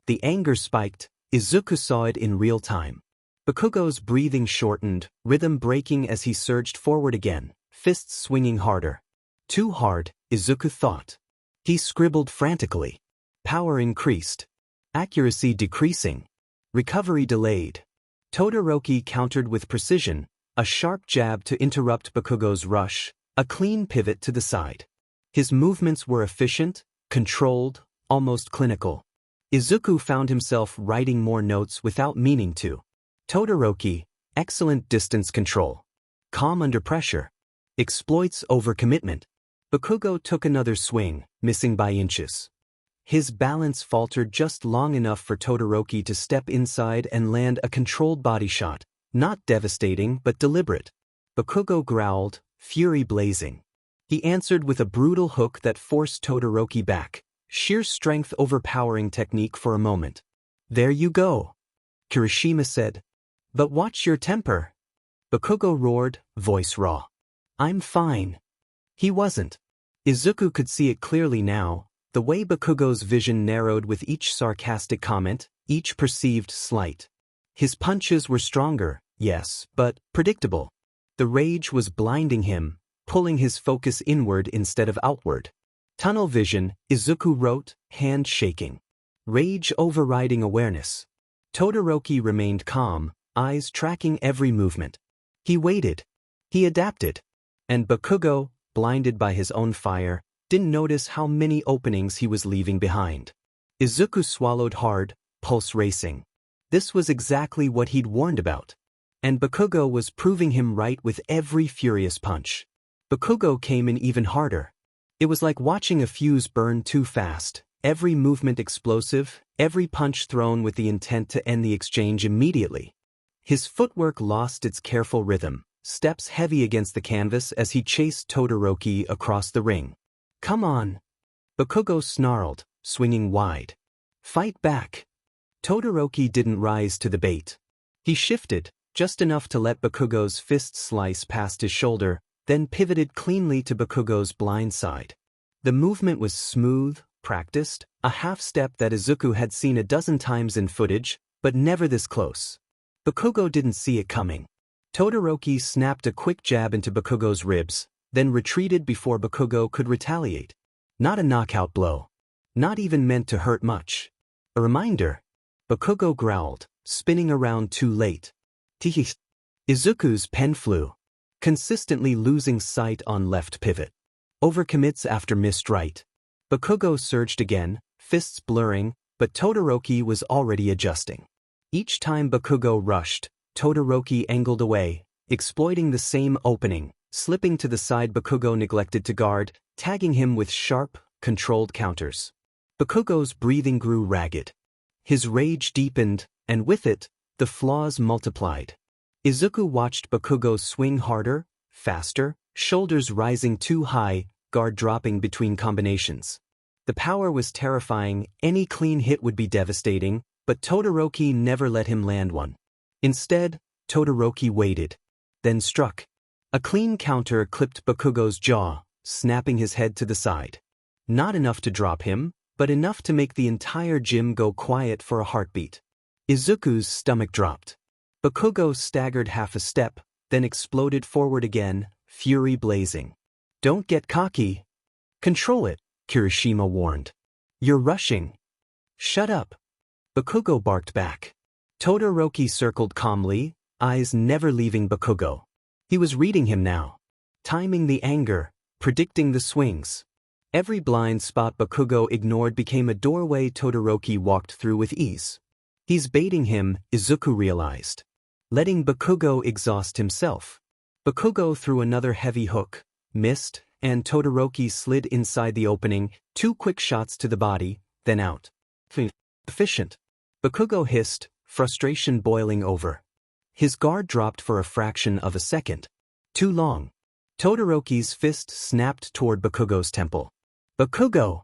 The anger spiked. Izuku saw it in real time. Bakugo's breathing shortened, rhythm breaking as he surged forward again, fists swinging harder. Too hard, Izuku thought. He scribbled frantically. Power increased. Accuracy decreasing. Recovery delayed. Todoroki countered with precision, a sharp jab to interrupt Bakugo's rush, a clean pivot to the side. His movements were efficient, controlled, almost clinical. Izuku found himself writing more notes without meaning to. Todoroki, excellent distance control. Calm under pressure. Exploits overcommitment. Bakugo took another swing, missing by inches. His balance faltered just long enough for Todoroki to step inside and land a controlled body shot, Not devastating but deliberate. Bakugo growled, fury blazing. He answered with a brutal hook that forced Todoroki back, sheer strength overpowering technique for a moment. There you go, Kirishima said. But watch your temper. Bakugo roared, voice raw. I'm fine. He wasn't. Izuku could see it clearly now, the way Bakugo's vision narrowed with each sarcastic comment, each perceived slight. His punches were stronger, yes, but predictable. The rage was blinding him, pulling his focus inward instead of outward. Tunnel vision, Izuku wrote, hand shaking. Rage overriding awareness. Todoroki remained calm, eyes tracking every movement. He waited. He adapted. And Bakugo, blinded by his own fire, didn't notice how many openings he was leaving behind. Izuku swallowed hard, pulse racing. This was exactly what he'd warned about. And Bakugo was proving him right with every furious punch. Bakugo came in even harder. It was like watching a fuse burn too fast, every movement explosive, every punch thrown with the intent to end the exchange immediately. His footwork lost its careful rhythm, steps heavy against the canvas as he chased Todoroki across the ring. Come on. Bakugo snarled, swinging wide. Fight back. Todoroki didn't rise to the bait. He shifted, just enough to let Bakugo's fist slice past his shoulder, then pivoted cleanly to Bakugo's blind side. The movement was smooth, practiced, a half-step that Izuku had seen a dozen times in footage, but never this close. Bakugo didn't see it coming. Todoroki snapped a quick jab into Bakugo's ribs, then retreated before Bakugo could retaliate. Not a knockout blow. Not even meant to hurt much. A reminder. Bakugo growled, spinning around too late. Tihis. Izuku's pen flew. Consistently losing sight on left pivot. Overcommits after missed right. Bakugo surged again, fists blurring, but Todoroki was already adjusting. Each time Bakugo rushed, Todoroki angled away, exploiting the same opening, slipping to the side Bakugo neglected to guard, tagging him with sharp, controlled counters. Bakugo's breathing grew ragged. His rage deepened, and with it, the flaws multiplied. Izuku watched Bakugo swing harder, faster, shoulders rising too high, guard dropping between combinations. The power was terrifying, any clean hit would be devastating, but Todoroki never let him land one. Instead, Todoroki waited, then struck. A clean counter clipped Bakugo's jaw, snapping his head to the side. Not enough to drop him, but enough to make the entire gym go quiet for a heartbeat. Izuku's stomach dropped. Bakugo staggered half a step, then exploded forward again, fury blazing. Don't get cocky. Control it, Kirishima warned. You're rushing. Shut up. Bakugo barked back. Todoroki circled calmly, eyes never leaving Bakugo. He was reading him now. Timing the anger, predicting the swings. Every blind spot Bakugo ignored became a doorway Todoroki walked through with ease. He's baiting him, Izuku realized. Letting Bakugo exhaust himself. Bakugo threw another heavy hook, missed, and Todoroki slid inside the opening, 2 quick shots to the body, then out. Efficient. Bakugo hissed, frustration boiling over. His guard dropped for a fraction of a second. Too long. Todoroki's fist snapped toward Bakugo's temple. Bakugo!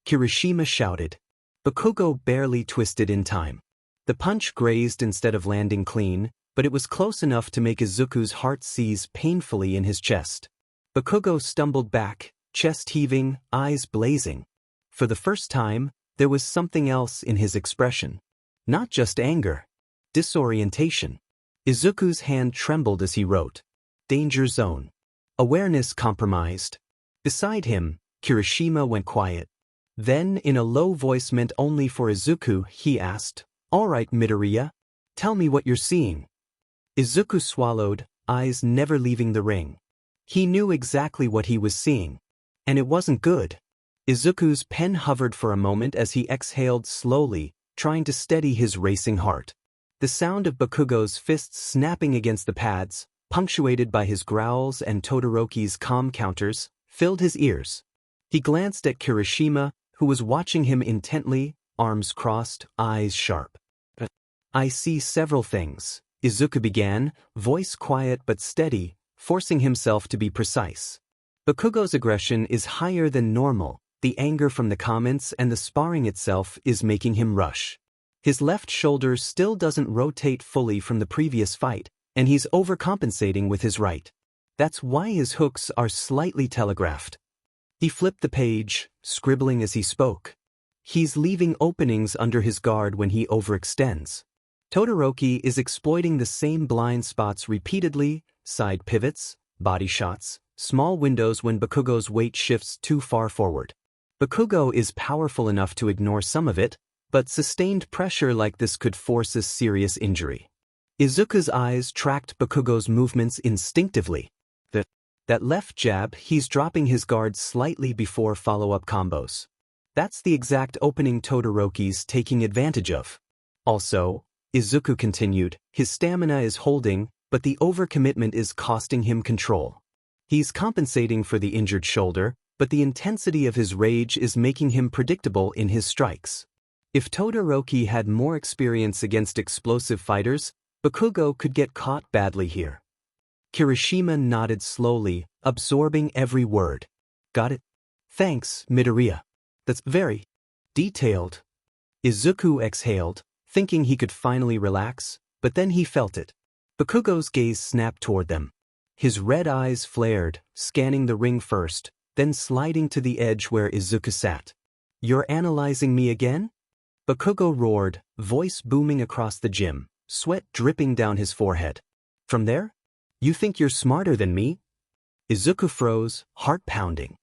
Kirishima shouted. Bakugo barely twisted in time. The punch grazed instead of landing clean, but it was close enough to make Izuku's heart seize painfully in his chest. Bakugo stumbled back, chest heaving, eyes blazing. For the first time, there was something else in his expression. Not just anger. Disorientation. Izuku's hand trembled as he wrote. Danger zone. Awareness compromised. Beside him, Kirishima went quiet. Then, in a low voice meant only for Izuku, he asked, All right, Midoriya. Tell me what you're seeing. Izuku swallowed, eyes never leaving the ring. He knew exactly what he was seeing. And it wasn't good. Izuku's pen hovered for a moment as he exhaled slowly, trying to steady his racing heart. The sound of Bakugo's fists snapping against the pads, punctuated by his growls and Todoroki's calm counters, filled his ears. He glanced at Kirishima, who was watching him intently, arms crossed, eyes sharp. I see several things, Izuku began, voice quiet but steady, forcing himself to be precise. Bakugo's aggression is higher than normal, the anger from the comments and the sparring itself is making him rush. His left shoulder still doesn't rotate fully from the previous fight, and he's overcompensating with his right. That's why his hooks are slightly telegraphed. He flipped the page, scribbling as he spoke. He's leaving openings under his guard when he overextends. Todoroki is exploiting the same blind spots repeatedly, side pivots, body shots, small windows when Bakugo's weight shifts too far forward. Bakugo is powerful enough to ignore some of it, but sustained pressure like this could force a serious injury. Izuku's eyes tracked Bakugo's movements instinctively. That left jab, he's dropping his guard slightly before follow-up combos. That's the exact opening Todoroki's taking advantage of. Also, Izuku continued, his stamina is holding, but the overcommitment is costing him control. He's compensating for the injured shoulder, but the intensity of his rage is making him predictable in his strikes. If Todoroki had more experience against explosive fighters, Bakugo could get caught badly here. Kirishima nodded slowly, absorbing every word. Got it? Thanks, Midoriya. That's very detailed. Izuku exhaled, thinking he could finally relax, but then he felt it. Bakugo's gaze snapped toward them. His red eyes flared, scanning the ring first, then sliding to the edge where Izuku sat. You're analyzing me again? Bakugo roared, voice booming across the gym, sweat dripping down his forehead. From there? You think you're smarter than me? Izuku froze, heart pounding.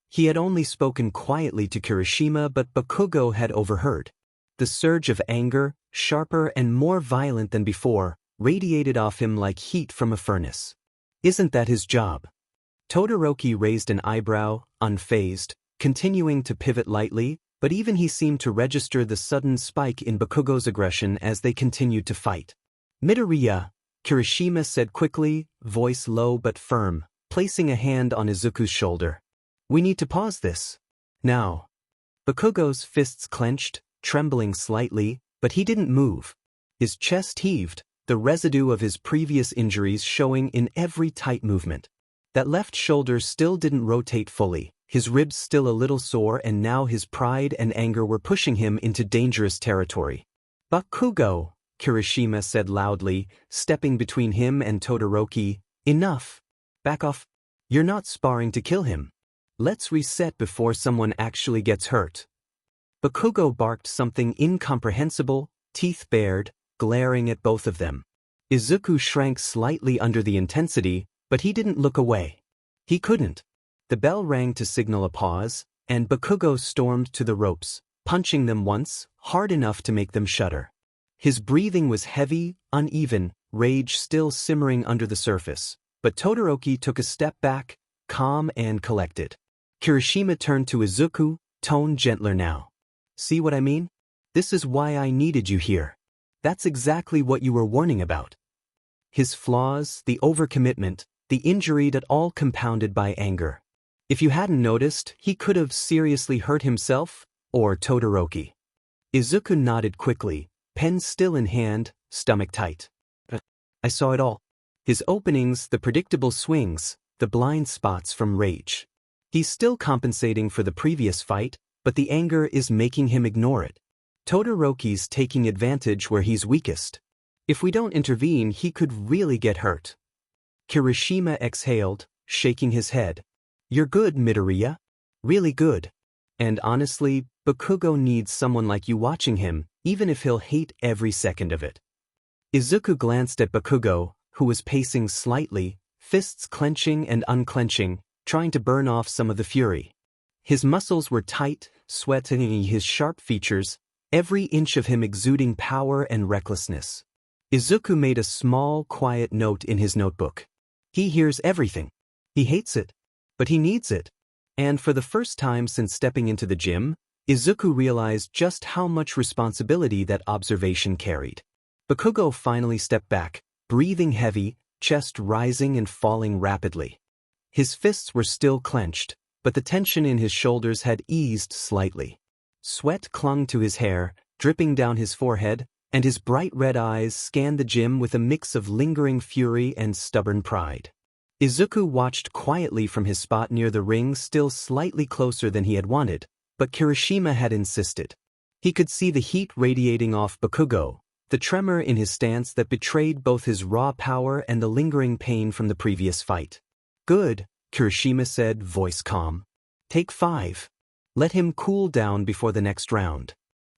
He had only spoken quietly to Kirishima, but Bakugo had overheard. The surge of anger, sharper and more violent than before, radiated off him like heat from a furnace. Isn't that his job? Todoroki raised an eyebrow, unfazed, continuing to pivot lightly, but even he seemed to register the sudden spike in Bakugo's aggression as they continued to fight. Midoriya, Kirishima said quickly, voice low but firm, placing a hand on Izuku's shoulder. We need to pause this. Now. Bakugo's fists clenched, trembling slightly, but he didn't move. His chest heaved, the residue of his previous injuries showing in every tight movement. That left shoulder still didn't rotate fully, his ribs still a little sore, and now his pride and anger were pushing him into dangerous territory. Bakugo, Kirishima said loudly, stepping between him and Todoroki. Enough. Back off. You're not sparring to kill him. Let's reset before someone actually gets hurt. Bakugo barked something incomprehensible, teeth bared, glaring at both of them. Izuku shrank slightly under the intensity, but he didn't look away. He couldn't. The bell rang to signal a pause, and Bakugo stormed to the ropes, punching them once, hard enough to make them shudder. His breathing was heavy, uneven, rage still simmering under the surface, but Todoroki took a step back, calm and collected. Kirishima turned to Izuku, tone gentler now. See what I mean? This is why I needed you here. That's exactly what you were warning about. His flaws, the overcommitment, the injury that all compounded by anger. If you hadn't noticed, he could have seriously hurt himself, or Todoroki. Izuku nodded quickly, pen still in hand, stomach tight. I saw it all. His openings, the predictable swings, the blind spots from rage. He's still compensating for the previous fight, but the anger is making him ignore it. Todoroki's taking advantage where he's weakest. If we don't intervene, he could really get hurt. Kirishima exhaled, shaking his head. You're good, Midoriya. Really good. And honestly, Bakugo needs someone like you watching him, even if he'll hate every second of it. Izuku glanced at Bakugo, who was pacing slightly, fists clenching and unclenching, trying to burn off some of the fury. His muscles were tight, sweating his sharp features, every inch of him exuding power and recklessness. Izuku made a small, quiet note in his notebook. He hears everything. He hates it. But he needs it. And for the first time since stepping into the gym, Izuku realized just how much responsibility that observation carried. Bakugo finally stepped back, breathing heavy, chest rising and falling rapidly. His fists were still clenched, but the tension in his shoulders had eased slightly. Sweat clung to his hair, dripping down his forehead, and his bright red eyes scanned the gym with a mix of lingering fury and stubborn pride. Izuku watched quietly from his spot near the ring, still slightly closer than he had wanted, but Kirishima had insisted. He could see the heat radiating off Bakugo, the tremor in his stance that betrayed both his raw power and the lingering pain from the previous fight. "Good," Kirishima said, voice calm. "Take 5. Let him cool down before the next round."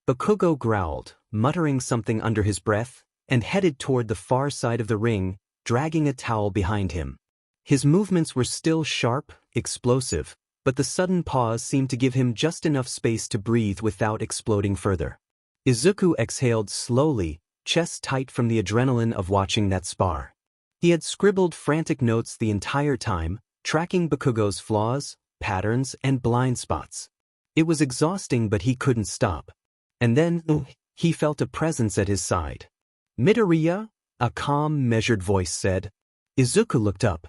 Bakugo growled, muttering something under his breath, and headed toward the far side of the ring, dragging a towel behind him. His movements were still sharp, explosive, but the sudden pause seemed to give him just enough space to breathe without exploding further. Izuku exhaled slowly, chest tight from the adrenaline of watching that spar. He had scribbled frantic notes the entire time, tracking Bakugo's flaws, patterns, and blind spots. It was exhausting, but he couldn't stop. And then, he felt a presence at his side. "Midoriya?" a calm, measured voice said. Izuku looked up.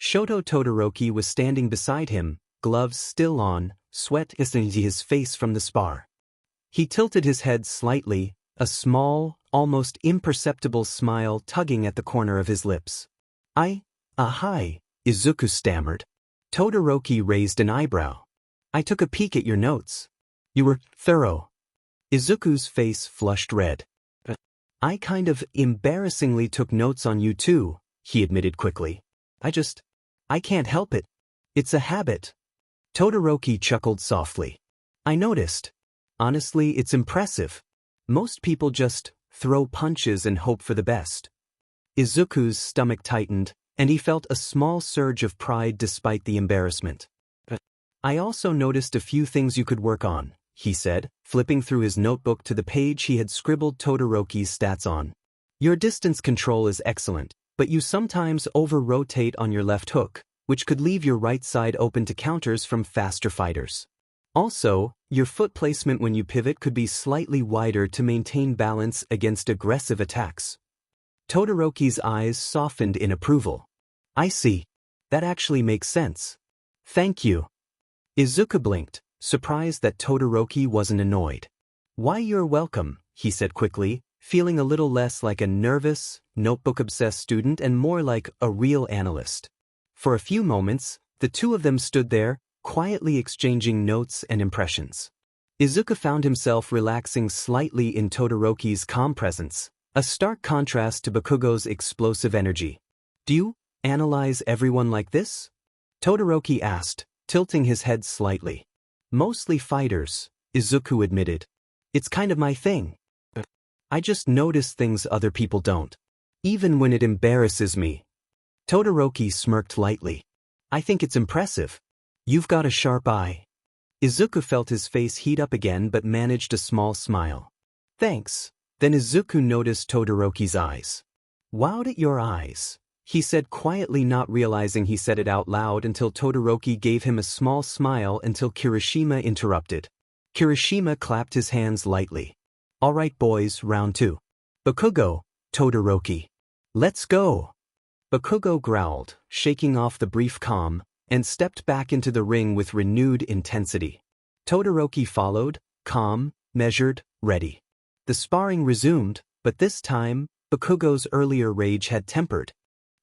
Shoto Todoroki was standing beside him, gloves still on, sweat issuing his face from the spar. He tilted his head slightly, a small, almost imperceptible smile tugging at the corner of his lips. Hi, Izuku stammered. Todoroki raised an eyebrow. "I took a peek at your notes. You were thorough." Izuku's face flushed red. "I kind of embarrassingly took notes on you too," he admitted quickly. I can't help it. It's a habit." Todoroki chuckled softly. "I noticed. Honestly, it's impressive. Most people just throw punches and hope for the best." Izuku's stomach tightened, and he felt a small surge of pride despite the embarrassment. "I also noticed a few things you could work on," he said, flipping through his notebook to the page he had scribbled Todoroki's stats on. "Your distance control is excellent, but you sometimes over-rotate on your left hook, which could leave your right side open to counters from faster fighters. Also, your foot placement when you pivot could be slightly wider to maintain balance against aggressive attacks." Todoroki's eyes softened in approval. "I see. That actually makes sense. Thank you." Izuku blinked, surprised that Todoroki wasn't annoyed. "Why, you're welcome," he said quickly, feeling a little less like a nervous, notebook-obsessed student and more like a real analyst. For a few moments, the two of them stood there, quietly exchanging notes and impressions. Izuku found himself relaxing slightly in Todoroki's calm presence, a stark contrast to Bakugo's explosive energy. "Do you analyze everyone like this?" Todoroki asked, tilting his head slightly. "Mostly fighters," Izuku admitted. "It's kind of my thing. I just notice things other people don't. Even when it embarrasses me." Todoroki smirked lightly. "I think it's impressive. You've got a sharp eye." Izuku felt his face heat up again but managed a small smile. "Thanks." Then Izuku noticed Todoroki's eyes. "Wowed at your eyes," he said quietly, not realizing he said it out loud until Todoroki gave him a small smile until Kirishima interrupted. Kirishima clapped his hands lightly. "All right boys, round 2. Bakugo, Todoroki. Let's go." Bakugo growled, shaking off the brief calm, and stepped back into the ring with renewed intensity. Todoroki followed, calm, measured, ready. The sparring resumed, but this time, Bakugo's earlier rage had tempered.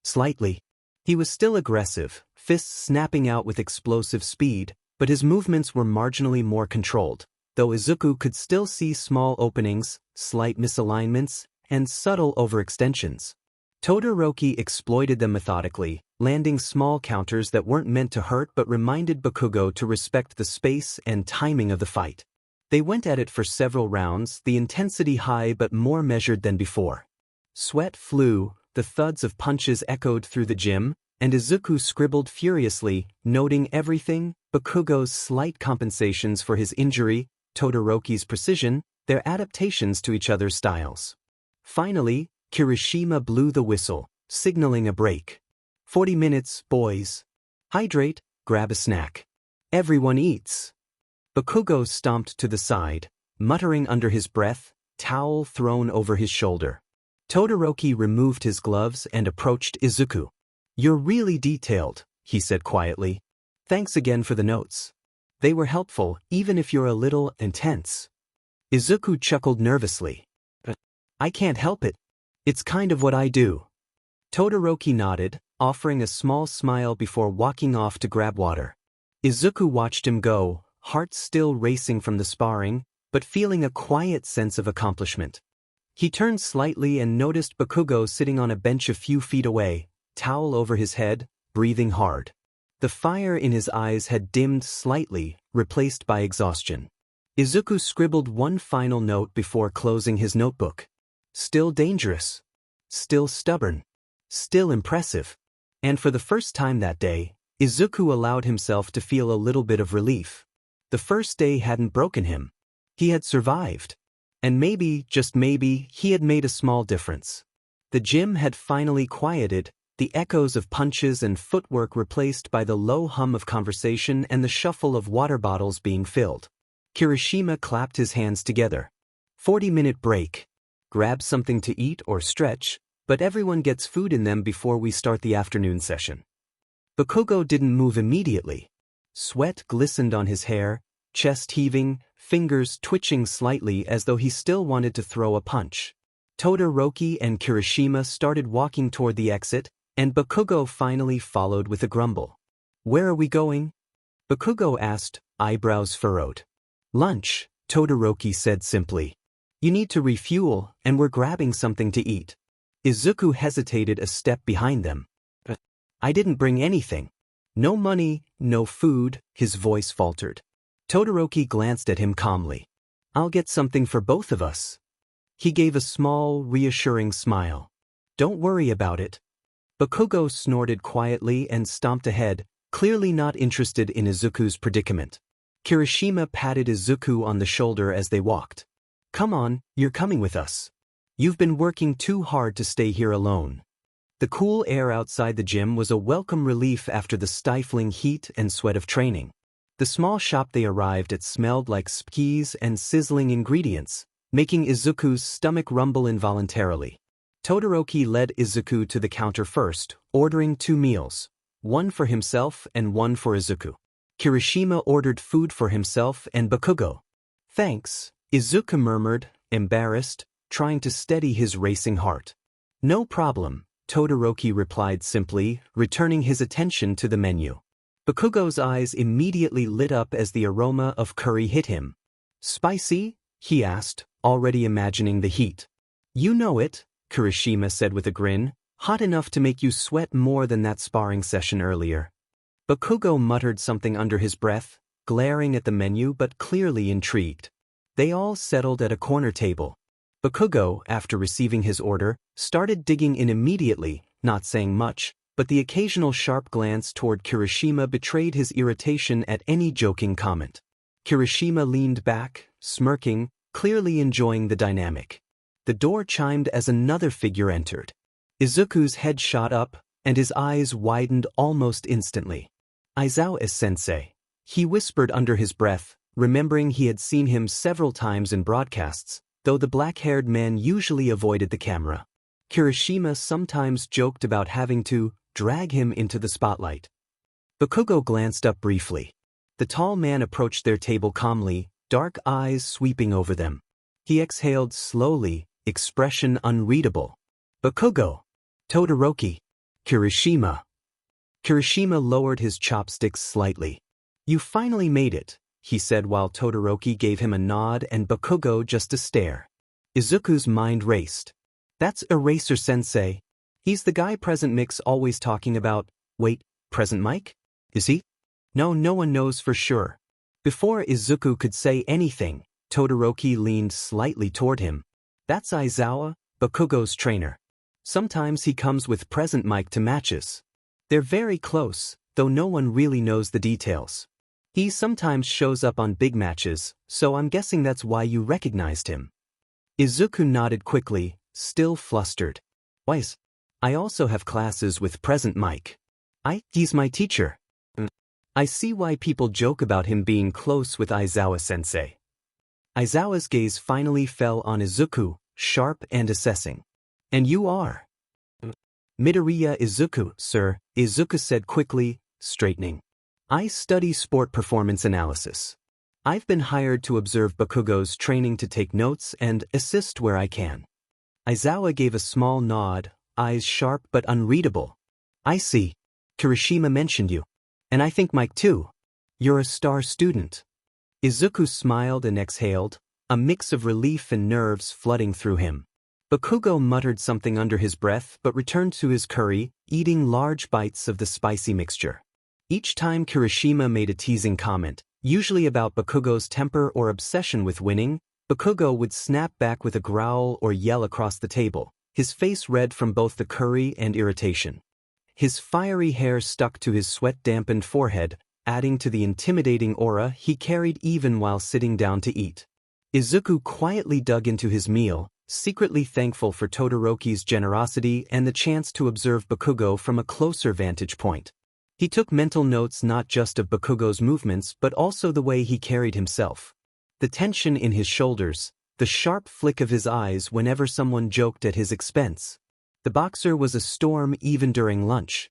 Slightly. He was still aggressive, fists snapping out with explosive speed, but his movements were marginally more controlled, though Izuku could still see small openings, slight misalignments, and subtle overextensions. Todoroki exploited them methodically, landing small counters that weren't meant to hurt but reminded Bakugo to respect the space and timing of the fight. They went at it for several rounds, the intensity high but more measured than before. Sweat flew, the thuds of punches echoed through the gym, and Izuku scribbled furiously, noting everything: Bakugo's slight compensations for his injury, Todoroki's precision, their adaptations to each other's styles. Finally, Kirishima blew the whistle, signaling a break. 40 minutes, boys. Hydrate, grab a snack. Everyone eats." Bakugo stomped to the side, muttering under his breath, towel thrown over his shoulder. Todoroki removed his gloves and approached Izuku. "You're really detailed," he said quietly. "Thanks again for the notes. They were helpful, even if you're a little intense." Izuku chuckled nervously. I can't help it. It's kind of what I do. Todoroki nodded, offering a small smile before walking off to grab water. Izuku watched him go, heart still racing from the sparring, but feeling a quiet sense of accomplishment. He turned slightly and noticed Bakugo sitting on a bench a few feet away, towel over his head, breathing hard. The fire in his eyes had dimmed slightly, replaced by exhaustion. Izuku scribbled one final note before closing his notebook. Still dangerous. Still stubborn. Still impressive. And for the first time that day, Izuku allowed himself to feel a little bit of relief. The first day hadn't broken him. He had survived. And maybe, just maybe, he had made a small difference. The gym had finally quieted, the echoes of punches and footwork replaced by the low hum of conversation and the shuffle of water bottles being filled. Kirishima clapped his hands together. 40-minute break. Grab something to eat or stretch, but everyone gets food in them before we start the afternoon session. Bakugo didn't move immediately. Sweat glistened on his hair, chest heaving, fingers twitching slightly as though he still wanted to throw a punch. Todoroki and Kirishima started walking toward the exit, and Bakugo finally followed with a grumble. Where are we going? Bakugo asked, eyebrows furrowed. Lunch, Todoroki said simply. You need to refuel, and we're grabbing something to eat. Izuku hesitated a step behind them. I didn't bring anything. No money, no food, his voice faltered. Todoroki glanced at him calmly. I'll get something for both of us. He gave a small, reassuring smile. Don't worry about it. Bakugo snorted quietly and stomped ahead, clearly not interested in Izuku's predicament. Kirishima patted Izuku on the shoulder as they walked. Come on, you're coming with us. You've been working too hard to stay here alone. The cool air outside the gym was a welcome relief after the stifling heat and sweat of training. The small shop they arrived at smelled like skis and sizzling ingredients, making Izuku's stomach rumble involuntarily. Todoroki led Izuku to the counter first, ordering 2 meals, one for himself and one for Izuku. Kirishima ordered food for himself and Bakugo. Thanks, Izuku murmured, embarrassed, trying to steady his racing heart. No problem, Todoroki replied simply, returning his attention to the menu. Bakugo's eyes immediately lit up as the aroma of curry hit him. Spicy? He asked, already imagining the heat. You know it, Kirishima said with a grin, hot enough to make you sweat more than that sparring session earlier. Bakugo muttered something under his breath, glaring at the menu but clearly intrigued. They all settled at a corner table. Bakugo, after receiving his order, started digging in immediately, not saying much, but the occasional sharp glance toward Kirishima betrayed his irritation at any joking comment. Kirishima leaned back, smirking, clearly enjoying the dynamic. The door chimed as another figure entered. Izuku's head shot up, and his eyes widened almost instantly. Aizawa-sensei. He whispered under his breath, remembering he had seen him several times in broadcasts, though the black-haired man usually avoided the camera. Kirishima sometimes joked about having to drag him into the spotlight. Bakugo glanced up briefly. The tall man approached their table calmly, dark eyes sweeping over them. He exhaled slowly, expression unreadable. Bakugo. Todoroki. Kirishima. Kirishima lowered his chopsticks slightly. You finally made it, he said while Todoroki gave him a nod and Bakugo just a stare. Izuku's mind raced. That's Eraser-sensei. He's the guy Present Mix always talking about. Wait, Present Mike? Is he? No one knows for sure. Before Izuku could say anything, Todoroki leaned slightly toward him. That's Aizawa, Bakugo's trainer. Sometimes he comes with Present Mike to matches. They're very close, though no one really knows the details. He sometimes shows up on big matches, so I'm guessing that's why you recognized him. Izuku nodded quickly, still flustered. Wise. I also have classes with Present Mike. He's my teacher. I see why people joke about him being close with Aizawa-sensei. Aizawa's gaze finally fell on Izuku, sharp and assessing. And you are? Midoriya Izuku, sir, Izuku said quickly, straightening. I study sport performance analysis. I've been hired to observe Bakugo's training to take notes and assist where I can. Aizawa gave a small nod, eyes sharp but unreadable. I see. Kirishima mentioned you. And I think Mike too. You're a star student. Izuku smiled and exhaled, a mix of relief and nerves flooding through him. Bakugo muttered something under his breath but returned to his curry, eating large bites of the spicy mixture. Each time Kirishima made a teasing comment, usually about Bakugo's temper or obsession with winning, Bakugo would snap back with a growl or yell across the table, his face red from both the curry and irritation. His fiery hair stuck to his sweat-dampened forehead, adding to the intimidating aura he carried even while sitting down to eat. Izuku quietly dug into his meal, secretly thankful for Todoroki's generosity and the chance to observe Bakugo from a closer vantage point. He took mental notes not just of Bakugo's movements but also the way he carried himself. The tension in his shoulders, the sharp flick of his eyes whenever someone joked at his expense. The boxer was a storm even during lunch.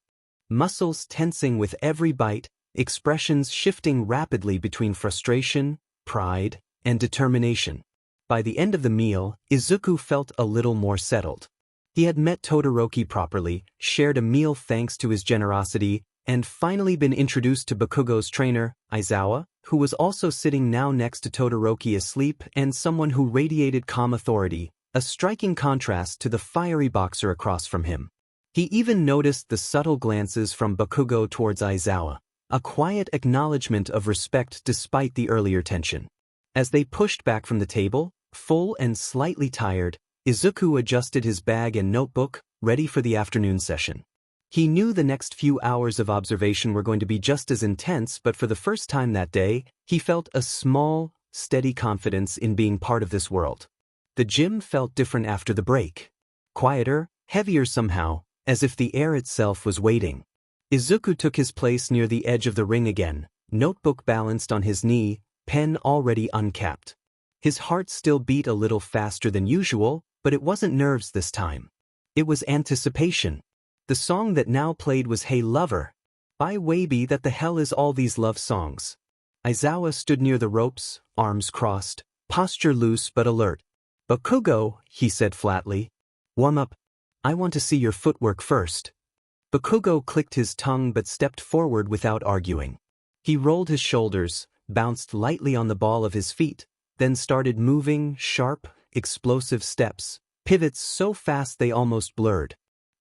Muscles tensing with every bite, expressions shifting rapidly between frustration, pride, and determination. By the end of the meal, Izuku felt a little more settled. He had met Todoroki properly, shared a meal thanks to his generosity, and finally been introduced to Bakugo's trainer, Aizawa, who was also sitting now next to Todoroki asleep and someone who radiated calm authority, a striking contrast to the fiery boxer across from him. He even noticed the subtle glances from Bakugo towards Aizawa, a quiet acknowledgement of respect despite the earlier tension. As they pushed back from the table, full and slightly tired, Izuku adjusted his bag and notebook, ready for the afternoon session. He knew the next few hours of observation were going to be just as intense, but for the first time that day, he felt a small, steady confidence in being part of this world. The gym felt different after the break. Quieter, heavier somehow, as if the air itself was waiting. Izuku took his place near the edge of the ring again, notebook balanced on his knee, pen already uncapped. His heart still beat a little faster than usual, but it wasn't nerves this time. It was anticipation. The song that now played was Hey Lover, by Waby. That the hell is all these love songs? Aizawa stood near the ropes, arms crossed, posture loose but alert. Bakugo, he said flatly. Warm up. I want to see your footwork first. Bakugo clicked his tongue but stepped forward without arguing. He rolled his shoulders, bounced lightly on the ball of his feet, then started moving sharp, explosive steps, pivots so fast they almost blurred.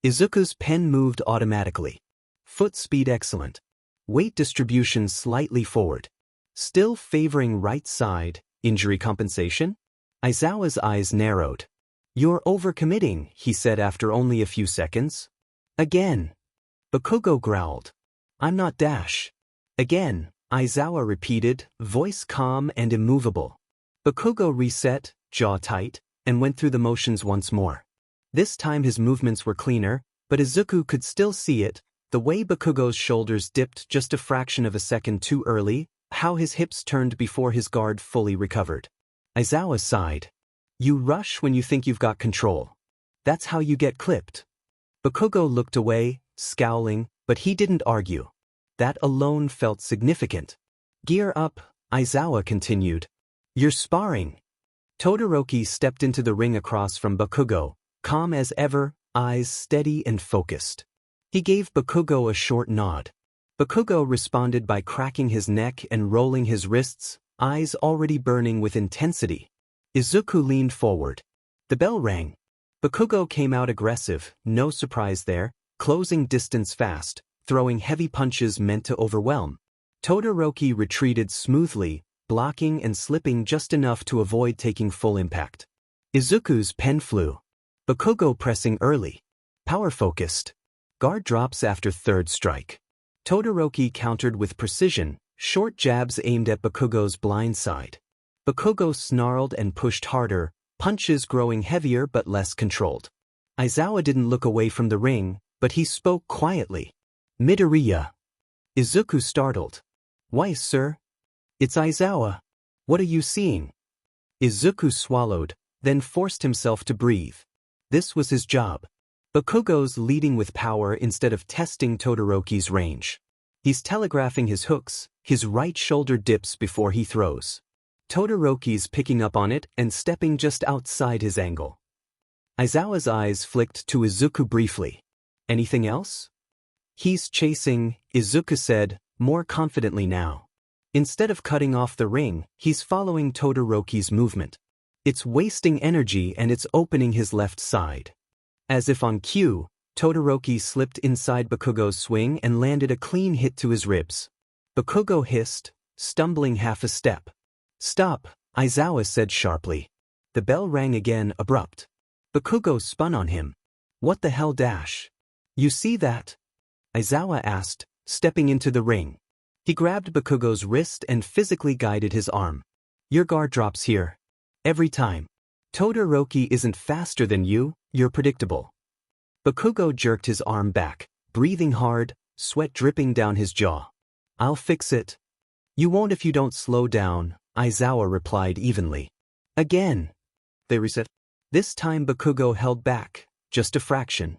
Izuku's pen moved automatically. Foot speed excellent. Weight distribution slightly forward. Still favoring right side, injury compensation? Aizawa's eyes narrowed. You're overcommitting, he said after only a few seconds. Again. Bakugo growled. I'm not Dash. Again, Aizawa repeated, voice calm and immovable. Bakugo reset, jaw tight, and went through the motions once more. This time his movements were cleaner, but Izuku could still see it, the way Bakugo's shoulders dipped just a fraction of a second too early, how his hips turned before his guard fully recovered. Aizawa sighed. You rush when you think you've got control. That's how you get clipped. Bakugo looked away, scowling, but he didn't argue. That alone felt significant. Gear up, Aizawa continued. You're sparring. Todoroki stepped into the ring across from Bakugo, calm as ever, eyes steady and focused. He gave Bakugo a short nod. Bakugo responded by cracking his neck and rolling his wrists, eyes already burning with intensity. Izuku leaned forward. The bell rang. Bakugo came out aggressive, no surprise there, closing distance fast, throwing heavy punches meant to overwhelm. Todoroki retreated smoothly, blocking and slipping just enough to avoid taking full impact. Izuku's pen flew. Bakugo pressing early. Power-focused. Guard drops after third strike. Todoroki countered with precision, short jabs aimed at Bakugo's blind side. Bakugo snarled and pushed harder, punches growing heavier but less controlled. Aizawa didn't look away from the ring, but he spoke quietly. Midoriya. Izuku startled. Why, sir? It's Aizawa. What are you seeing? Izuku swallowed, then forced himself to breathe. This was his job. Bakugo's leading with power instead of testing Todoroki's range. He's telegraphing his hooks, his right shoulder dips before he throws. Todoroki's picking up on it and stepping just outside his angle. Aizawa's eyes flicked to Izuku briefly. Anything else? He's chasing, Izuku said, more confidently now. Instead of cutting off the ring, he's following Todoroki's movement. It's wasting energy and it's opening his left side. As if on cue, Todoroki slipped inside Bakugo's swing and landed a clean hit to his ribs. Bakugo hissed, stumbling half a step. Stop, Aizawa said sharply. The bell rang again, abrupt. Bakugo spun on him. What the hell dash? You see that? Aizawa asked, stepping into the ring. He grabbed Bakugo's wrist and physically guided his arm. Your guard drops here. Every time. Todoroki isn't faster than you, you're predictable. Bakugo jerked his arm back, breathing hard, sweat dripping down his jaw. I'll fix it. You won't if you don't slow down, Aizawa replied evenly. Again. They reset. This time Bakugo held back, just a fraction.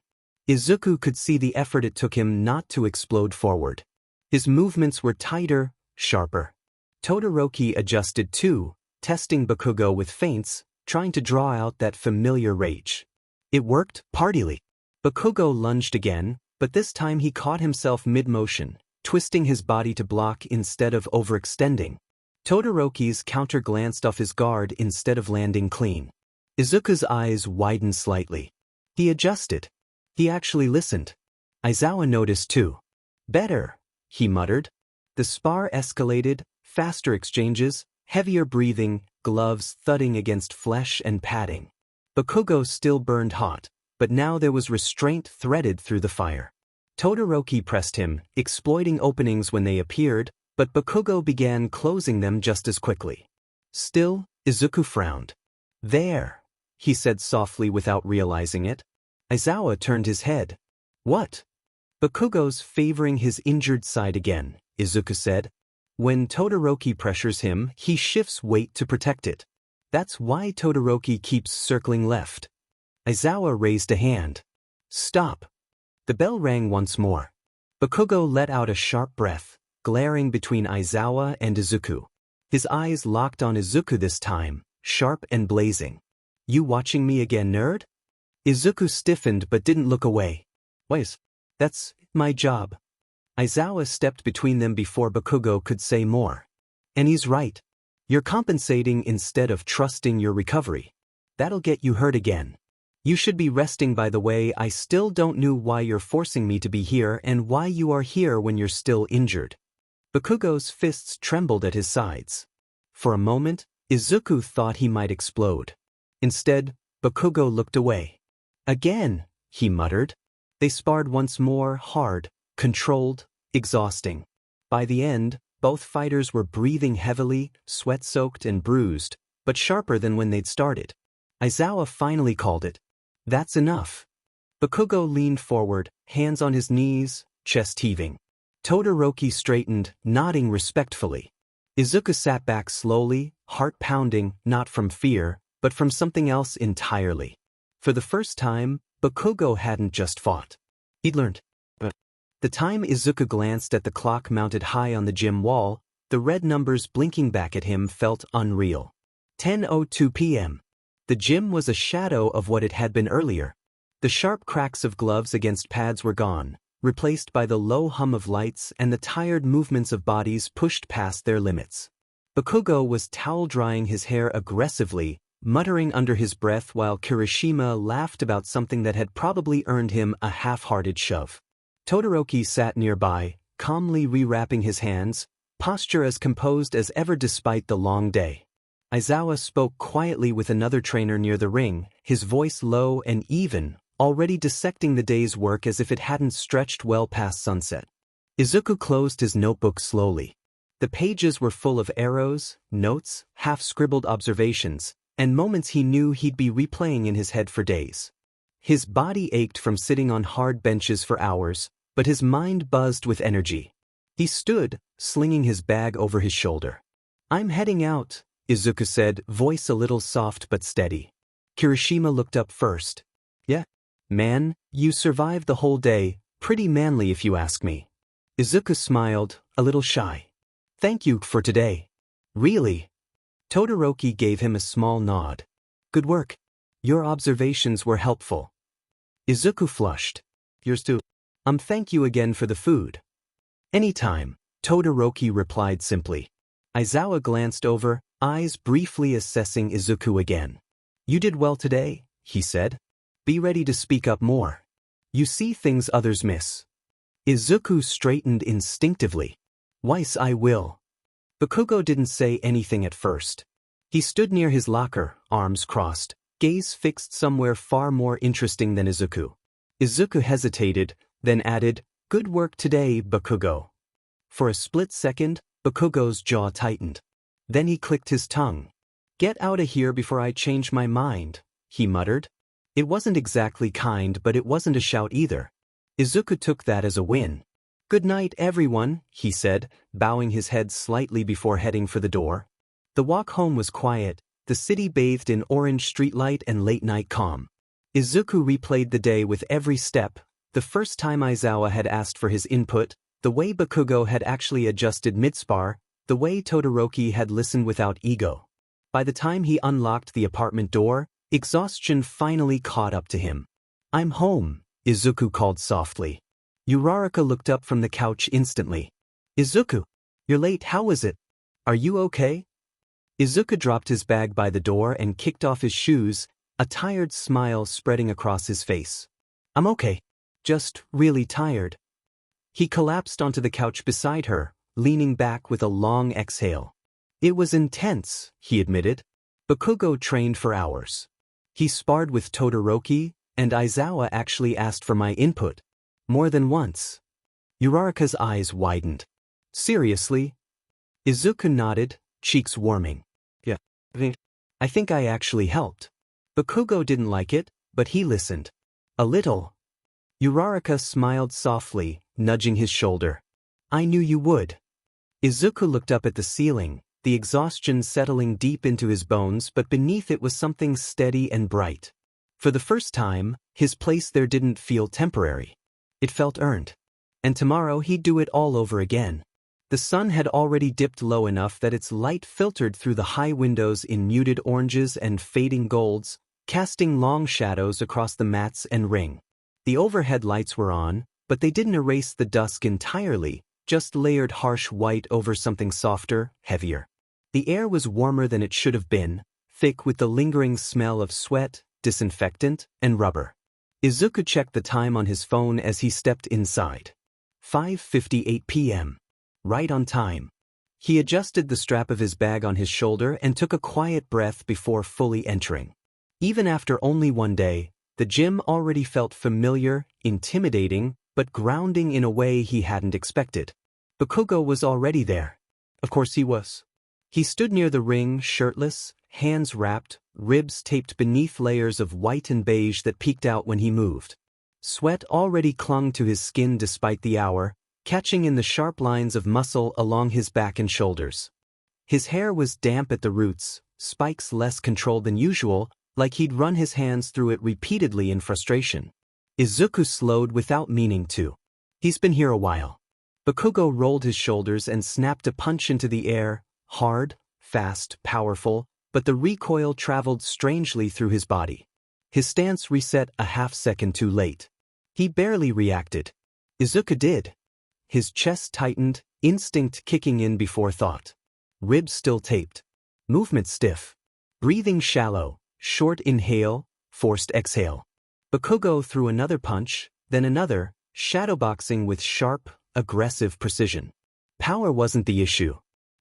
Izuku could see the effort it took him not to explode forward. His movements were tighter, sharper. Todoroki adjusted too, testing Bakugo with feints, trying to draw out that familiar rage. It worked, partily. Bakugo lunged again, but this time he caught himself mid-motion, twisting his body to block instead of overextending. Todoroki's counter glanced off his guard instead of landing clean. Izuku's eyes widened slightly. He adjusted. He actually listened. Aizawa noticed too. Better, he muttered. The spar escalated, faster exchanges, heavier breathing, gloves thudding against flesh and padding. Bakugo still burned hot, but now there was restraint threaded through the fire. Todoroki pressed him, exploiting openings when they appeared, but Bakugo began closing them just as quickly. Still, Izuku frowned. There, he said softly without realizing it. Aizawa turned his head. What? Bakugo's favoring his injured side again, Izuku said. When Todoroki pressures him, he shifts weight to protect it. That's why Todoroki keeps circling left. Aizawa raised a hand. Stop. The bell rang once more. Bakugo let out a sharp breath, glaring between Aizawa and Izuku. His eyes locked on Izuku this time, sharp and blazing. You watching me again, nerd? Izuku stiffened but didn't look away. Wait, that's my job. Aizawa stepped between them before Bakugo could say more. And he's right. You're compensating instead of trusting your recovery. That'll get you hurt again. You should be resting. By the way, I still don't know why you're forcing me to be here and why you are here when you're still injured. Bakugo's fists trembled at his sides. For a moment, Izuku thought he might explode. Instead, Bakugo looked away. Again, he muttered. They sparred once more, hard, controlled, exhausting. By the end, both fighters were breathing heavily, sweat-soaked and bruised, but sharper than when they'd started. Aizawa finally called it. That's enough. Bakugo leaned forward, hands on his knees, chest heaving. Todoroki straightened, nodding respectfully. Izuku sat back slowly, heart pounding, not from fear, but from something else entirely. For the first time, Bakugo hadn't just fought. He'd learned. The time Izuku glanced at the clock mounted high on the gym wall, the red numbers blinking back at him felt unreal. 10:02 p.m. The gym was a shadow of what it had been earlier. The sharp cracks of gloves against pads were gone, replaced by the low hum of lights and the tired movements of bodies pushed past their limits. Bakugo was towel-drying his hair aggressively, muttering under his breath while Kirishima laughed about something that had probably earned him a half-hearted shove. Todoroki sat nearby, calmly rewrapping his hands, posture as composed as ever despite the long day. Aizawa spoke quietly with another trainer near the ring, his voice low and even, already dissecting the day's work as if it hadn't stretched well past sunset. Izuku closed his notebook slowly. The pages were full of arrows, notes, half-scribbled observations, and moments he knew he'd be replaying in his head for days. His body ached from sitting on hard benches for hours, but his mind buzzed with energy. He stood, slinging his bag over his shoulder. I'm heading out, Izuku said, voice a little soft but steady. Kirishima looked up first. Yeah, man, you survived the whole day, pretty manly if you ask me. Izuku smiled, a little shy. Thank you for today. Really? Todoroki gave him a small nod. Good work. Your observations were helpful. Izuku flushed. Yours too. Thank you again for the food. Anytime, Todoroki replied simply. Aizawa glanced over, eyes briefly assessing Izuku again. You did well today, he said. Be ready to speak up more. You see things others miss. Izuku straightened instinctively. Weiss, I will. Bakugo didn't say anything at first. He stood near his locker, arms crossed, gaze fixed somewhere far more interesting than Izuku. Izuku hesitated, then added, Good work today, Bakugo. For a split second, Bakugo's jaw tightened. Then he clicked his tongue. Get out of here before I change my mind, he muttered. It wasn't exactly kind, but it wasn't a shout either. Izuku took that as a win. Good night, everyone, he said, bowing his head slightly before heading for the door. The walk home was quiet, the city bathed in orange streetlight and late-night calm. Izuku replayed the day with every step, the first time Aizawa had asked for his input, the way Bakugo had actually adjusted mid-spar, the way Todoroki had listened without ego. By the time he unlocked the apartment door, exhaustion finally caught up to him. I'm home, Izuku called softly. Uraraka looked up from the couch instantly. Izuku, you're late, how is it? Are you okay? Izuku dropped his bag by the door and kicked off his shoes, a tired smile spreading across his face. I'm okay. Just really tired. He collapsed onto the couch beside her, leaning back with a long exhale. It was intense, he admitted. Bakugo trained for hours. He sparred with Todoroki, and Aizawa actually asked for my input. More than once. Uraraka's eyes widened. Seriously? Izuku nodded, cheeks warming. Yeah, I think I actually helped. Bakugo didn't like it, but he listened. A little. Uraraka smiled softly, nudging his shoulder. I knew you would. Izuku looked up at the ceiling, the exhaustion settling deep into his bones, but beneath it was something steady and bright. For the first time, his place there didn't feel temporary. It felt earned. And tomorrow he'd do it all over again. The sun had already dipped low enough that its light filtered through the high windows in muted oranges and fading golds, casting long shadows across the mats and ring. The overhead lights were on, but they didn't erase the dusk entirely, just layered harsh white over something softer, heavier. The air was warmer than it should have been, thick with the lingering smell of sweat, disinfectant, and rubber. Izuku checked the time on his phone as he stepped inside. 5:58 p.m. Right on time. He adjusted the strap of his bag on his shoulder and took a quiet breath before fully entering. Even after only one day, the gym already felt familiar, intimidating, but grounding in a way he hadn't expected. Bakugo was already there. Of course he was. He stood near the ring, shirtless, hands wrapped, ribs taped beneath layers of white and beige that peeked out when he moved. Sweat already clung to his skin despite the hour, catching in the sharp lines of muscle along his back and shoulders. His hair was damp at the roots, spikes less controlled than usual, like he'd run his hands through it repeatedly in frustration. Izuku slowed without meaning to. He's been here a while. Bakugo rolled his shoulders and snapped a punch into the air, hard, fast, powerful, but the recoil traveled strangely through his body. His stance reset a half-second too late. He barely reacted. Izuku did. His chest tightened, instinct kicking in before thought. Ribs still taped. Movement stiff. Breathing shallow, short inhale, forced exhale. Bakugo threw another punch, then another, shadowboxing with sharp, aggressive precision. Power wasn't the issue.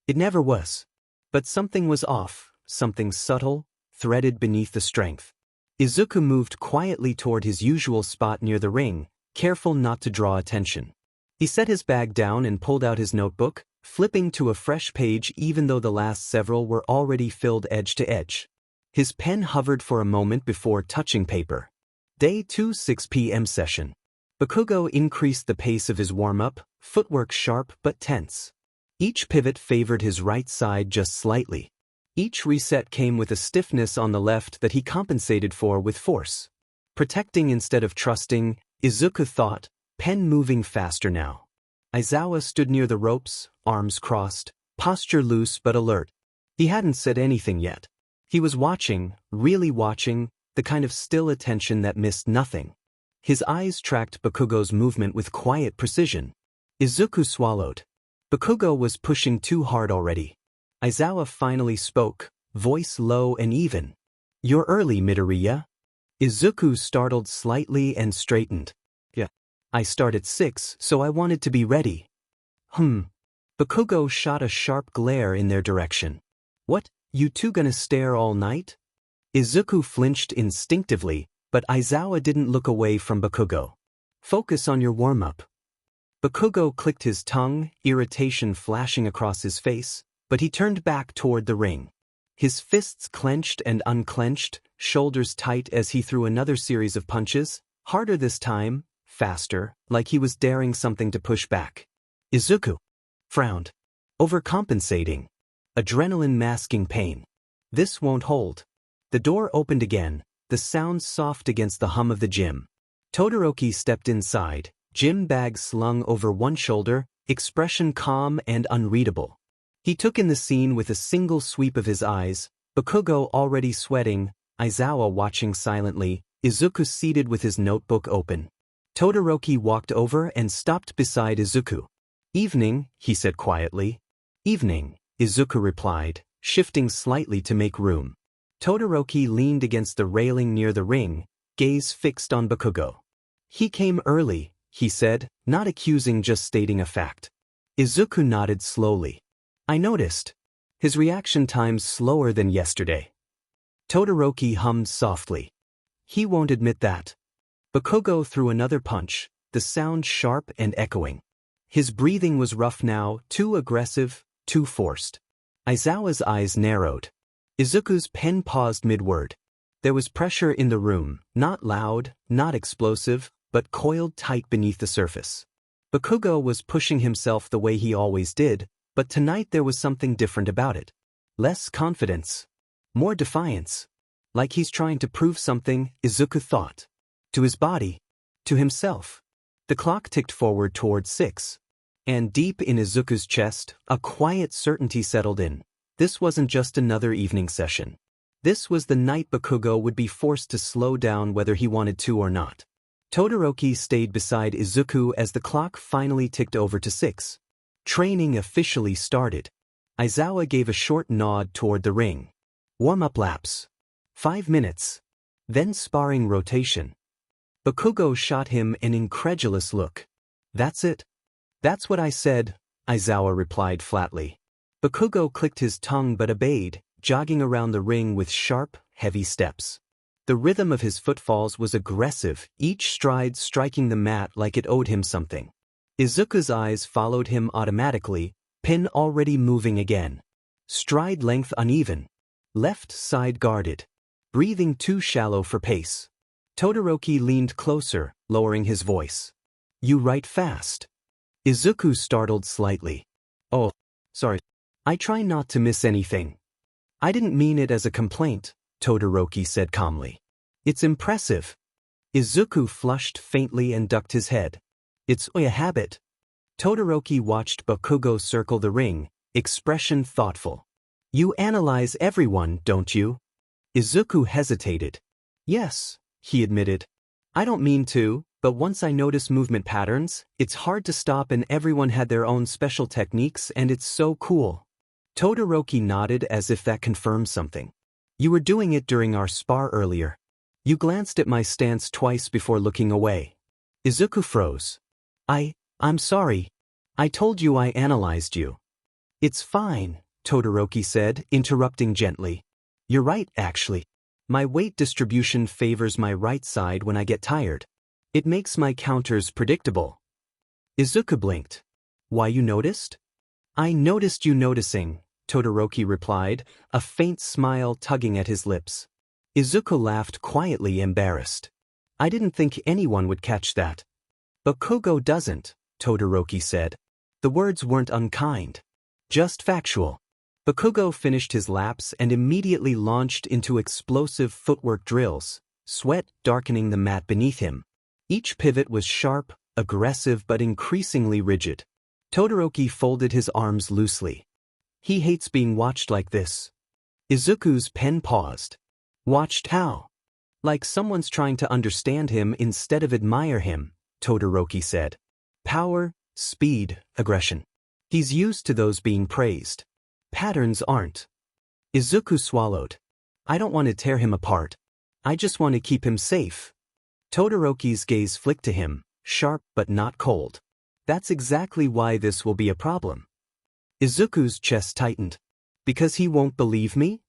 It never was. But something was off, something subtle, threaded beneath the strength. Izuku moved quietly toward his usual spot near the ring, careful not to draw attention. He set his bag down and pulled out his notebook, flipping to a fresh page even though the last several were already filled edge to edge. His pen hovered for a moment before touching paper. Day 2 6 p.m. session. Bakugo increased the pace of his warm-up, footwork sharp but tense. Each pivot favored his right side just slightly. Each reset came with a stiffness on the left that he compensated for with force. Protecting instead of trusting, Izuku thought, pen moving faster now. Aizawa stood near the ropes, arms crossed, posture loose but alert. He hadn't said anything yet. He was watching, really watching, the kind of still attention that missed nothing. His eyes tracked Bakugo's movement with quiet precision. Izuku swallowed. Bakugo was pushing too hard already. Aizawa finally spoke, voice low and even. "You're early, Midoriya." Izuku startled slightly and straightened. "Yeah. I start at 6, so I wanted to be ready." Bakugo shot a sharp glare in their direction. "What, you two gonna stare all night?" Izuku flinched instinctively, but Aizawa didn't look away from Bakugo. "Focus on your warm-up." Bakugo clicked his tongue, irritation flashing across his face, but he turned back toward the ring. His fists clenched and unclenched, shoulders tight as he threw another series of punches, harder this time, faster, like he was daring something to push back. Izuku frowned. Overcompensating. Adrenaline masking pain. This won't hold. The door opened again, the sound soft against the hum of the gym. Todoroki stepped inside, gym bag slung over one shoulder, expression calm and unreadable. He took in the scene with a single sweep of his eyes, Bakugo already sweating, Aizawa watching silently, Izuku seated with his notebook open. Todoroki walked over and stopped beside Izuku. "Evening," he said quietly. "Evening," Izuku replied, shifting slightly to make room. Todoroki leaned against the railing near the ring, gaze fixed on Bakugo. "He came early," he said, not accusing, just stating a fact. Izuku nodded slowly. "I noticed. His reaction time's slower than yesterday." Todoroki hummed softly. "He won't admit that." Bakugo threw another punch, the sound sharp and echoing. His breathing was rough now, too aggressive, too forced. Aizawa's eyes narrowed. Izuku's pen paused mid-word. There was pressure in the room, not loud, not explosive, but coiled tight beneath the surface. Bakugo was pushing himself the way he always did, but tonight there was something different about it. Less confidence. More defiance. Like he's trying to prove something, Izuku thought. To his body. To himself. The clock ticked forward toward 6. And deep in Izuku's chest, a quiet certainty settled in. This wasn't just another evening session. This was the night Bakugo would be forced to slow down whether he wanted to or not. Todoroki stayed beside Izuku as the clock finally ticked over to 6. Training officially started. Aizawa gave a short nod toward the ring. Warm-up laps. 5 minutes. Then sparring rotation. Bakugo shot him an incredulous look. "That's it?" "That's what I said," Aizawa replied flatly. Bakugo clicked his tongue but obeyed, jogging around the ring with sharp, heavy steps. The rhythm of his footfalls was aggressive, each stride striking the mat like it owed him something. Izuku's eyes followed him automatically, pin already moving again. Stride length uneven. Left side guarded. Breathing too shallow for pace. Todoroki leaned closer, lowering his voice. "You write fast." Izuku startled slightly. "Oh, sorry. I try not to miss anything." "I didn't mean it as a complaint," Todoroki said calmly. "It's impressive." Izuku flushed faintly and ducked his head. "It's a habit." Todoroki watched Bakugo circle the ring, expression thoughtful. "You analyze everyone, don't you?" Izuku hesitated. "Yes," he admitted. "I don't mean to, but once I notice movement patterns, it's hard to stop, and everyone had their own special techniques and it's so cool." Todoroki nodded as if that confirmed something. "You were doing it during our spar earlier. You glanced at my stance twice before looking away." Izuku froze. I'm sorry. I told you I analyzed you." "It's fine," Todoroki said, interrupting gently. "You're right, actually. My weight distribution favors my right side when I get tired. It makes my counters predictable." Izuku blinked. "Why, you noticed?" "I noticed you noticing," Todoroki replied, a faint smile tugging at his lips. Izuku laughed quietly, embarrassed. "I didn't think anyone would catch that." "Bakugo doesn't," Todoroki said. The words weren't unkind. Just factual. Bakugo finished his laps and immediately launched into explosive footwork drills, sweat darkening the mat beneath him. Each pivot was sharp, aggressive but increasingly rigid. Todoroki folded his arms loosely. He hates being watched like this. Izuku's pen paused. "Watched how?" Like someone's trying to understand him instead of admire him, Todoroki said. Power, speed, aggression. He's used to those being praised. Patterns aren't. Izuku swallowed. I don't want to tear him apart. I just want to keep him safe. Todoroki's gaze flicked to him, sharp but not cold. That's exactly why this will be a problem. Izuku's chest tightened. Because he won't believe me?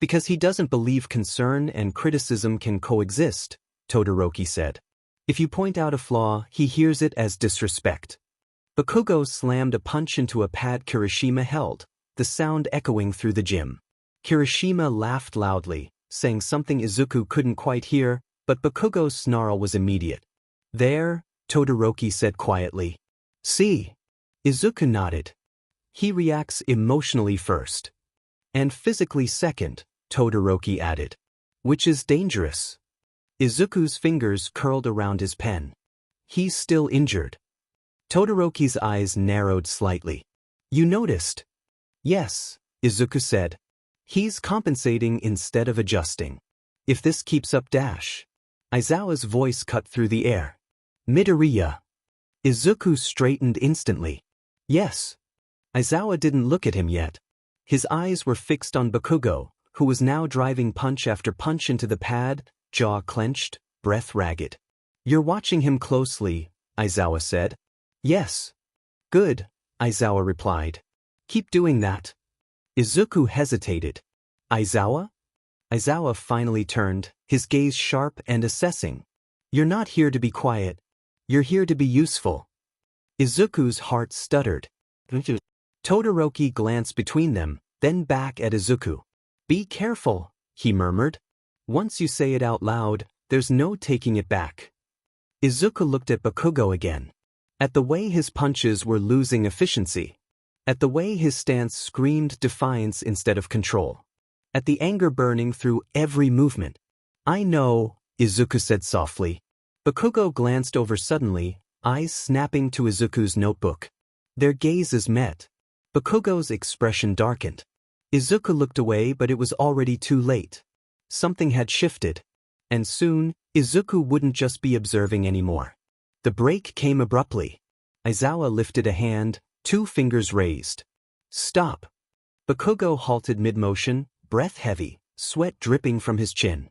Because he doesn't believe concern and criticism can coexist, Todoroki said. If you point out a flaw, he hears it as disrespect. Bakugo slammed a punch into a pad Kirishima held, the sound echoing through the gym. Kirishima laughed loudly, saying something Izuku couldn't quite hear, but Bakugo's snarl was immediate. There, Todoroki said quietly. See? Izuku nodded. He reacts emotionally first. And physically second, Todoroki added. Which is dangerous. Izuku's fingers curled around his pen. He's still injured. Todoroki's eyes narrowed slightly. You noticed? Yes, Izuku said. He's compensating instead of adjusting. If this keeps up dash. Aizawa's voice cut through the air. Midoriya. Izuku straightened instantly. Yes. Aizawa didn't look at him yet. His eyes were fixed on Bakugo, who was now driving punch after punch into the pad, jaw clenched, breath ragged. You're watching him closely, Aizawa said. Yes. Good, Aizawa replied. Keep doing that. Izuku hesitated. Aizawa? Aizawa finally turned, his gaze sharp and assessing. You're not here to be quiet. You're here to be useful. Izuku's heart stuttered. Todoroki glanced between them, then back at Izuku. Be careful, he murmured. Once you say it out loud, there's no taking it back. Izuku looked at Bakugo again. At the way his punches were losing efficiency. At the way his stance screamed defiance instead of control. At the anger burning through every movement. I know, Izuku said softly. Bakugo glanced over suddenly, eyes snapping to Izuku's notebook. Their gazes met. Bakugo's expression darkened. Izuku looked away, but it was already too late. Something had shifted. And soon, Izuku wouldn't just be observing anymore. The break came abruptly. Aizawa lifted a hand, 2 fingers raised. Stop. Bakugo halted mid-motion, breath heavy, sweat dripping from his chin.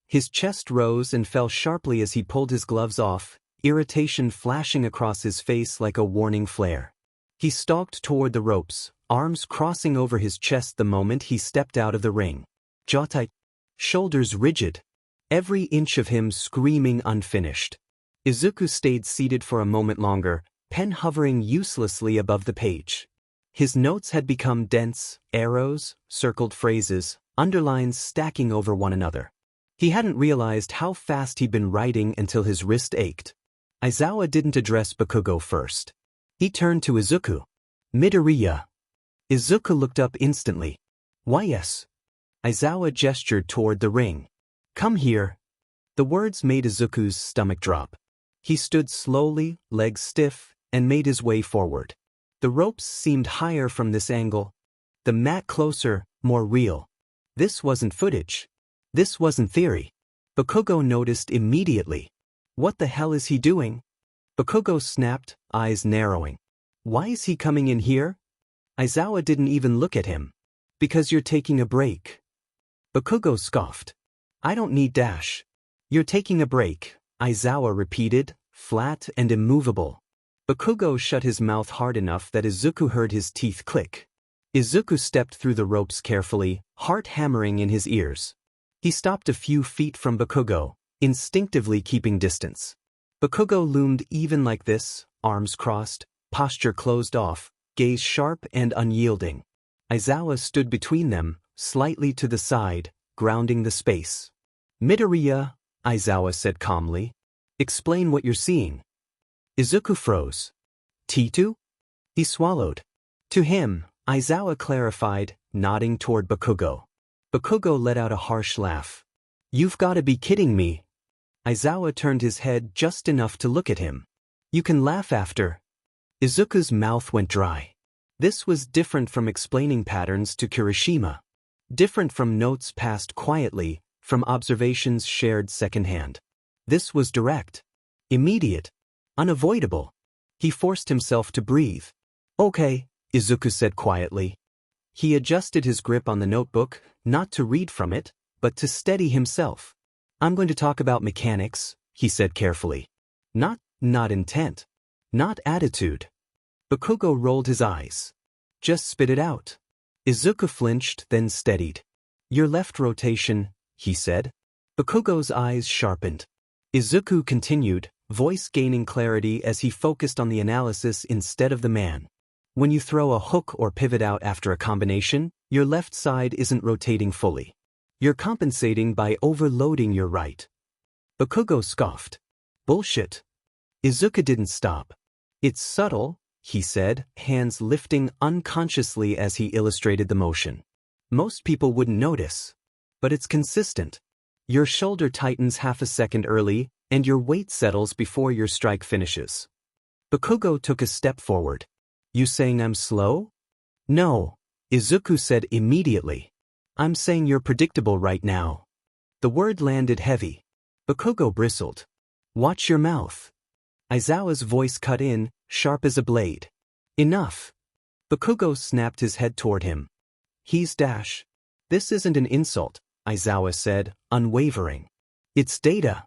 His chest rose and fell sharply as he pulled his gloves off, irritation flashing across his face like a warning flare. He stalked toward the ropes, arms crossing over his chest the moment he stepped out of the ring. Jaw tight, shoulders rigid, every inch of him screaming unfinished. Izuku stayed seated for a moment longer, pen hovering uselessly above the page. His notes had become dense, arrows, circled phrases, underlines stacking over one another. He hadn't realized how fast he'd been writing until his wrist ached. Aizawa didn't address Bakugo first. He turned to Izuku. Midoriya. Izuku looked up instantly. Why yes? Aizawa gestured toward the ring. Come here. The words made Izuku's stomach drop. He stood slowly, legs stiff, and made his way forward. The ropes seemed higher from this angle. The mat closer, more real. This wasn't footage. This wasn't theory. Bakugo noticed immediately. What the hell is he doing? Bakugo snapped, eyes narrowing. Why is he coming in here? Aizawa didn't even look at him. Because you're taking a break. Bakugo scoffed. I don't need dash. You're taking a break, Aizawa repeated, flat and immovable. Bakugo shut his mouth hard enough that Izuku heard his teeth click. Izuku stepped through the ropes carefully, heart hammering in his ears. He stopped a few feet from Bakugo, instinctively keeping distance. Bakugo loomed even like this, arms crossed, posture closed off, gaze sharp and unyielding. Aizawa stood between them, slightly to the side, grounding the space. Midoriya, Aizawa said calmly. Explain what you're seeing. Izuku froze. Titu? He swallowed. To him, Aizawa clarified, nodding toward Bakugo. Bakugo let out a harsh laugh. You've got to be kidding me. Aizawa turned his head just enough to look at him. You can laugh after. Izuku's mouth went dry. This was different from explaining patterns to Kirishima. Different from notes passed quietly, from observations shared secondhand. This was direct, immediate, unavoidable. He forced himself to breathe. Okay, Izuku said quietly. He adjusted his grip on the notebook, not to read from it, but to steady himself. I'm going to talk about mechanics, he said carefully. Not intent. Not attitude. Bakugo rolled his eyes. Just spit it out. Izuku flinched, then steadied. Your left rotation, he said. Bakugo's eyes sharpened. Izuku continued, voice gaining clarity as he focused on the analysis instead of the man. When you throw a hook or pivot out after a combination, your left side isn't rotating fully. You're compensating by overloading your right. Bakugo scoffed. Bullshit. Izuku didn't stop. It's subtle, he said, hands lifting unconsciously as he illustrated the motion. Most people wouldn't notice. But it's consistent. Your shoulder tightens half a second early, and your weight settles before your strike finishes. Bakugo took a step forward. You saying I'm slow? No, Izuku said immediately. I'm saying you're predictable right now. The word landed heavy. Bakugo bristled. Watch your mouth. Aizawa's voice cut in, sharp as a blade. Enough. Bakugo snapped his head toward him. He's dash. This isn't an insult, Aizawa said, unwavering. It's data.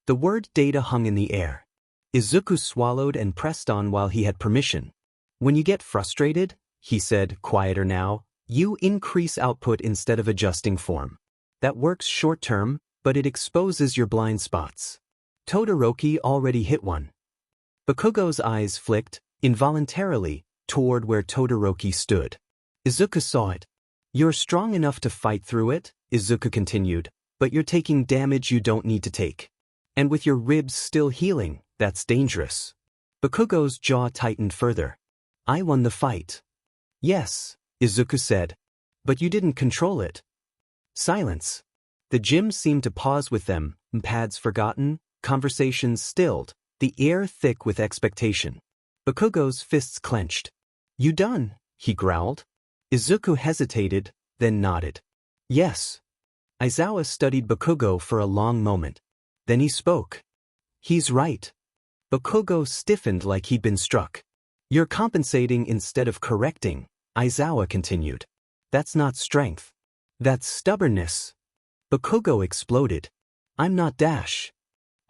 The word data hung in the air. Izuku swallowed and pressed on while he had permission. When you get frustrated, he said, quieter now, you increase output instead of adjusting form. That works short-term, but it exposes your blind spots. Todoroki already hit one. Bakugo's eyes flicked, involuntarily, toward where Todoroki stood. Izuku saw it. You're strong enough to fight through it, Izuku continued, but you're taking damage you don't need to take. And with your ribs still healing, that's dangerous. Bakugo's jaw tightened further. I won the fight. Yes, Izuku said. But you didn't control it. Silence. The gym seemed to pause with them, pads forgotten, conversations stilled, the air thick with expectation. Bakugo's fists clenched. You done? He growled. Izuku hesitated, then nodded. Yes. Aizawa studied Bakugo for a long moment. Then he spoke. He's right. Bakugo stiffened like he'd been struck. You're compensating instead of correcting, Aizawa continued. That's not strength. That's stubbornness. Bakugo exploded. I'm not dash.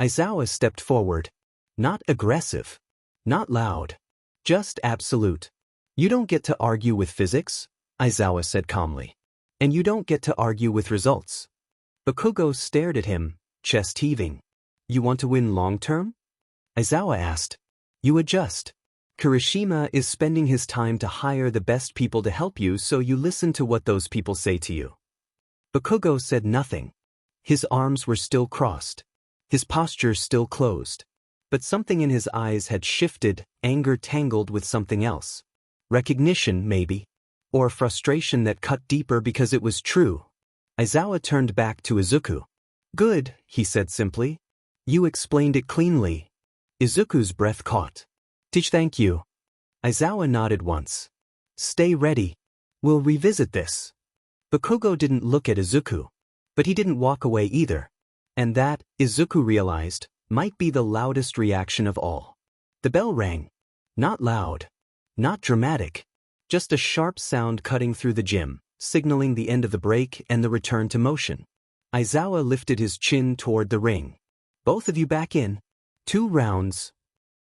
Aizawa stepped forward. Not aggressive. Not loud. Just absolute. You don't get to argue with physics, Aizawa said calmly. And you don't get to argue with results. Bakugo stared at him, chest heaving. You want to win long-term? Aizawa asked. You adjust. Kirishima is spending his time to hire the best people to help you, so you listen to what those people say to you. Bakugo said nothing. His arms were still crossed. His posture still closed. But something in his eyes had shifted, anger tangled with something else. Recognition, maybe. Or frustration that cut deeper because it was true. Aizawa turned back to Izuku. Good, he said simply. You explained it cleanly. Izuku's breath caught. Thank you. Aizawa nodded once. Stay ready. We'll revisit this. Bakugo didn't look at Izuku. But he didn't walk away either. And that, Izuku realized, might be the loudest reaction of all. The bell rang. Not loud. Not dramatic. Just a sharp sound cutting through the gym, signaling the end of the break and the return to motion. Aizawa lifted his chin toward the ring. Both of you back in. 2 rounds.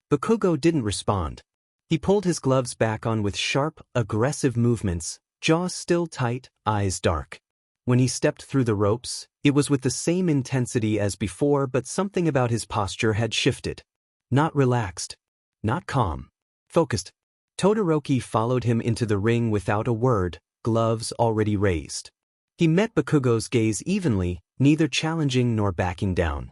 Bakugo didn't respond. He pulled his gloves back on with sharp, aggressive movements, jaw still tight, eyes dark. When he stepped through the ropes, it was with the same intensity as before, but something about his posture had shifted. Not relaxed. Not calm. Focused. Todoroki followed him into the ring without a word, gloves already raised. He met Bakugo's gaze evenly, neither challenging nor backing down.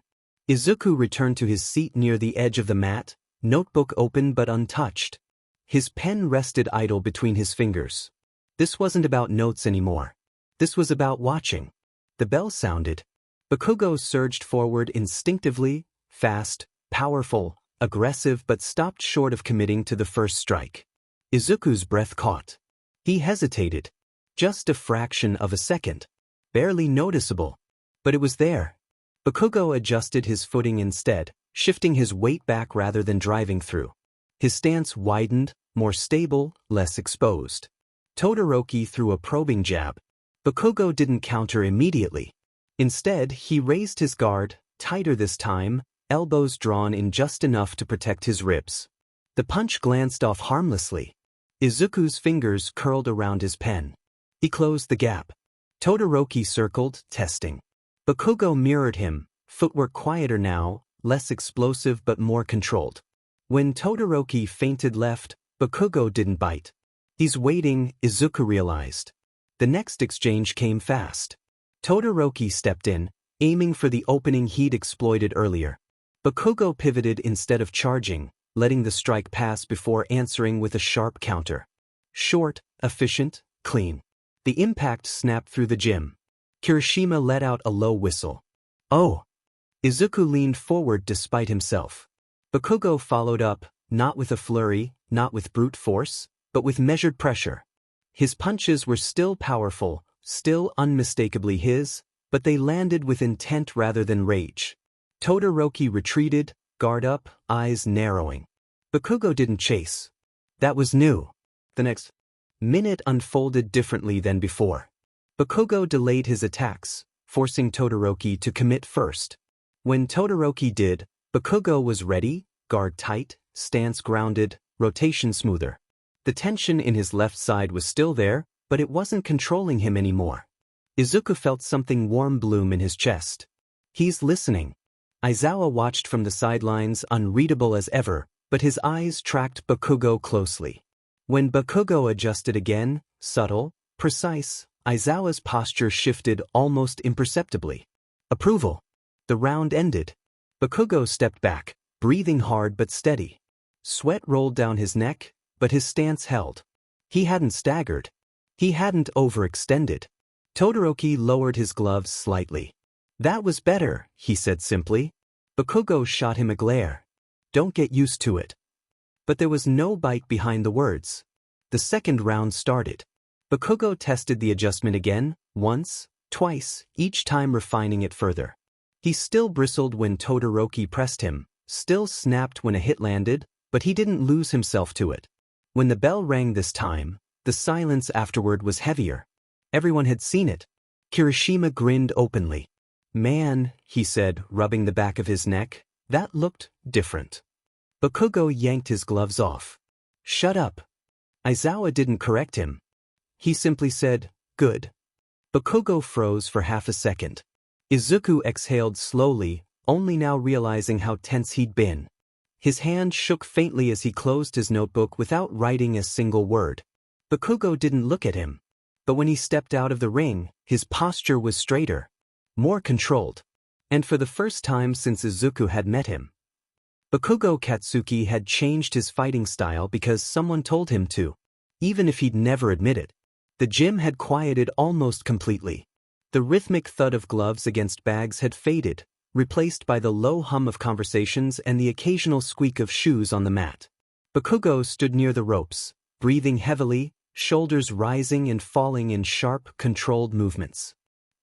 Izuku returned to his seat near the edge of the mat, notebook open but untouched. His pen rested idle between his fingers. This wasn't about notes anymore. This was about watching. The bell sounded. Bakugo surged forward instinctively, fast, powerful, aggressive, but stopped short of committing to the first strike. Izuku's breath caught. He hesitated. Just a fraction of a second. Barely noticeable. But it was there. Bakugo adjusted his footing instead, shifting his weight back rather than driving through. His stance widened, more stable, less exposed. Todoroki threw a probing jab. Bakugo didn't counter immediately. Instead, he raised his guard, tighter this time, elbows drawn in just enough to protect his ribs. The punch glanced off harmlessly. Izuku's fingers curled around his pen. He closed the gap. Todoroki circled, testing. Bakugo mirrored him, footwork quieter now, less explosive but more controlled. When Todoroki feinted left, Bakugo didn't bite. He's waiting, Izuku realized. The next exchange came fast. Todoroki stepped in, aiming for the opening he'd exploited earlier. Bakugo pivoted instead of charging, letting the strike pass before answering with a sharp counter. Short, efficient, clean. The impact snapped through the gym. Kirishima let out a low whistle. Oh! Izuku leaned forward despite himself. Bakugo followed up, not with a flurry, not with brute force, but with measured pressure. His punches were still powerful, still unmistakably his, but they landed with intent rather than rage. Todoroki retreated, guard up, eyes narrowing. Bakugo didn't chase. That was new. The next minute unfolded differently than before. Bakugo delayed his attacks, forcing Todoroki to commit first. When Todoroki did, Bakugo was ready, guard tight, stance grounded, rotation smoother. The tension in his left side was still there, but it wasn't controlling him anymore. Izuku felt something warm bloom in his chest. He's listening. Aizawa watched from the sidelines, unreadable as ever, but his eyes tracked Bakugo closely. When Bakugo adjusted again, subtle, precise, Aizawa's posture shifted almost imperceptibly. Approval. The round ended. Bakugo stepped back, breathing hard but steady. Sweat rolled down his neck, but his stance held. He hadn't staggered. He hadn't overextended. Todoroki lowered his gloves slightly. That was better, he said simply. Bakugo shot him a glare. Don't get used to it. But there was no bite behind the words. The second round started. Bakugo tested the adjustment again, once, twice, each time refining it further. He still bristled when Todoroki pressed him, still snapped when a hit landed, but he didn't lose himself to it. When the bell rang this time, the silence afterward was heavier. Everyone had seen it. Kirishima grinned openly. Man, he said, rubbing the back of his neck, that looked different. Bakugo yanked his gloves off. Shut up. Aizawa didn't correct him. He simply said, good. Bakugo froze for half a second. Izuku exhaled slowly, only now realizing how tense he'd been. His hand shook faintly as he closed his notebook without writing a single word. Bakugo didn't look at him. But when he stepped out of the ring, his posture was straighter, more controlled. And for the first time since Izuku had met him. Bakugo Katsuki had changed his fighting style because someone told him to. Even if he'd never admit it. The gym had quieted almost completely. The rhythmic thud of gloves against bags had faded, replaced by the low hum of conversations and the occasional squeak of shoes on the mat. Bakugo stood near the ropes, breathing heavily, shoulders rising and falling in sharp, controlled movements.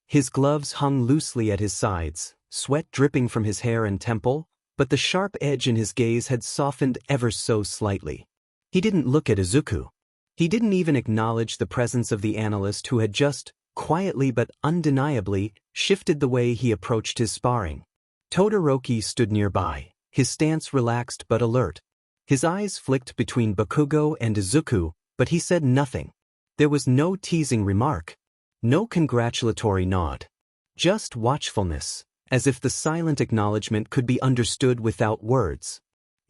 His gloves hung loosely at his sides, sweat dripping from his hair and temple, but the sharp edge in his gaze had softened ever so slightly. He didn't look at Izuku. He didn't even acknowledge the presence of the analyst who had just, quietly but undeniably, shifted the way he approached his sparring. Todoroki stood nearby, his stance relaxed but alert. His eyes flicked between Bakugo and Izuku, but he said nothing. There was no teasing remark. No congratulatory nod. Just watchfulness, as if the silent acknowledgement could be understood without words.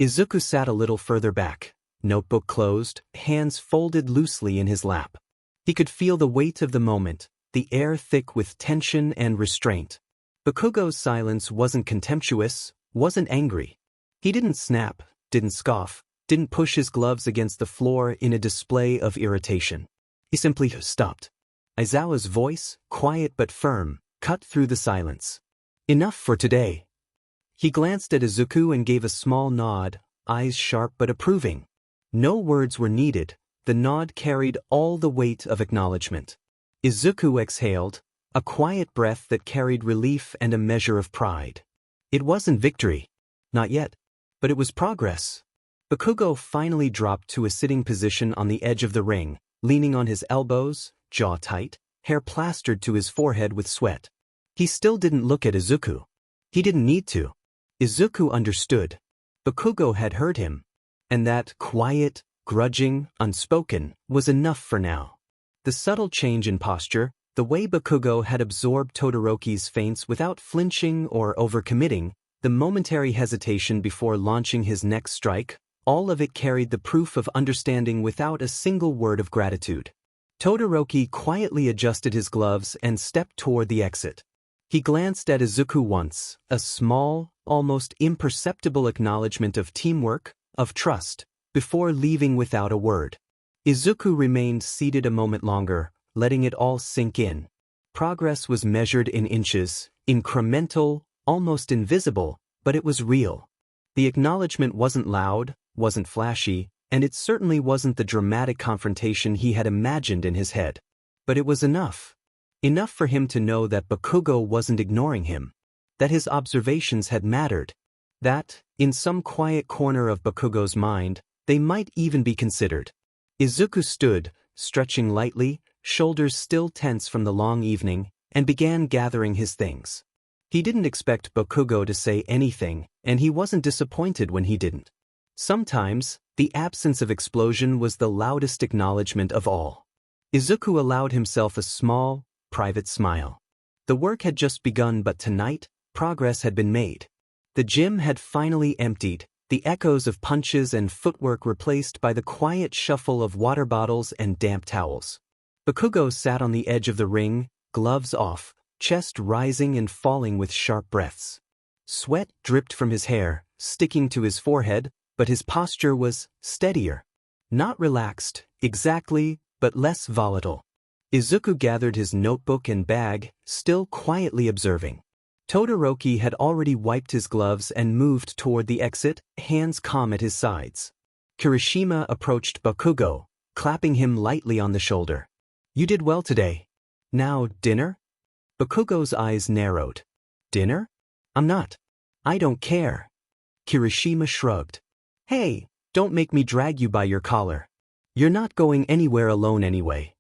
Izuku sat a little further back, notebook closed, hands folded loosely in his lap. He could feel the weight of the moment, the air thick with tension and restraint. Bakugo's silence wasn't contemptuous, wasn't angry. He didn't snap, didn't scoff, didn't push his gloves against the floor in a display of irritation. He simply stopped. Aizawa's voice, quiet but firm, cut through the silence. Enough for today. He glanced at Izuku and gave a small nod, eyes sharp but approving. No words were needed, the nod carried all the weight of acknowledgement. Izuku exhaled, A quiet breath that carried relief and a measure of pride. It wasn't victory. Not yet. But it was progress. Bakugo finally dropped to a sitting position on the edge of the ring, leaning on his elbows, jaw tight, hair plastered to his forehead with sweat. He still didn't look at Izuku. He didn't need to. Izuku understood. Bakugo had heard him. And that quiet, grudging, unspoken, was enough for now. The subtle change in posture, the way Bakugo had absorbed Todoroki's feints without flinching or overcommitting, the momentary hesitation before launching his next strike, all of it carried the proof of understanding without a single word of gratitude. Todoroki quietly adjusted his gloves and stepped toward the exit. He glanced at Izuku once, a small, almost imperceptible acknowledgement of teamwork, of trust, before leaving without a word. Izuku remained seated a moment longer, letting it all sink in. Progress was measured in inches, incremental, almost invisible, but it was real. The acknowledgement wasn't loud, wasn't flashy, and it certainly wasn't the dramatic confrontation he had imagined in his head. But it was enough. Enough for him to know that Bakugo wasn't ignoring him. That his observations had mattered. That, in some quiet corner of Bakugo's mind, they might even be considered. Izuku stood, stretching lightly, shoulders still tense from the long evening, and began gathering his things. He didn't expect Bakugo to say anything, and he wasn't disappointed when he didn't. Sometimes, the absence of explosion was the loudest acknowledgement of all. Izuku allowed himself a small, private smile. The work had just begun, but tonight, progress had been made. The gym had finally emptied, the echoes of punches and footwork replaced by the quiet shuffle of water bottles and damp towels. Bakugo sat on the edge of the ring, gloves off, chest rising and falling with sharp breaths. Sweat dripped from his hair, sticking to his forehead, but his posture was steadier. Not relaxed, exactly, but less volatile. Izuku gathered his notebook and bag, still quietly observing. Todoroki had already wiped his gloves and moved toward the exit, hands calm at his sides. Kirishima approached Bakugo, clapping him lightly on the shoulder. "You did well today. Now, dinner?" Bakugo's eyes narrowed. "Dinner? I'm not. I don't care." Kirishima shrugged. "Hey, don't make me drag you by your collar. You're not going anywhere alone anyway."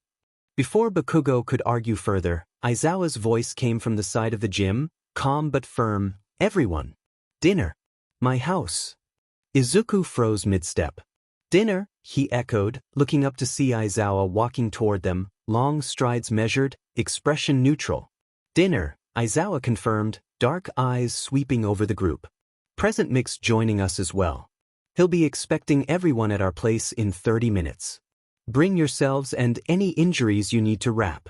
Before Bakugo could argue further, Aizawa's voice came from the side of the gym, calm but firm. "Everyone. Dinner. My house." Izuku froze mid-step. "Dinner," he echoed, looking up to see Aizawa walking toward them, long strides measured, expression neutral. "Dinner," Aizawa confirmed, dark eyes sweeping over the group. "Present Mix joining us as well. He'll be expecting everyone at our place in 30 minutes. Bring yourselves and any injuries you need to wrap."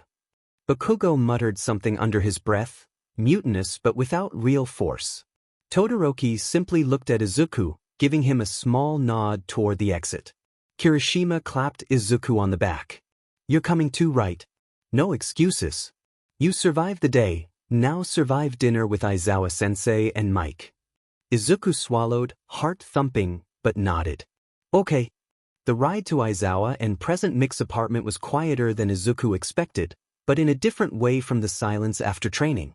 Bakugo muttered something under his breath, mutinous but without real force. Todoroki simply looked at Izuku, giving him a small nod toward the exit. Kirishima clapped Izuku on the back. "You're coming too, right? No excuses. You survived the day, now survive dinner with Aizawa-sensei and Mike." Izuku swallowed, heart thumping, but nodded. "Okay." The ride to Aizawa and Present Mix apartment was quieter than Izuku expected, but in a different way from the silence after training.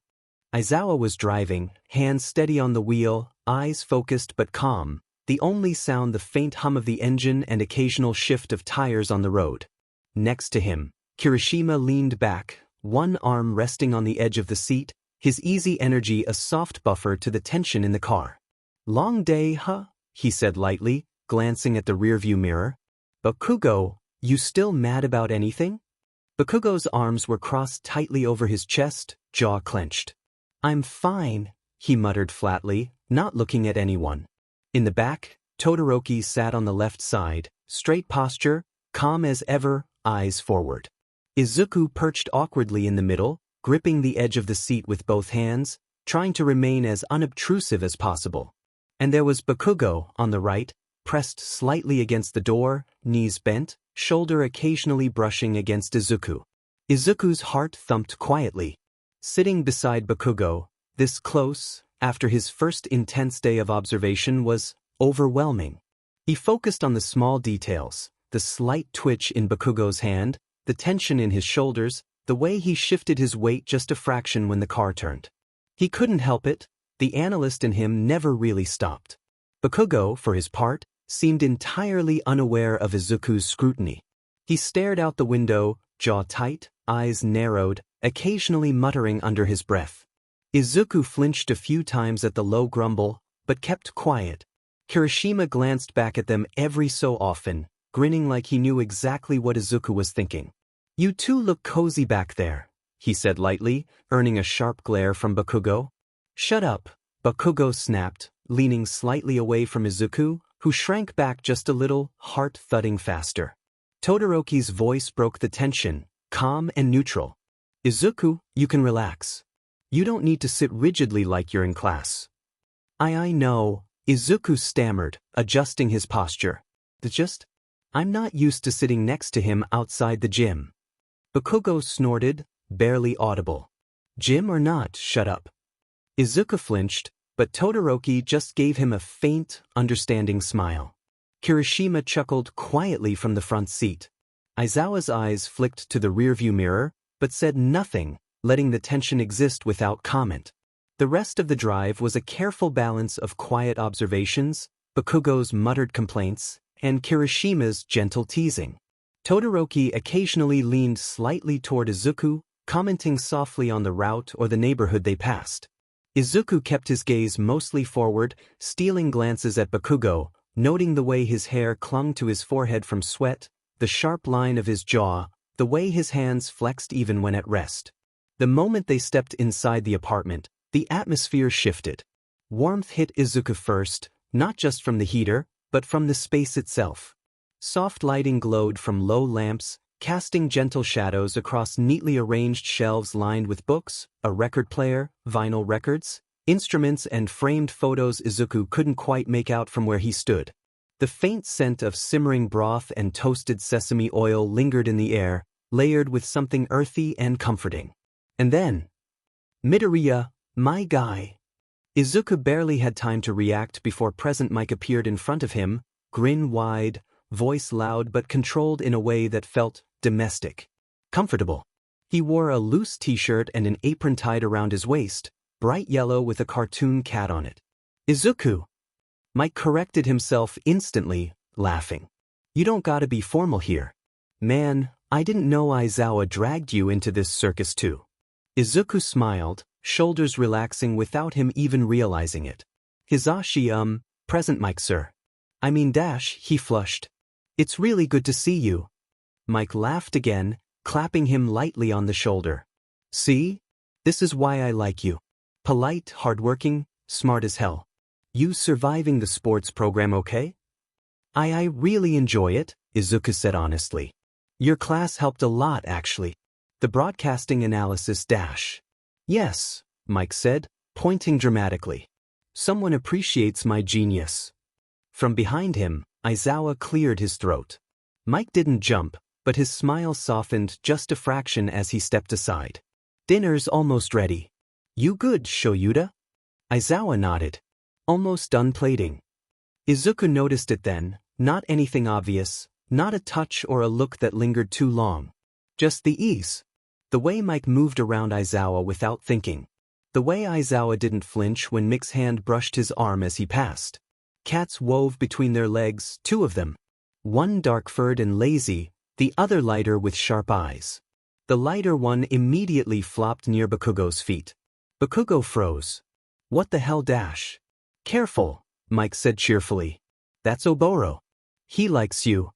Aizawa was driving, hands steady on the wheel, eyes focused but calm, the only sound the faint hum of the engine and occasional shift of tires on the road. Next to him, Kirishima leaned back, one arm resting on the edge of the seat, his easy energy a soft buffer to the tension in the car. "Long day, huh?" he said lightly, glancing at the rearview mirror. "Bakugo, you still mad about anything?" Bakugo's arms were crossed tightly over his chest, jaw clenched. "I'm fine," he muttered flatly, not looking at anyone. In the back, Todoroki sat on the left side, straight posture, calm as ever, eyes forward. Izuku perched awkwardly in the middle, gripping the edge of the seat with both hands, trying to remain as unobtrusive as possible. And there was Bakugo, on the right, pressed slightly against the door, knees bent, shoulder occasionally brushing against Izuku. Izuku's heart thumped quietly. Sitting beside Bakugo, this close, after his first intense day of observation, was overwhelming. He focused on the small details, the slight twitch in Bakugo's hand, the tension in his shoulders, the way he shifted his weight just a fraction when the car turned. He couldn't help it, the analyst in him never really stopped. Bakugo, for his part, seemed entirely unaware of Izuku's scrutiny. He stared out the window, jaw tight, eyes narrowed, occasionally muttering under his breath. Izuku flinched a few times at the low grumble, but kept quiet. Kirishima glanced back at them every so often, grinning like he knew exactly what Izuku was thinking. "You two look cozy back there," he said lightly, earning a sharp glare from Bakugo. "Shut up," Bakugo snapped, leaning slightly away from Izuku, who shrank back just a little, heart thudding faster. Todoroki's voice broke the tension, calm and neutral. "Izuku, you can relax. You don't need to sit rigidly like you're in class." I know," Izuku stammered, adjusting his posture. I'm not used to sitting next to him outside the gym." Bakugo snorted, barely audible. "Gym or not, shut up." Izuku flinched, but Todoroki just gave him a faint, understanding smile. Kirishima chuckled quietly from the front seat. Aizawa's eyes flicked to the rearview mirror, but said nothing, letting the tension exist without comment. The rest of the drive was a careful balance of quiet observations, Bakugo's muttered complaints, and Kirishima's gentle teasing. Todoroki occasionally leaned slightly toward Izuku, commenting softly on the route or the neighborhood they passed. Izuku kept his gaze mostly forward, stealing glances at Bakugo, noting the way his hair clung to his forehead from sweat, the sharp line of his jaw, the way his hands flexed even when at rest. The moment they stepped inside the apartment, the atmosphere shifted. Warmth hit Izuku first, not just from the heater, but from the space itself. Soft lighting glowed from low lamps, casting gentle shadows across neatly arranged shelves lined with books, a record player, vinyl records, instruments and framed photos Izuku couldn't quite make out from where he stood. The faint scent of simmering broth and toasted sesame oil lingered in the air, layered with something earthy and comforting. And then, "Midoriya, my guy." Izuku barely had time to react before Present Mike appeared in front of him, grin wide, voice loud but controlled in a way that felt domestic. Comfortable. He wore a loose t-shirt and an apron tied around his waist, bright yellow with a cartoon cat on it. "Izuku." Mike corrected himself instantly, laughing. "You don't gotta be formal here. Man, I didn't know Aizawa dragged you into this circus too." Izuku smiled, shoulders relaxing without him even realizing it. "Hizashi, present Mike sir. I mean dash," he flushed. "It's really good to see you." Mike laughed again, clapping him lightly on the shoulder. "See? This is why I like you. Polite, hardworking, smart as hell. You surviving the sports program okay?" I really enjoy it," Izuku said honestly. "Your class helped a lot actually. The broadcasting analysis dash." "Yes," Mike said, pointing dramatically. "Someone appreciates my genius." From behind him, Aizawa cleared his throat. Mike didn't jump, but his smile softened just a fraction as he stepped aside. "Dinner's almost ready. You good, Shoyuta?" Aizawa nodded. "Almost done plating." Izuku noticed it then, not anything obvious, not a touch or a look that lingered too long. Just the ease. The way Mike moved around Aizawa without thinking. The way Aizawa didn't flinch when Mick's hand brushed his arm as he passed. Cats wove between their legs, two of them. One dark-furred and lazy, the other lighter with sharp eyes. The lighter one immediately flopped near Bakugo's feet. Bakugo froze. "What the hell dash?" "Careful," Mike said cheerfully. "That's Oboro. He likes you."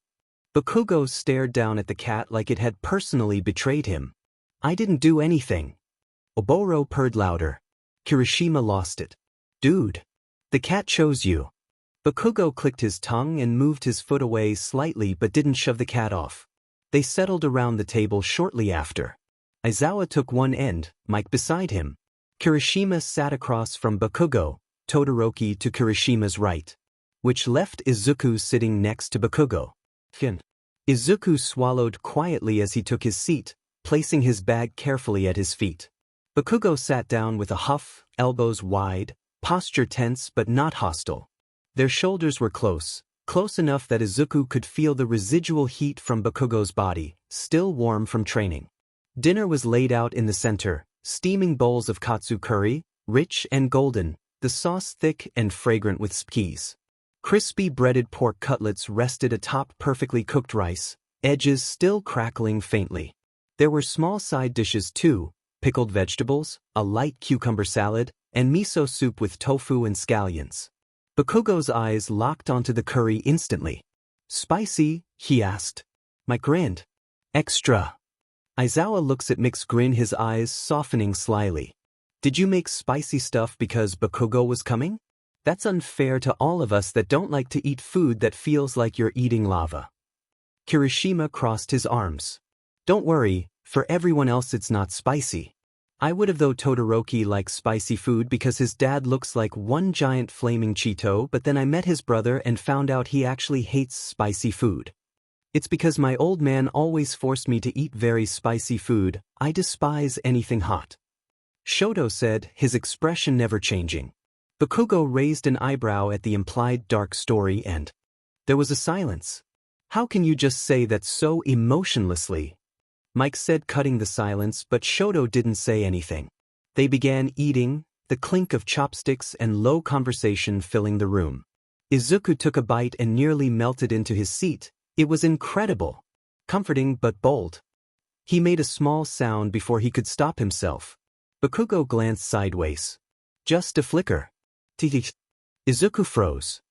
Bakugo stared down at the cat like it had personally betrayed him. "I didn't do anything." Oboro purred louder. Kirishima lost it. "Dude. The cat chose you." Bakugo clicked his tongue and moved his foot away slightly but didn't shove the cat off. They settled around the table shortly after. Aizawa took one end, Mike beside him. Kirishima sat across from Bakugo, Todoroki to Kirishima's right, which left Izuku sitting next to Bakugo. Izuku swallowed quietly as he took his seat, placing his bag carefully at his feet. Bakugo sat down with a huff, elbows wide, posture tense but not hostile. Their shoulders were close enough that Izuku could feel the residual heat from Bakugo's body, still warm from training. Dinner was laid out in the center, steaming bowls of katsu curry, rich and golden, the sauce thick and fragrant with skis. Crispy breaded pork cutlets rested atop perfectly cooked rice, edges still crackling faintly. There were small side dishes too, pickled vegetables, a light cucumber salad, and miso soup with tofu and scallions. Bakugo's eyes locked onto the curry instantly. "Spicy?" he asked. Mike grinned. "Extra." Aizawa looks at Mick's grin, his eyes softening slyly. "Did you make spicy stuff because Bakugo was coming? That's unfair to all of us that don't like to eat food that feels like you're eating lava." Kirishima crossed his arms. "Don't worry, for everyone else it's not spicy. I would have though. Todoroki likes spicy food because his dad looks like one giant flaming Cheeto, but then I met his brother and found out he actually hates spicy food. It's because my old man always forced me to eat very spicy food. I despise anything hot." Shoto said, his expression never changing. Bakugo raised an eyebrow at the implied dark story and there was a silence. "How can you just say that so emotionlessly?" Mike said, cutting the silence, but Shoto didn't say anything. They began eating, the clink of chopsticks and low conversation filling the room. Izuku took a bite and nearly melted into his seat. It was incredible. Comforting but bold. He made a small sound before he could stop himself. Bakugo glanced sideways. "Just a flicker." Izuku froze.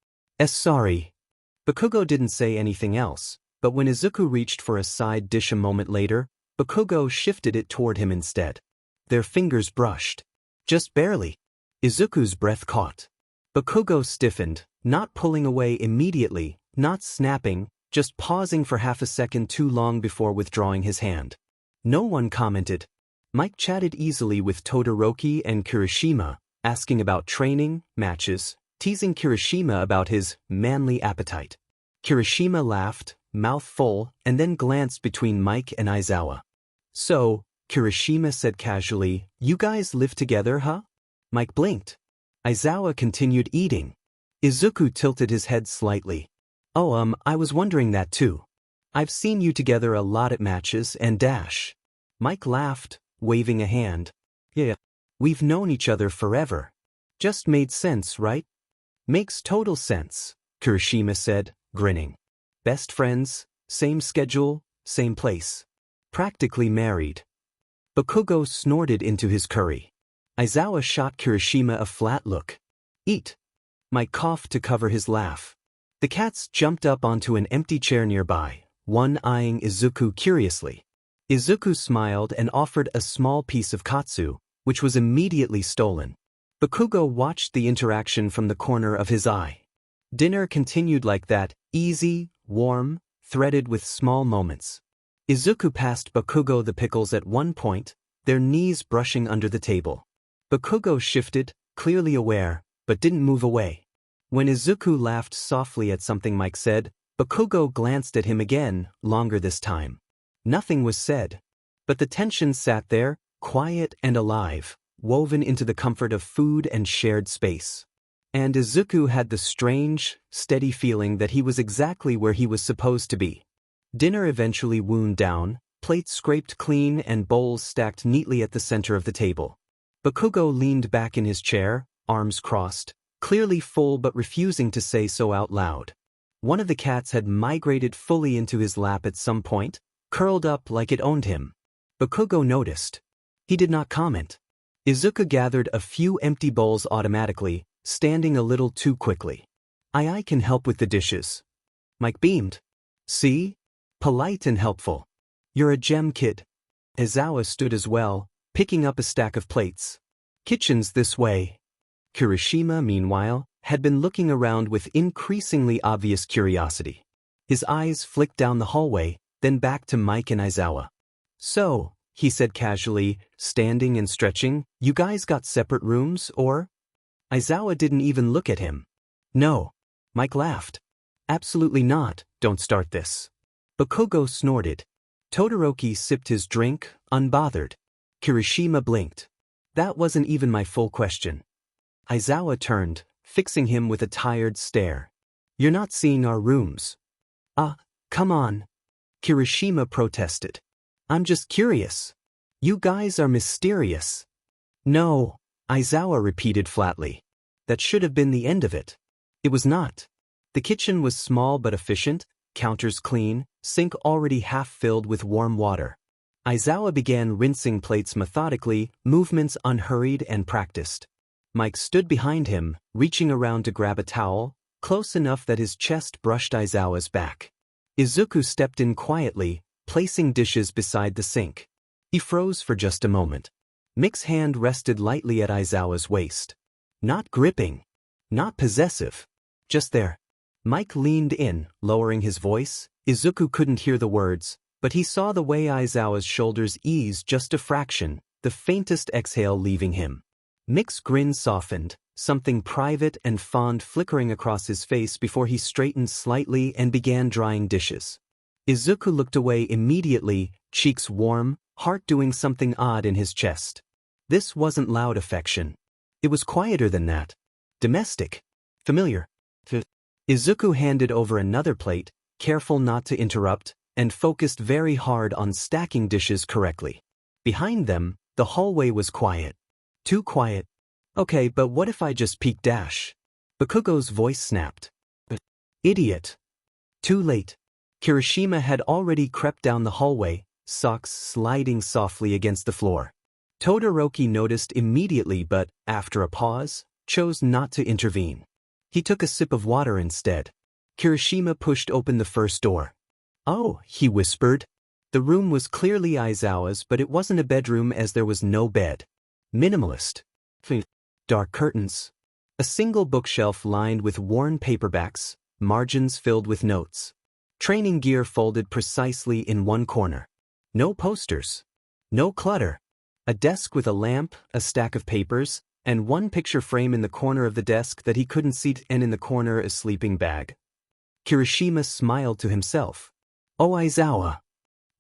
Sorry." Bakugo didn't say anything else, but when Izuku reached for a side dish a moment later, Bakugo shifted it toward him instead. Their fingers brushed. Just barely. Izuku's breath caught. Bakugo stiffened, not pulling away immediately, not snapping, just pausing for half a second too long before withdrawing his hand. No one commented. Mike chatted easily with Todoroki and Kirishima, asking about training, matches, teasing Kirishima about his manly appetite. Kirishima laughed, mouth full, and then glanced between Mike and Aizawa. "So," Kirishima said casually, "you guys live together, huh?" Mike blinked. Aizawa continued eating. Izuku tilted his head slightly. "Oh, I was wondering that too. I've seen you together a lot at matches and dash." Mike laughed, waving a hand. "Yeah. We've known each other forever. Just made sense, right?" "Makes total sense," Kirishima said, grinning. "Best friends, same schedule, same place. Practically married." Bakugo snorted into his curry. Aizawa shot Kirishima a flat look. "Eat." Mike coughed to cover his laugh. The cats jumped up onto an empty chair nearby, one eyeing Izuku curiously. Izuku smiled and offered a small piece of katsu, which was immediately stolen. Bakugo watched the interaction from the corner of his eye. Dinner continued like that, easy, warm, threaded with small moments. Izuku passed Bakugo the pickles at one point, their knees brushing under the table. Bakugo shifted, clearly aware, but didn't move away. When Izuku laughed softly at something Mike said, Bakugo glanced at him again, longer this time. Nothing was said. But the tension sat there, quiet and alive, woven into the comfort of food and shared space. And Izuku had the strange, steady feeling that he was exactly where he was supposed to be. Dinner eventually wound down, plates scraped clean and bowls stacked neatly at the center of the table. Bakugo leaned back in his chair, arms crossed, clearly full but refusing to say so out loud. One of the cats had migrated fully into his lap at some point, curled up like it owned him. Bakugo noticed. He did not comment. Izuku gathered a few empty bowls automatically, standing a little too quickly. I can help with the dishes." Mike beamed. "See? Polite and helpful. You're a gem kid." Aizawa stood as well, picking up a stack of plates. "Kitchen's this way." Kirishima, meanwhile, had been looking around with increasingly obvious curiosity. His eyes flicked down the hallway, then back to Mike and Aizawa. "So," he said casually, standing and stretching, "you guys got separate rooms, or?" Aizawa didn't even look at him. "No." Mike laughed. "Absolutely not, don't start this." Bakugo snorted. Todoroki sipped his drink, unbothered. Kirishima blinked. "That wasn't even my full question." Aizawa turned, fixing him with a tired stare. "You're not seeing our rooms." Come on." Kirishima protested. "I'm just curious." You guys are mysterious. No, Aizawa repeated flatly. That should have been the end of it. It was not. The kitchen was small but efficient, counters clean, sink already half filled with warm water. Aizawa began rinsing plates methodically, movements unhurried and practiced. Mike stood behind him, reaching around to grab a towel, close enough that his chest brushed Aizawa's back. Izuku stepped in quietly, placing dishes beside the sink. He froze for just a moment. Mick's hand rested lightly at Aizawa's waist. Not gripping. Not possessive. Just there. Mike leaned in, lowering his voice. Izuku couldn't hear the words, but he saw the way Aizawa's shoulders eased just a fraction, the faintest exhale leaving him. Mick's grin softened, something private and fond flickering across his face before he straightened slightly and began drying dishes. Izuku looked away immediately, cheeks warm, heart doing something odd in his chest. This wasn't loud affection. It was quieter than that. Domestic. Familiar. Izuku handed over another plate, careful not to interrupt, and focused very hard on stacking dishes correctly. Behind them, the hallway was quiet. Too quiet. Okay, but what if I just peek dash? Bakugo's voice snapped. Idiot. Too late. Kirishima had already crept down the hallway, socks sliding softly against the floor. Todoroki noticed immediately but, after a pause, chose not to intervene. He took a sip of water instead. Kirishima pushed open the first door. Oh, he whispered. The room was clearly Aizawa's, but it wasn't a bedroom as there was no bed. Minimalist. Dark curtains. A single bookshelf lined with worn paperbacks, margins filled with notes. Training gear folded precisely in one corner. No posters. No clutter. A desk with a lamp, a stack of papers, and one picture frame in the corner of the desk that he couldn't see, and in the corner a sleeping bag. Kirishima smiled to himself. Oh, Aizawa.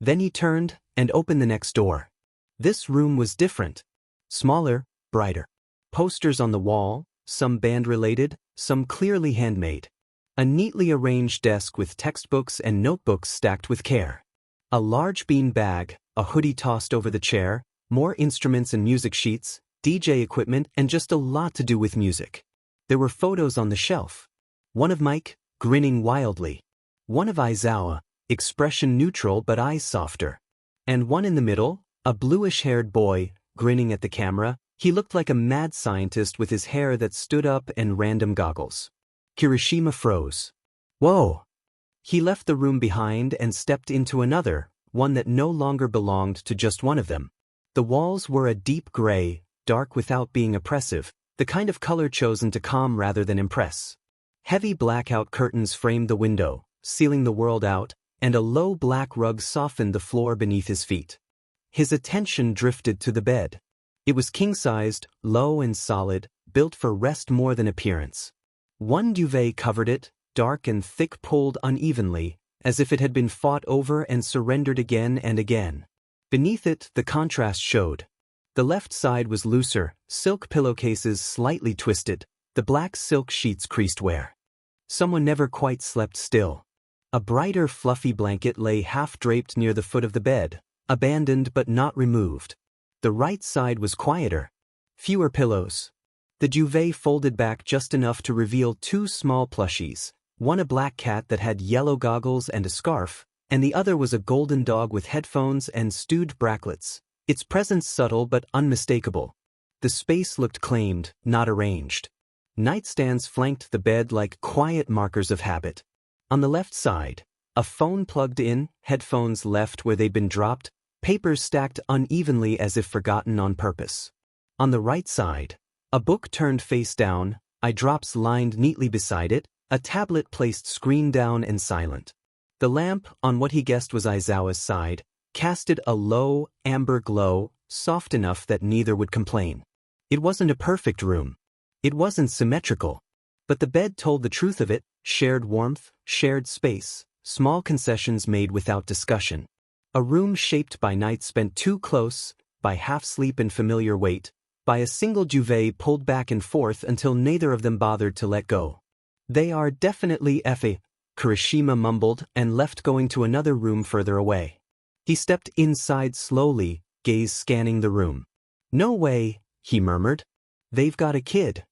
Then he turned and opened the next door. This room was different. Smaller, brighter. Posters on the wall, some band-related, some clearly handmade. A neatly arranged desk with textbooks and notebooks stacked with care. A large bean bag, a hoodie tossed over the chair, more instruments and music sheets, DJ equipment, and just a lot to do with music. There were photos on the shelf. One of Mike, grinning wildly. One of Aizawa, expression neutral but eyes softer. And one in the middle, a bluish-haired boy, grinning at the camera. He looked like a mad scientist with his hair that stood up and random goggles. Kirishima froze. Whoa! He left the room behind and stepped into another, one that no longer belonged to just one of them. The walls were a deep gray, dark without being oppressive, the kind of color chosen to calm rather than impress. Heavy blackout curtains framed the window, sealing the world out, and a low black rug softened the floor beneath his feet. His attention drifted to the bed. It was king-sized, low and solid, built for rest more than appearance. One duvet covered it, dark and thick, pulled unevenly, as if it had been fought over and surrendered again and again. Beneath it, the contrast showed. The left side was looser, silk pillowcases slightly twisted, the black silk sheets creased wear. Someone never quite slept still. A brighter, fluffy blanket lay half-draped near the foot of the bed, abandoned but not removed. The right side was quieter. Fewer pillows. The duvet folded back just enough to reveal two small plushies, one a black cat that had yellow goggles and a scarf, and the other was a golden dog with headphones and stewed bracklets, its presence subtle but unmistakable. The space looked claimed, not arranged. Nightstands flanked the bed like quiet markers of habit. On the left side, a phone plugged in, headphones left where they'd been dropped, papers stacked unevenly as if forgotten on purpose. On the right side, a book turned face down, eye drops lined neatly beside it, a tablet placed screen down and silent. The lamp, on what he guessed was Aizawa's side, casted a low, amber glow, soft enough that neither would complain. It wasn't a perfect room. It wasn't symmetrical. But the bed told the truth of it, shared warmth, shared space, small concessions made without discussion. A room shaped by nights spent too close, by half-sleep and familiar weight, by a single duvet pulled back and forth until neither of them bothered to let go. They are definitely F.A., Kirishima mumbled and left, going to another room further away. He stepped inside slowly, gaze scanning the room. "No way," he murmured. "They've got a kid."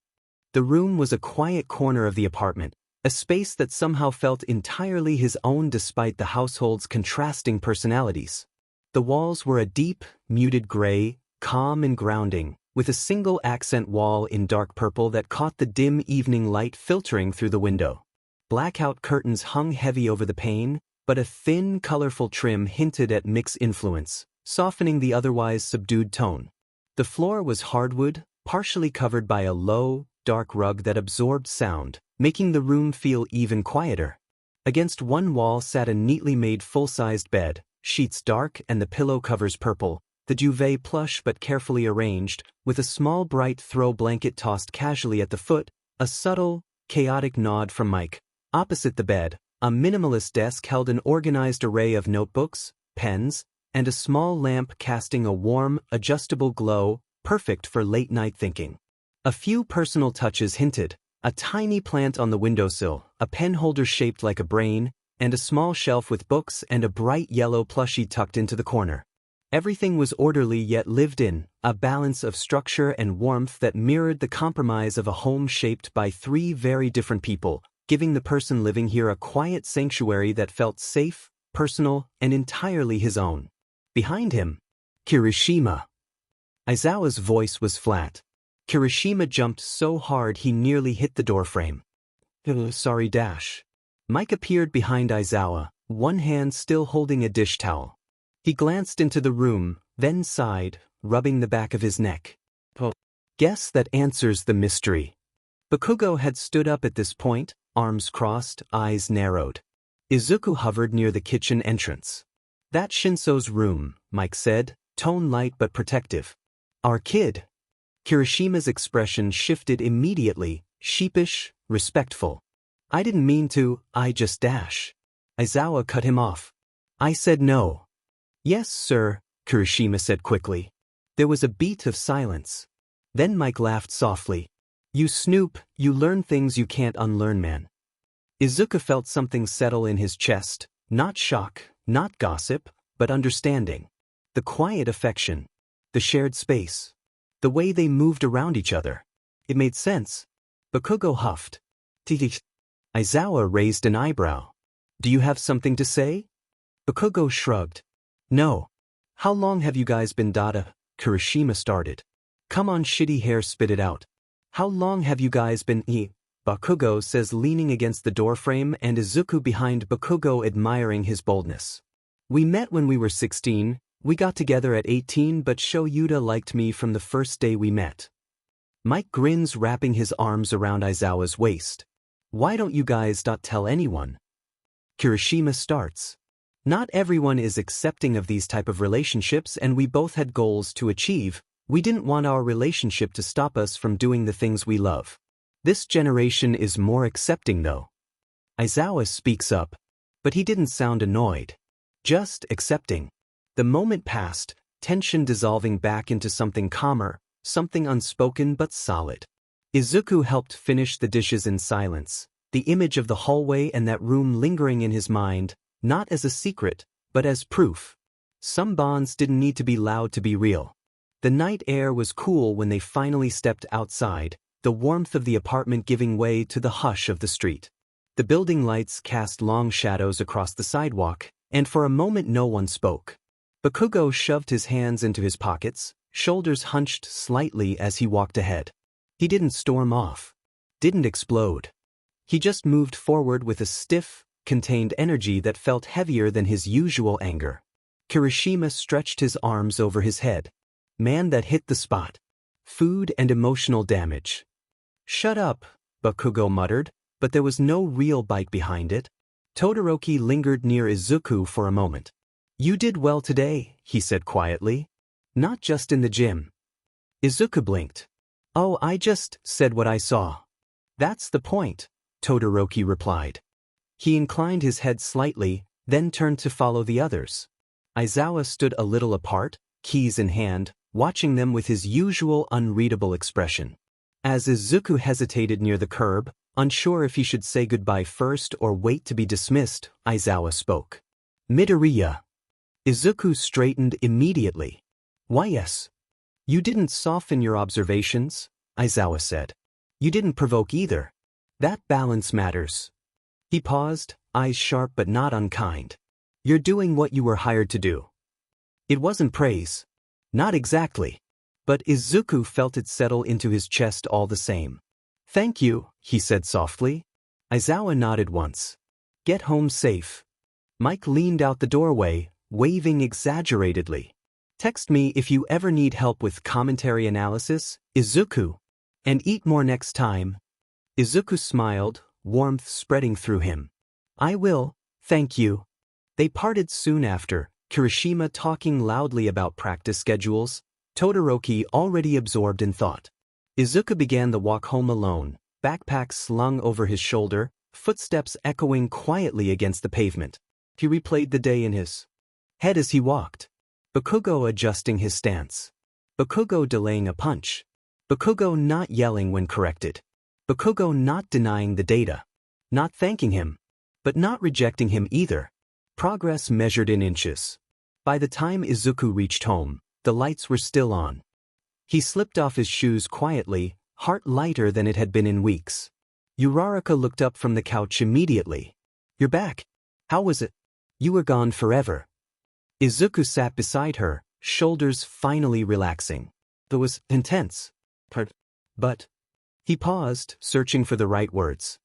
The room was a quiet corner of the apartment, a space that somehow felt entirely his own despite the household's contrasting personalities. The walls were a deep, muted gray, calm and grounding, with a single accent wall in dark purple that caught the dim evening light filtering through the window. Blackout curtains hung heavy over the pane, but a thin, colorful trim hinted at mixed influence, softening the otherwise subdued tone. The floor was hardwood, partially covered by a low, dark rug that absorbed sound, making the room feel even quieter. Against one wall sat a neatly made full-sized bed, sheets dark and the pillow covers purple, the duvet plush but carefully arranged, with a small bright throw blanket tossed casually at the foot, a subtle, chaotic nod from Mike. Opposite the bed, a minimalist desk held an organized array of notebooks, pens, and a small lamp casting a warm, adjustable glow, perfect for late-night thinking. A few personal touches hinted: a tiny plant on the windowsill, a pen holder shaped like a brain, and a small shelf with books and a bright yellow plushie tucked into the corner. Everything was orderly yet lived in, a balance of structure and warmth that mirrored the compromise of a home shaped by three very different people, giving the person living here a quiet sanctuary that felt safe, personal, and entirely his own. Behind him, Kirishima. Aizawa's voice was flat. Kirishima jumped so hard he nearly hit the doorframe. Sorry. Mike appeared behind Aizawa, one hand still holding a dish towel. He glanced into the room, then sighed, rubbing the back of his neck. Guess that answers the mystery. Bakugo had stood up at this point, arms crossed, eyes narrowed. Izuku hovered near the kitchen entrance. That's Shinso's room, Mike said, tone light but protective. Our kid. Kirishima's expression shifted immediately, sheepish, respectful. I didn't mean to, I just Aizawa cut him off. I said no. Yes, sir, Kirishima said quickly. There was a beat of silence. Then Mike laughed softly. You snoop, you learn things you can't unlearn, man. Izuku felt something settle in his chest, not shock, not gossip, but understanding. The quiet affection. The shared space. The way they moved around each other. It made sense. Bakugo huffed. Aizawa raised an eyebrow. Do you have something to say? Bakugo shrugged. No. How long have you guys been Dada? Kirishima started. Come on, shitty hair, spit it out. How long have you guys been Bakugo says, leaning against the doorframe, and Izuku behind Bakugo admiring his boldness. We met when we were 16, we got together at 18, but Sho Yuta liked me from the first day we met. Mike grins, wrapping his arms around Aizawa's waist. Why don't you guys tell anyone? Kirishima starts. Not everyone is accepting of these type of relationships, and we both had goals to achieve. We didn't want our relationship to stop us from doing the things we love. This generation is more accepting though. Aizawa speaks up, but he didn't sound annoyed. Just accepting. The moment passed, tension dissolving back into something calmer, something unspoken but solid. Izuku helped finish the dishes in silence, the image of the hallway and that room lingering in his mind, not as a secret, but as proof. Some bonds didn't need to be loud to be real. The night air was cool when they finally stepped outside, the warmth of the apartment giving way to the hush of the street. The building lights cast long shadows across the sidewalk, and for a moment no one spoke. Bakugo shoved his hands into his pockets, shoulders hunched slightly as he walked ahead. He didn't storm off. Didn't explode. He just moved forward with a stiff, contained energy that felt heavier than his usual anger. Kirishima stretched his arms over his head. Man, that hit the spot. Food and emotional damage. Shut up, Bakugo muttered, but there was no real bite behind it. Todoroki lingered near Izuku for a moment. You did well today, he said quietly. Not just in the gym. Izuku blinked. Oh, I just said what I saw. That's the point, Todoroki replied. He inclined his head slightly, then turned to follow the others. Aizawa stood a little apart, keys in hand, watching them with his usual unreadable expression. As Izuku hesitated near the curb, unsure if he should say goodbye first or wait to be dismissed, Aizawa spoke. Midoriya. Izuku straightened immediately. Why yes. You didn't soften your observations, Aizawa said. You didn't provoke either. That balance matters. He paused, eyes sharp but not unkind. You're doing what you were hired to do. It wasn't praise. Not exactly. But Izuku felt it settle into his chest all the same. Thank you, he said softly. Aizawa nodded once. Get home safe. Mike leaned out the doorway, waving exaggeratedly. Text me if you ever need help with commentary analysis, Izuku. And eat more next time. Izuku smiled, warmth spreading through him. I will, thank you. They parted soon after, Kirishima talking loudly about practice schedules, Todoroki already absorbed in thought. Izuku began the walk home alone, backpack slung over his shoulder, footsteps echoing quietly against the pavement. He replayed the day in his head as he walked. Bakugo adjusting his stance. Bakugo delaying a punch. Bakugo not yelling when corrected. Bakugo not denying the data. Not thanking him. But not rejecting him either. Progress measured in inches. By the time Izuku reached home, the lights were still on. He slipped off his shoes quietly, heart lighter than it had been in weeks. Uraraka looked up from the couch immediately. You're back. How was it? You were gone forever. Izuku sat beside her, shoulders finally relaxing. It was intense. But. He paused, searching for the right words.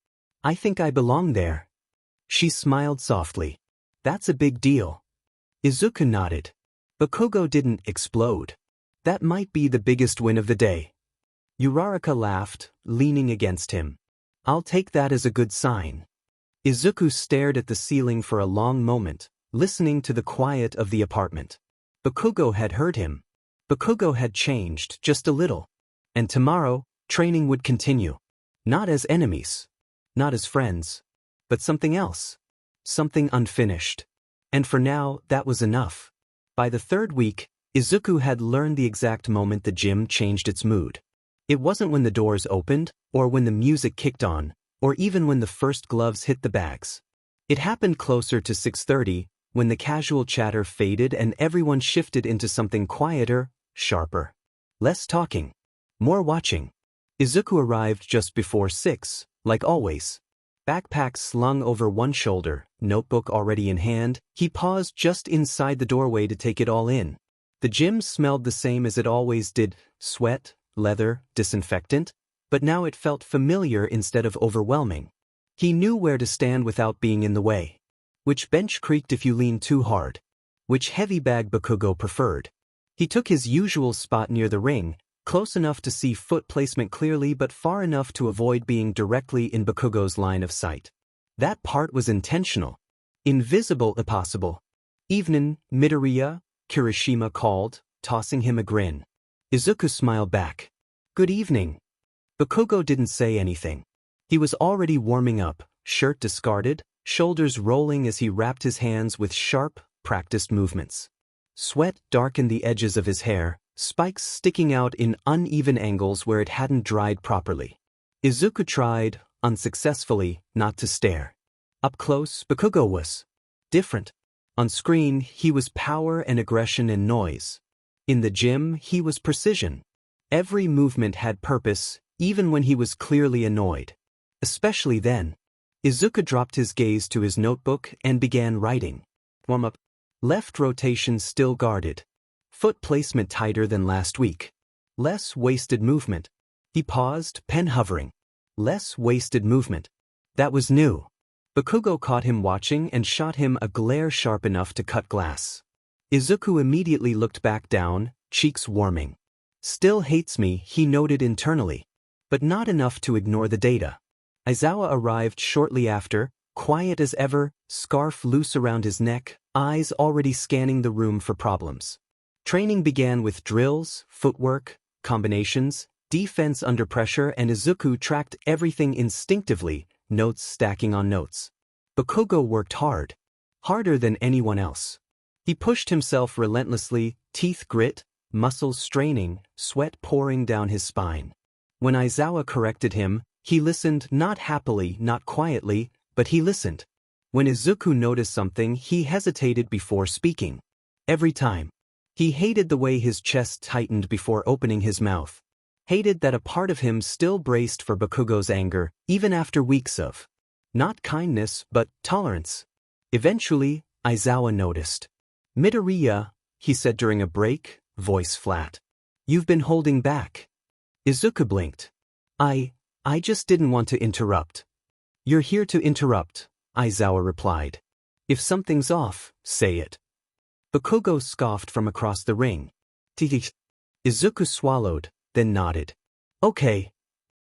I think I belong there. She smiled softly. That's a big deal. Izuku nodded. Bakugo didn't explode. That might be the biggest win of the day. Uraraka laughed, leaning against him. I'll take that as a good sign. Izuku stared at the ceiling for a long moment, listening to the quiet of the apartment. Bakugo had heard him. Bakugo had changed just a little. And tomorrow, training would continue. Not as enemies. Not as friends. But something else. Something unfinished. And for now, that was enough. By the third week, Izuku had learned the exact moment the gym changed its mood. It wasn't when the doors opened, or when the music kicked on, or even when the first gloves hit the bags. It happened closer to 6:30, when the casual chatter faded and everyone shifted into something quieter, sharper. Less talking. More watching. Izuku arrived just before 6, like always. Backpack slung over one shoulder, notebook already in hand, he paused just inside the doorway to take it all in. The gym smelled the same as it always did, sweat, leather, disinfectant, but now it felt familiar instead of overwhelming. He knew where to stand without being in the way. Which bench creaked if you leaned too hard. Which heavy bag Bakugo preferred. He took his usual spot near the ring, close enough to see foot placement clearly but far enough to avoid being directly in Bakugo's line of sight. That part was intentional. Invisible if possible. Evenin, Midoriya, Kirishima called, tossing him a grin. Izuku smiled back. Good evening. Bakugo didn't say anything. He was already warming up, shirt discarded, shoulders rolling as he wrapped his hands with sharp, practiced movements. Sweat darkened the edges of his hair, spikes sticking out in uneven angles where it hadn't dried properly. Izuku tried, unsuccessfully, not to stare. Up close, Bakugo was different. On screen, he was power and aggression and noise. In the gym, he was precision. Every movement had purpose, even when he was clearly annoyed. Especially then. Izuku dropped his gaze to his notebook and began writing. Warm up. Left rotation still guarded. Foot placement tighter than last week. Less wasted movement. He paused, pen hovering. Less wasted movement. That was new. Bakugo caught him watching and shot him a glare sharp enough to cut glass. Izuku immediately looked back down, cheeks warming. Still hates me, he noted internally. But not enough to ignore the data. Aizawa arrived shortly after, quiet as ever, scarf loose around his neck, eyes already scanning the room for problems. Training began with drills, footwork, combinations, defense under pressure, and Izuku tracked everything instinctively, notes stacking on notes. Bakugo worked hard. Harder than anyone else. He pushed himself relentlessly, teeth grit, muscles straining, sweat pouring down his spine. When Aizawa corrected him, he listened not happily, not quietly, but he listened. When Izuku noticed something, he hesitated before speaking. Every time. He hated the way his chest tightened before opening his mouth. Hated that a part of him still braced for Bakugo's anger, even after weeks of not kindness, but tolerance. Eventually, Aizawa noticed. "Midoriya," he said during a break, voice flat. "You've been holding back." Izuku blinked. I just didn't want to interrupt." "You're here to interrupt," Aizawa replied. "If something's off, say it." Bakugo scoffed from across the ring. Izuku swallowed, then nodded. "Okay."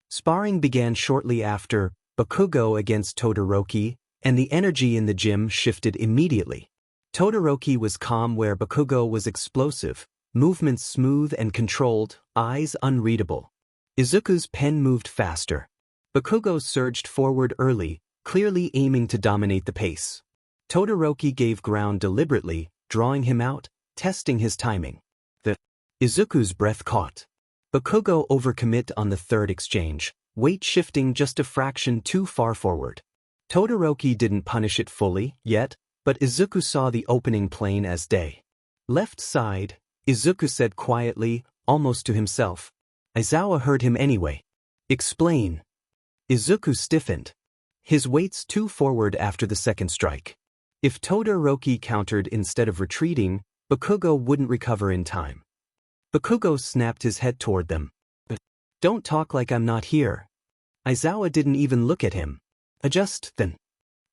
Sparring began shortly after, Bakugo against Todoroki, and the energy in the gym shifted immediately. Todoroki was calm where Bakugo was explosive, movements smooth and controlled, eyes unreadable. Izuku's pen moved faster. Bakugo surged forward early, clearly aiming to dominate the pace. Todoroki gave ground deliberately, drawing him out, testing his timing. Izuku's breath caught. Bakugo overcommit on the third exchange, weight shifting just a fraction too far forward. Todoroki didn't punish it fully, yet, but Izuku saw the opening plain as day. "Left side," Izuku said quietly, almost to himself. Aizawa heard him anyway. "Explain." Izuku stiffened. His weight's too forward after the second strike. If Todoroki countered instead of retreating, Bakugo wouldn't recover in time. Bakugo snapped his head toward them. "Don't talk like I'm not here." Aizawa didn't even look at him. "Adjust, then."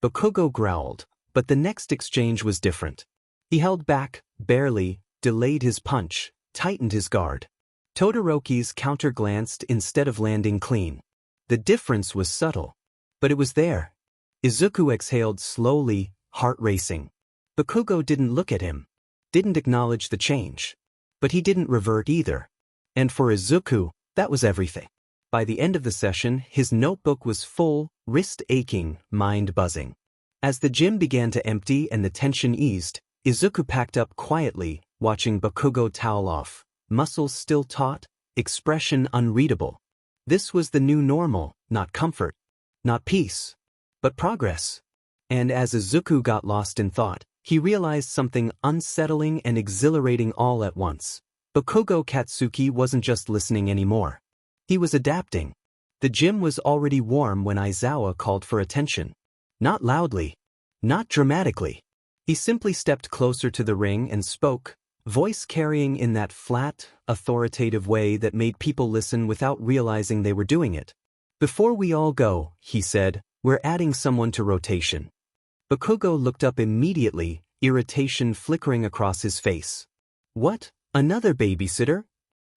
Bakugo growled, but the next exchange was different. He held back, barely, delayed his punch, tightened his guard. Todoroki's counter-glanced instead of landing clean. The difference was subtle, but it was there. Izuku exhaled slowly, heart racing. Bakugo didn't look at him, didn't acknowledge the change. But he didn't revert either. And for Izuku, that was everything. By the end of the session, his notebook was full, wrist aching, mind buzzing. As the gym began to empty and the tension eased, Izuku packed up quietly, watching Bakugo towel off, muscles still taut, expression unreadable. This was the new normal, not comfort, not peace, but progress. And as Izuku got lost in thought, he realized something unsettling and exhilarating all at once. Bakugo Katsuki wasn't just listening anymore. He was adapting. The gym was already warm when Aizawa called for attention. Not loudly. Not dramatically. He simply stepped closer to the ring and spoke, voice carrying in that flat, authoritative way that made people listen without realizing they were doing it. "Before we all go," he said, "we're adding someone to rotation." Bakugo looked up immediately, irritation flickering across his face. "What? Another babysitter?"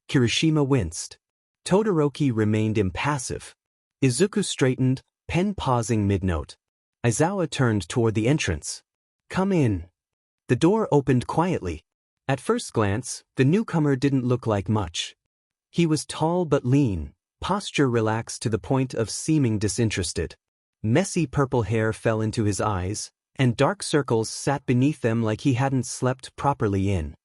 Kirishima winced. Todoroki remained impassive. Izuku straightened, pen pausing mid-note. Aizawa turned toward the entrance. "Come in." The door opened quietly. At first glance, the newcomer didn't look like much. He was tall but lean, posture relaxed to the point of seeming disinterested. Messy purple hair fell into his eyes, and dark circles sat beneath them like he hadn't slept properly in.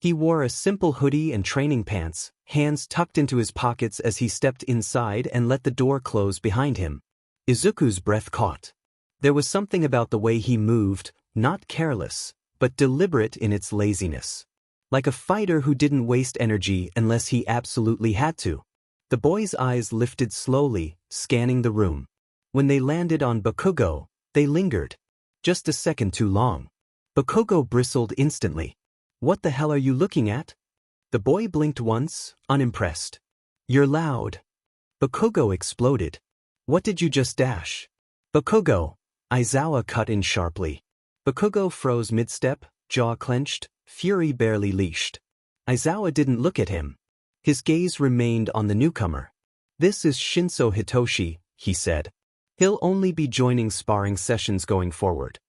He wore a simple hoodie and training pants, hands tucked into his pockets as he stepped inside and let the door close behind him. Izuku's breath caught. There was something about the way he moved, not careless, but deliberate in its laziness. Like a fighter who didn't waste energy unless he absolutely had to. The boy's eyes lifted slowly, scanning the room. When they landed on Bakugo, they lingered. Just a second too long. Bakugo bristled instantly. "What the hell are you looking at?" The boy blinked once, unimpressed. "You're loud." Bakugo exploded. "What did you just dash?" "Bakugo," Aizawa cut in sharply. Bakugo froze mid-step, jaw clenched, fury barely leashed. Aizawa didn't look at him. His gaze remained on the newcomer. "This is Shinso Hitoshi," he said. "He'll only be joining sparring sessions going forward."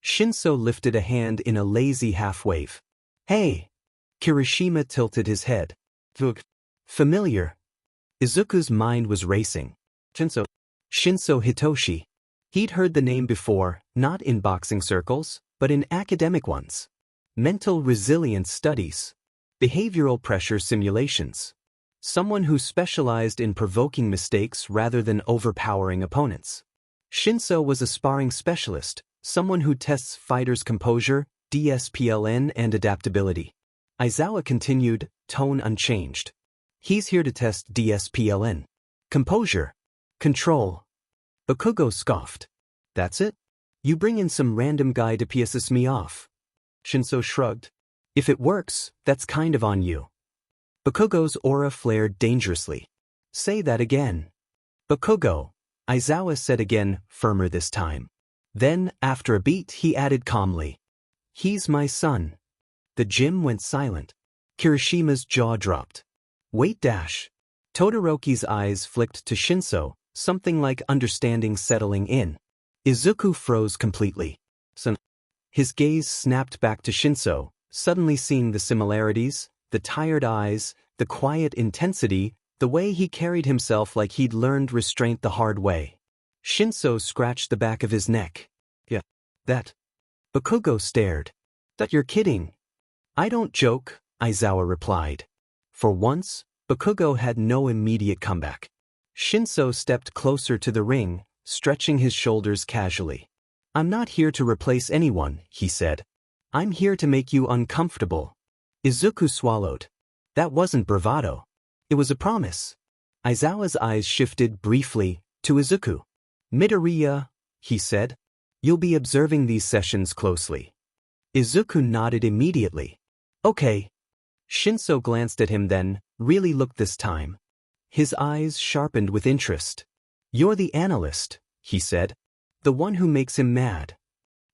Shinso lifted a hand in a lazy half-wave. "Hey!" Kirishima tilted his head. "Familiar." Izuku's mind was racing. Shinso Hitoshi. He'd heard the name before, not in boxing circles, but in academic ones. Mental resilience studies. Behavioral pressure simulations. Someone who specialized in provoking mistakes rather than overpowering opponents. Shinso was a sparring specialist, someone who tests fighters' composure, DSPLN and adaptability. Aizawa continued, tone unchanged. He's here to test DSPLN. Composure. Control. Bakugo scoffed. That's it? You bring in some random guy to piss me off. Shinso shrugged. If it works, that's kind of on you. Bakugo's aura flared dangerously. Say that again. Bakugo, Aizawa said again, firmer this time. Then, after a beat, he added calmly. He's my son. The gym went silent. Kirishima's jaw dropped. Wait dash. Todoroki's eyes flicked to Shinso, something like understanding settling in. Izuku froze completely. Son. His gaze snapped back to Shinso, suddenly seeing the similarities, the tired eyes, the quiet intensity, the way he carried himself like he'd learned restraint the hard way. Shinso scratched the back of his neck. Yeah, that. Bakugo stared. That you're kidding. I don't joke, Aizawa replied. For once, Bakugo had no immediate comeback. Shinso stepped closer to the ring, stretching his shoulders casually. I'm not here to replace anyone, he said. I'm here to make you uncomfortable. Izuku swallowed. That wasn't bravado. It was a promise. Aizawa's eyes shifted briefly to Izuku. Midoriya, he said. You'll be observing these sessions closely. Izuku nodded immediately. Okay. Shinso glanced at him then, really looked this time. His eyes sharpened with interest. You're the analyst, he said. The one who makes him mad.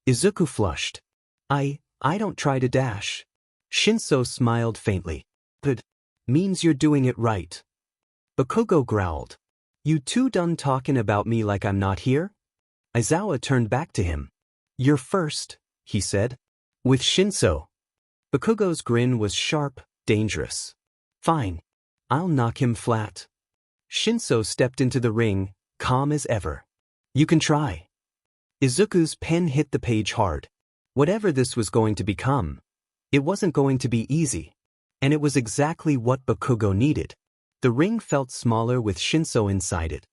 Izuku flushed. I don't try to dash. Shinso smiled faintly. Good. Means you're doing it right. Bakugo growled. You two done talking about me like I'm not here? Aizawa turned back to him. You're first, he said. With Shinso. Bakugo's grin was sharp, dangerous. Fine. I'll knock him flat. Shinso stepped into the ring, calm as ever. You can try. Izuku's pen hit the page hard. Whatever this was going to become, it wasn't going to be easy. And it was exactly what Bakugo needed. The ring felt smaller with Shinso inside it.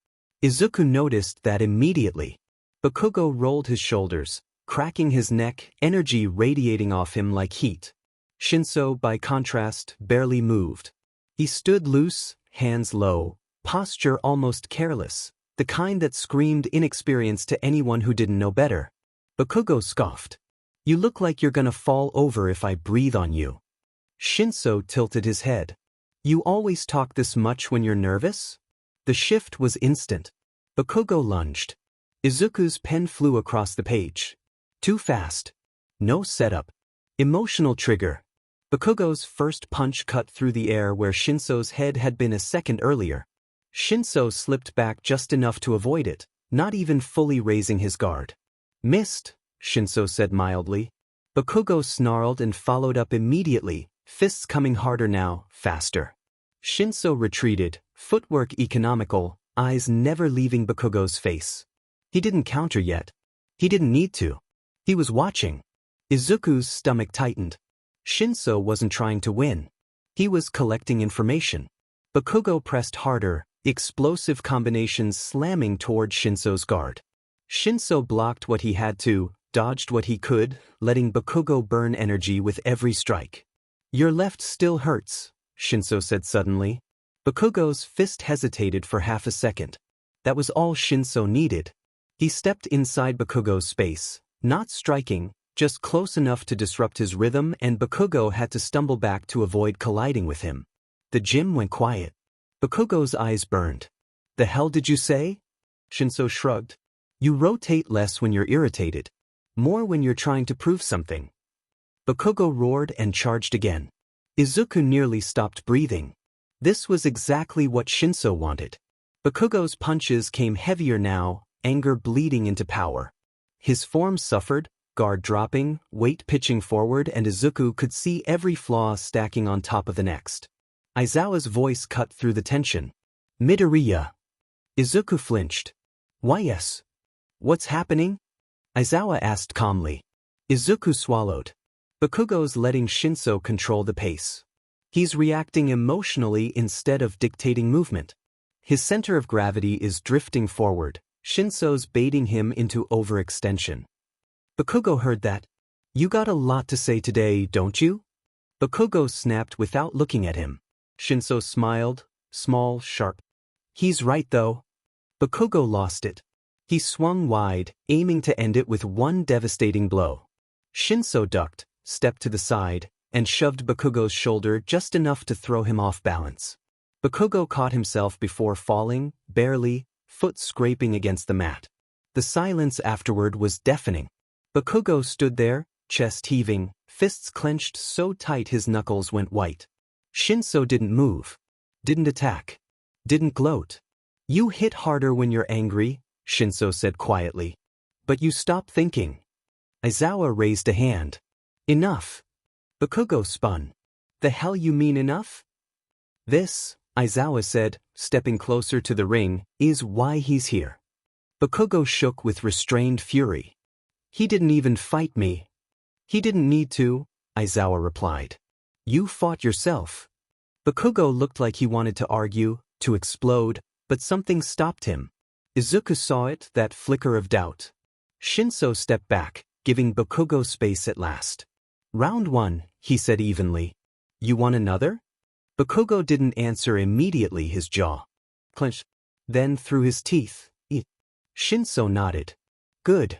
Izuku noticed that immediately. Bakugo rolled his shoulders, cracking his neck, energy radiating off him like heat. Shinso, by contrast, barely moved. He stood loose, hands low, posture almost careless, the kind that screamed inexperience to anyone who didn't know better. Bakugo scoffed. You look like you're gonna fall over if I breathe on you. Shinso tilted his head. You always talk this much when you're nervous? The shift was instant. Bakugo lunged. Izuku's pen flew across the page. Too fast. No setup. Emotional trigger. Bakugo's first punch cut through the air where Shinso's head had been a second earlier. Shinso slipped back just enough to avoid it, not even fully raising his guard. Missed, Shinso said mildly. Bakugo snarled and followed up immediately, fists coming harder now, faster. Shinso retreated, footwork economical, eyes never leaving Bakugo's face. He didn't counter yet. He didn't need to. He was watching. Izuku's stomach tightened. Shinso wasn't trying to win. He was collecting information. Bakugo pressed harder, explosive combinations slamming toward Shinso's guard. Shinso blocked what he had to, dodged what he could, letting Bakugo burn energy with every strike. Your left still hurts, Shinso said suddenly. Bakugo's fist hesitated for half a second. That was all Shinso needed. He stepped inside Bakugo's space, not striking, just close enough to disrupt his rhythm, and Bakugo had to stumble back to avoid colliding with him. The gym went quiet. Bakugo's eyes burned. The hell did you say? Shinso shrugged. You rotate less when you're irritated. More when you're trying to prove something. Bakugo roared and charged again. Izuku nearly stopped breathing. This was exactly what Shinso wanted. Bakugo's punches came heavier now, anger bleeding into power. His form suffered, guard dropping, weight pitching forward, and Izuku could see every flaw stacking on top of the next. Aizawa's voice cut through the tension. Midoriya. Izuku flinched. Why yes? What's happening? Aizawa asked calmly. Izuku swallowed. Bakugo's letting Shinso control the pace. He's reacting emotionally instead of dictating movement. His center of gravity is drifting forward. Shinso's baiting him into overextension. Bakugo heard that. You got a lot to say today, don't you? Bakugo snapped without looking at him. Shinso smiled, small, sharp. He's right though. Bakugo lost it. He swung wide, aiming to end it with one devastating blow. Shinso ducked, stepped to the side, and shoved Bakugo's shoulder just enough to throw him off balance. Bakugo caught himself before falling, barely, foot scraping against the mat. The silence afterward was deafening. Bakugo stood there, chest heaving, fists clenched so tight his knuckles went white. Shinso didn't move. Didn't attack. Didn't gloat. You hit harder when you're angry, Shinso said quietly. But you stop thinking. Aizawa raised a hand. Enough. Bakugo spun. The hell you mean enough? This, Aizawa said, stepping closer to the ring, is why he's here. Bakugo shook with restrained fury. He didn't even fight me. He didn't need to, Aizawa replied. You fought yourself. Bakugo looked like he wanted to argue, to explode, but something stopped him. Izuku saw it, that flicker of doubt. Shinso stepped back, giving Bakugo space at last. Round 1, he said evenly. You want another? Bakugo didn't answer immediately, his jaw clenched. Then through his teeth, Shinso nodded. Good.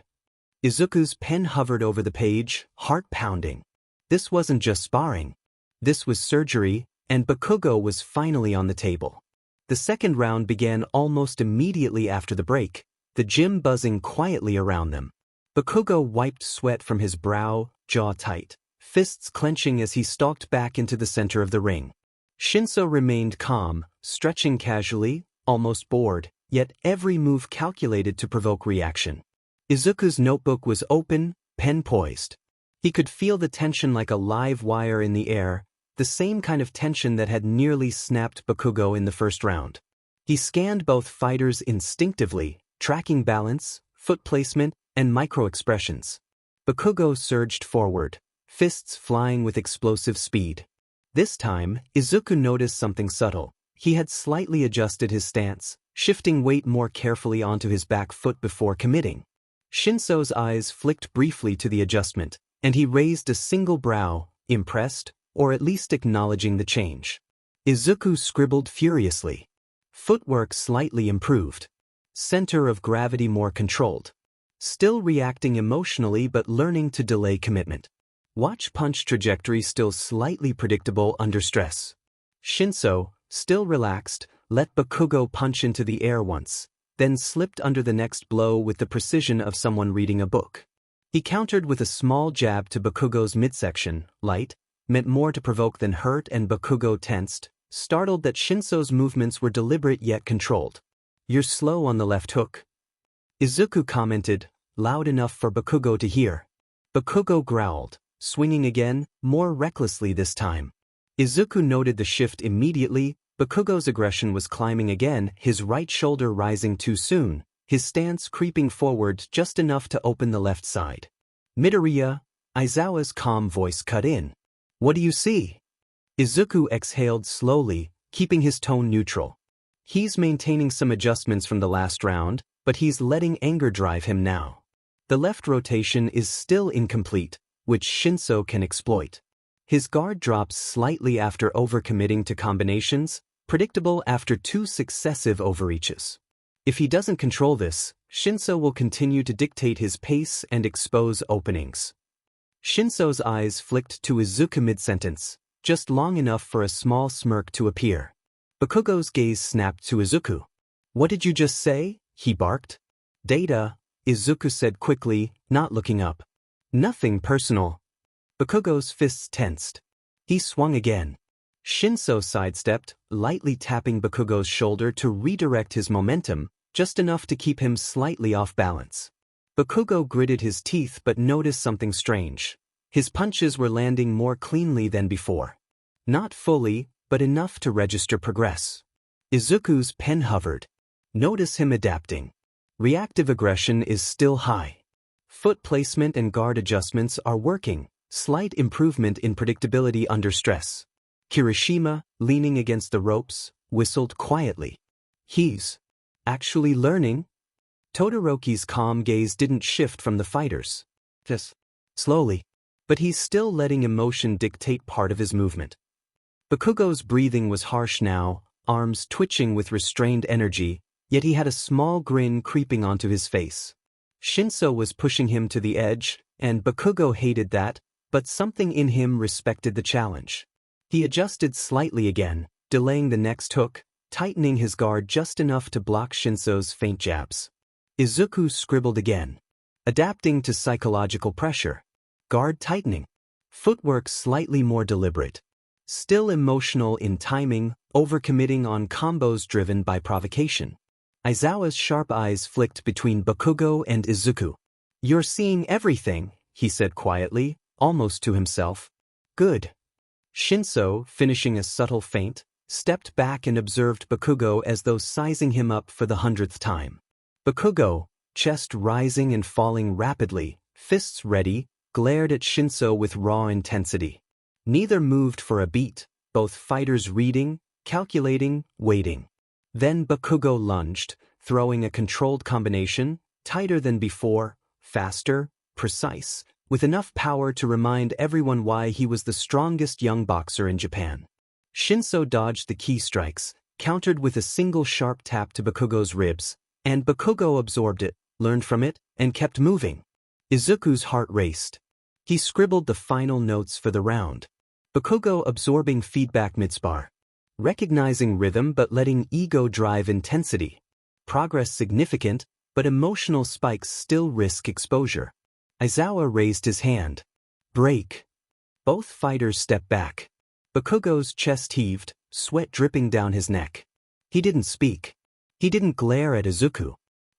Izuku's pen hovered over the page, heart pounding. This wasn't just sparring. This was surgery, and Bakugo was finally on the table. The second round began almost immediately after the break, the gym buzzing quietly around them. Bakugo wiped sweat from his brow, jaw tight, fists clenching as he stalked back into the center of the ring. Shinso remained calm, stretching casually, almost bored, yet every move calculated to provoke reaction. Izuku's notebook was open, pen poised. He could feel the tension like a live wire in the air, the same kind of tension that had nearly snapped Bakugo in the first round. He scanned both fighters instinctively, tracking balance, foot placement, and micro-expressions. Bakugo surged forward, fists flying with explosive speed. This time, Izuku noticed something subtle. He had slightly adjusted his stance, shifting weight more carefully onto his back foot before committing. Shinso's eyes flicked briefly to the adjustment, and he raised a single brow, impressed, or at least acknowledging the change. Izuku scribbled furiously. Footwork slightly improved. Center of gravity more controlled. Still reacting emotionally but learning to delay commitment. Watch punch trajectory still slightly predictable under stress. Shinso, still relaxed, let Bakugo punch into the air once, then slipped under the next blow with the precision of someone reading a book. He countered with a small jab to Bakugo's midsection, light, meant more to provoke than hurt, and Bakugo tensed, startled that Shinso's movements were deliberate yet controlled. You're slow on the left hook. Izuku commented, loud enough for Bakugo to hear. Bakugo growled, swinging again, more recklessly this time. Izuku noted the shift immediately. Bakugo's aggression was climbing again, his right shoulder rising too soon, his stance creeping forward just enough to open the left side. Midoriya, Aizawa's calm voice cut in. What do you see? Izuku exhaled slowly, keeping his tone neutral. He's maintaining some adjustments from the last round, but he's letting anger drive him now. The left rotation is still incomplete, which Shinso can exploit. His guard drops slightly after overcommitting to combinations, predictable after 2 successive overreaches. If he doesn't control this, Shinso will continue to dictate his pace and expose openings. Shinso's eyes flicked to Izuku mid-sentence, just long enough for a small smirk to appear. Bakugo's gaze snapped to Izuku. What did you just say? He barked. Data, Izuku said quickly, not looking up. Nothing personal. Bakugo's fists tensed. He swung again. Shinso sidestepped, lightly tapping Bakugo's shoulder to redirect his momentum, just enough to keep him slightly off balance. Bakugo gritted his teeth but noticed something strange. His punches were landing more cleanly than before. Not fully, but enough to register progress. Izuku's pen hovered. Notice him adapting. Reactive aggression is still high. Foot placement and guard adjustments are working, slight improvement in predictability under stress. Kirishima, leaning against the ropes, whistled quietly. He's actually learning? Todoroki's calm gaze didn't shift from the fighters. Just slowly. but he's still letting emotion dictate part of his movement. Bakugo's breathing was harsh now, arms twitching with restrained energy, yet he had a small grin creeping onto his face. Shinso was pushing him to the edge, and Bakugo hated that, but something in him respected the challenge. He adjusted slightly again, delaying the next hook, tightening his guard just enough to block Shinso's feint jabs. Izuku scribbled again, adapting to psychological pressure. Guard tightening. Footwork slightly more deliberate. Still emotional in timing, overcommitting on combos driven by provocation. Aizawa's sharp eyes flicked between Bakugo and Izuku. "You're seeing everything," he said quietly, almost to himself. "Good." Shinso, finishing a subtle feint, stepped back and observed Bakugo as though sizing him up for the 100th time. Bakugo, chest rising and falling rapidly, fists ready, glared at Shinso with raw intensity. Neither moved for a beat, both fighters reading, calculating, waiting. Then Bakugo lunged, throwing a controlled combination, tighter than before, faster, precise, with enough power to remind everyone why he was the strongest young boxer in Japan. Shinso dodged the key strikes, countered with a single sharp tap to Bakugo's ribs, and Bakugo absorbed it, learned from it, and kept moving. Izuku's heart raced. He scribbled the final notes for the round. Bakugo absorbing feedback mid-spar. Recognizing rhythm but letting ego drive intensity. Progress significant, but emotional spikes still risk exposure. Aizawa raised his hand. "Break." Both fighters stepped back. Bakugo's chest heaved, sweat dripping down his neck. He didn't speak. He didn't glare at Izuku.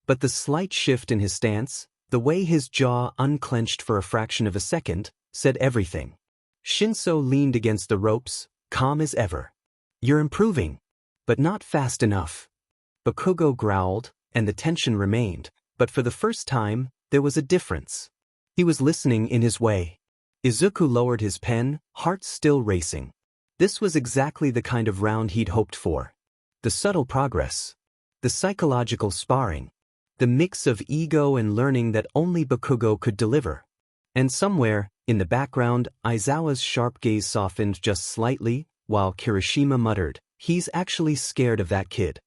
But the slight shift in his stance, the way his jaw unclenched for a fraction of a second, said everything. Shinso leaned against the ropes, calm as ever. "You're improving, but not fast enough." Bakugo growled, and the tension remained, but for the first time, there was a difference. He was listening in his way. Izuku lowered his pen, heart still racing. This was exactly the kind of round he'd hoped for. The subtle progress. The psychological sparring. The mix of ego and learning that only Bakugo could deliver. And somewhere, in the background, Aizawa's sharp gaze softened just slightly, while Kirishima muttered, "He's actually scared of that kid."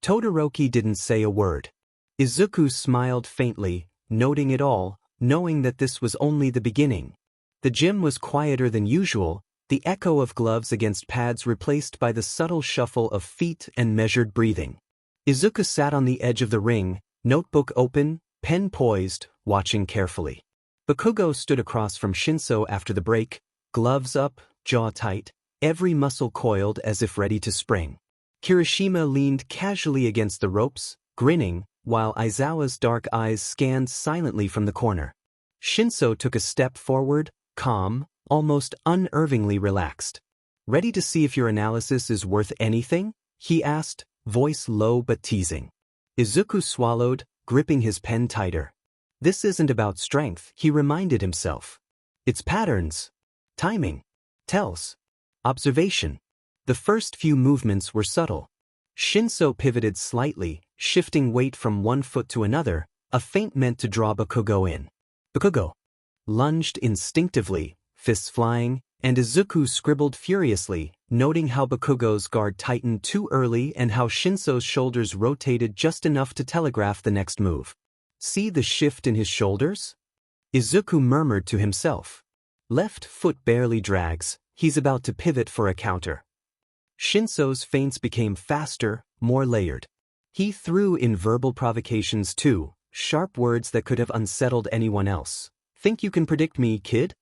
Todoroki didn't say a word. Izuku smiled faintly, noting it all, knowing that this was only the beginning. The gym was quieter than usual, the echo of gloves against pads replaced by the subtle shuffle of feet and measured breathing. Izuku sat on the edge of the ring, notebook open, pen poised, watching carefully. Bakugo stood across from Shinso after the break, gloves up, jaw tight, every muscle coiled as if ready to spring. Kirishima leaned casually against the ropes, grinning, while Aizawa's dark eyes scanned silently from the corner. Shinso took a step forward, calm, almost unnervingly relaxed. "Ready to see if your analysis is worth anything?" he asked, voice low but teasing. Izuku swallowed, gripping his pen tighter. This isn't about strength, he reminded himself. It's patterns. Timing. Tells. Observation. The first few movements were subtle. Shinso pivoted slightly, shifting weight from one foot to another, a feint meant to draw Bakugo in. Bakugo lunged instinctively, fists flying, and Izuku scribbled furiously, noting how Bakugo's guard tightened too early and how Shinso's shoulders rotated just enough to telegraph the next move. "See the shift in his shoulders?" Izuku murmured to himself. "Left foot barely drags, he's about to pivot for a counter." Shinso's feints became faster, more layered. He threw in verbal provocations too, sharp words that could have unsettled anyone else. "Think you can predict me, kid?"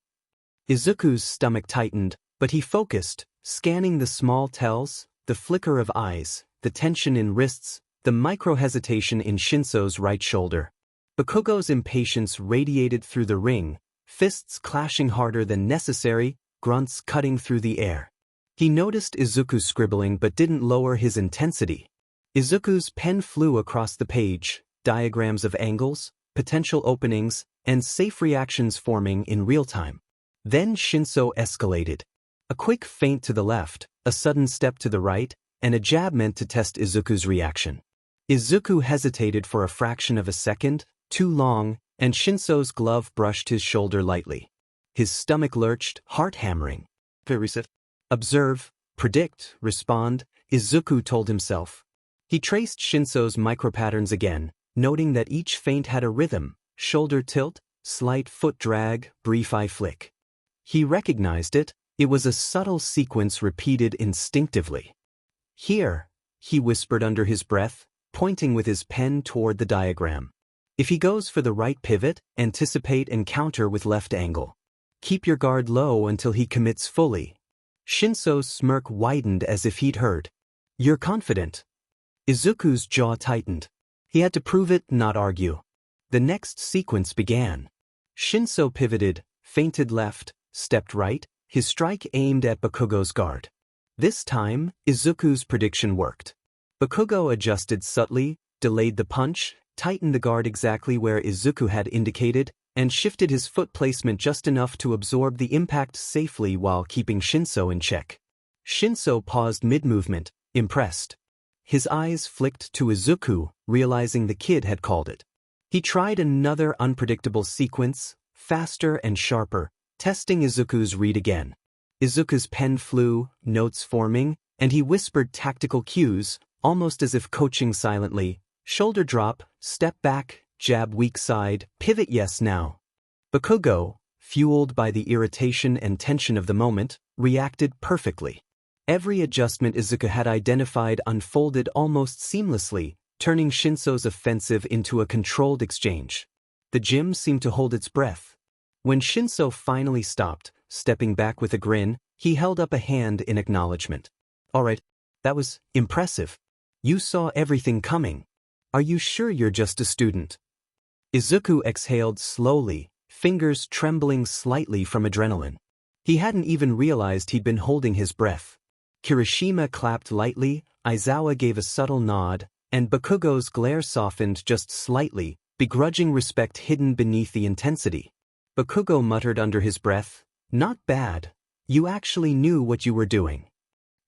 Izuku's stomach tightened, but he focused, scanning the small tells, the flicker of eyes, the tension in wrists, the micro-hesitation in Shinso's right shoulder. Bakugo's impatience radiated through the ring, fists clashing harder than necessary, grunts cutting through the air. He noticed Izuku scribbling but didn't lower his intensity. Izuku's pen flew across the page, diagrams of angles, potential openings, and safe reactions forming in real time. Then Shinso escalated. A quick feint to the left, a sudden step to the right, and a jab meant to test Izuku's reaction. Izuku hesitated for a fraction of a second, too long, and Shinso's glove brushed his shoulder lightly. His stomach lurched, heart hammering. Observe, predict, respond, Izuku told himself. He traced Shinso's micropatterns again, noting that each feint had a rhythm: shoulder tilt, slight foot drag, brief eye flick. He recognized it. It was a subtle sequence repeated instinctively. Here, he whispered under his breath, pointing with his pen toward the diagram. If he goes for the right pivot, anticipate and counter with left angle. Keep your guard low until he commits fully. Shinso's smirk widened as if he'd heard. You're confident. Izuku's jaw tightened. He had to prove it, not argue. The next sequence began. Shinso pivoted, feinted left, stepped right, his strike aimed at Bakugo's guard. This time, Izuku's prediction worked. Bakugo adjusted subtly, delayed the punch, tightened the guard exactly where Izuku had indicated, and shifted his foot placement just enough to absorb the impact safely while keeping Shinso in check. Shinso paused mid-movement, impressed. His eyes flicked to Izuku, realizing the kid had called it. He tried another unpredictable sequence, faster and sharper, testing Izuku's read again. Izuku's pen flew, notes forming, and he whispered tactical cues, almost as if coaching silently. Shoulder drop, step back, jab weak side, pivot yes now. Bakugo, fueled by the irritation and tension of the moment, reacted perfectly. Every adjustment Izuku had identified unfolded almost seamlessly, turning Shinso's offensive into a controlled exchange. The gym seemed to hold its breath. When Shinso finally stopped, stepping back with a grin, he held up a hand in acknowledgement. All right, that was impressive. You saw everything coming. Are you sure you're just a student? Izuku exhaled slowly, fingers trembling slightly from adrenaline. He hadn't even realized he'd been holding his breath. Kirishima clapped lightly, Aizawa gave a subtle nod, and Bakugo's glare softened just slightly, begrudging respect hidden beneath the intensity. Bakugo muttered under his breath, "Not bad. You actually knew what you were doing."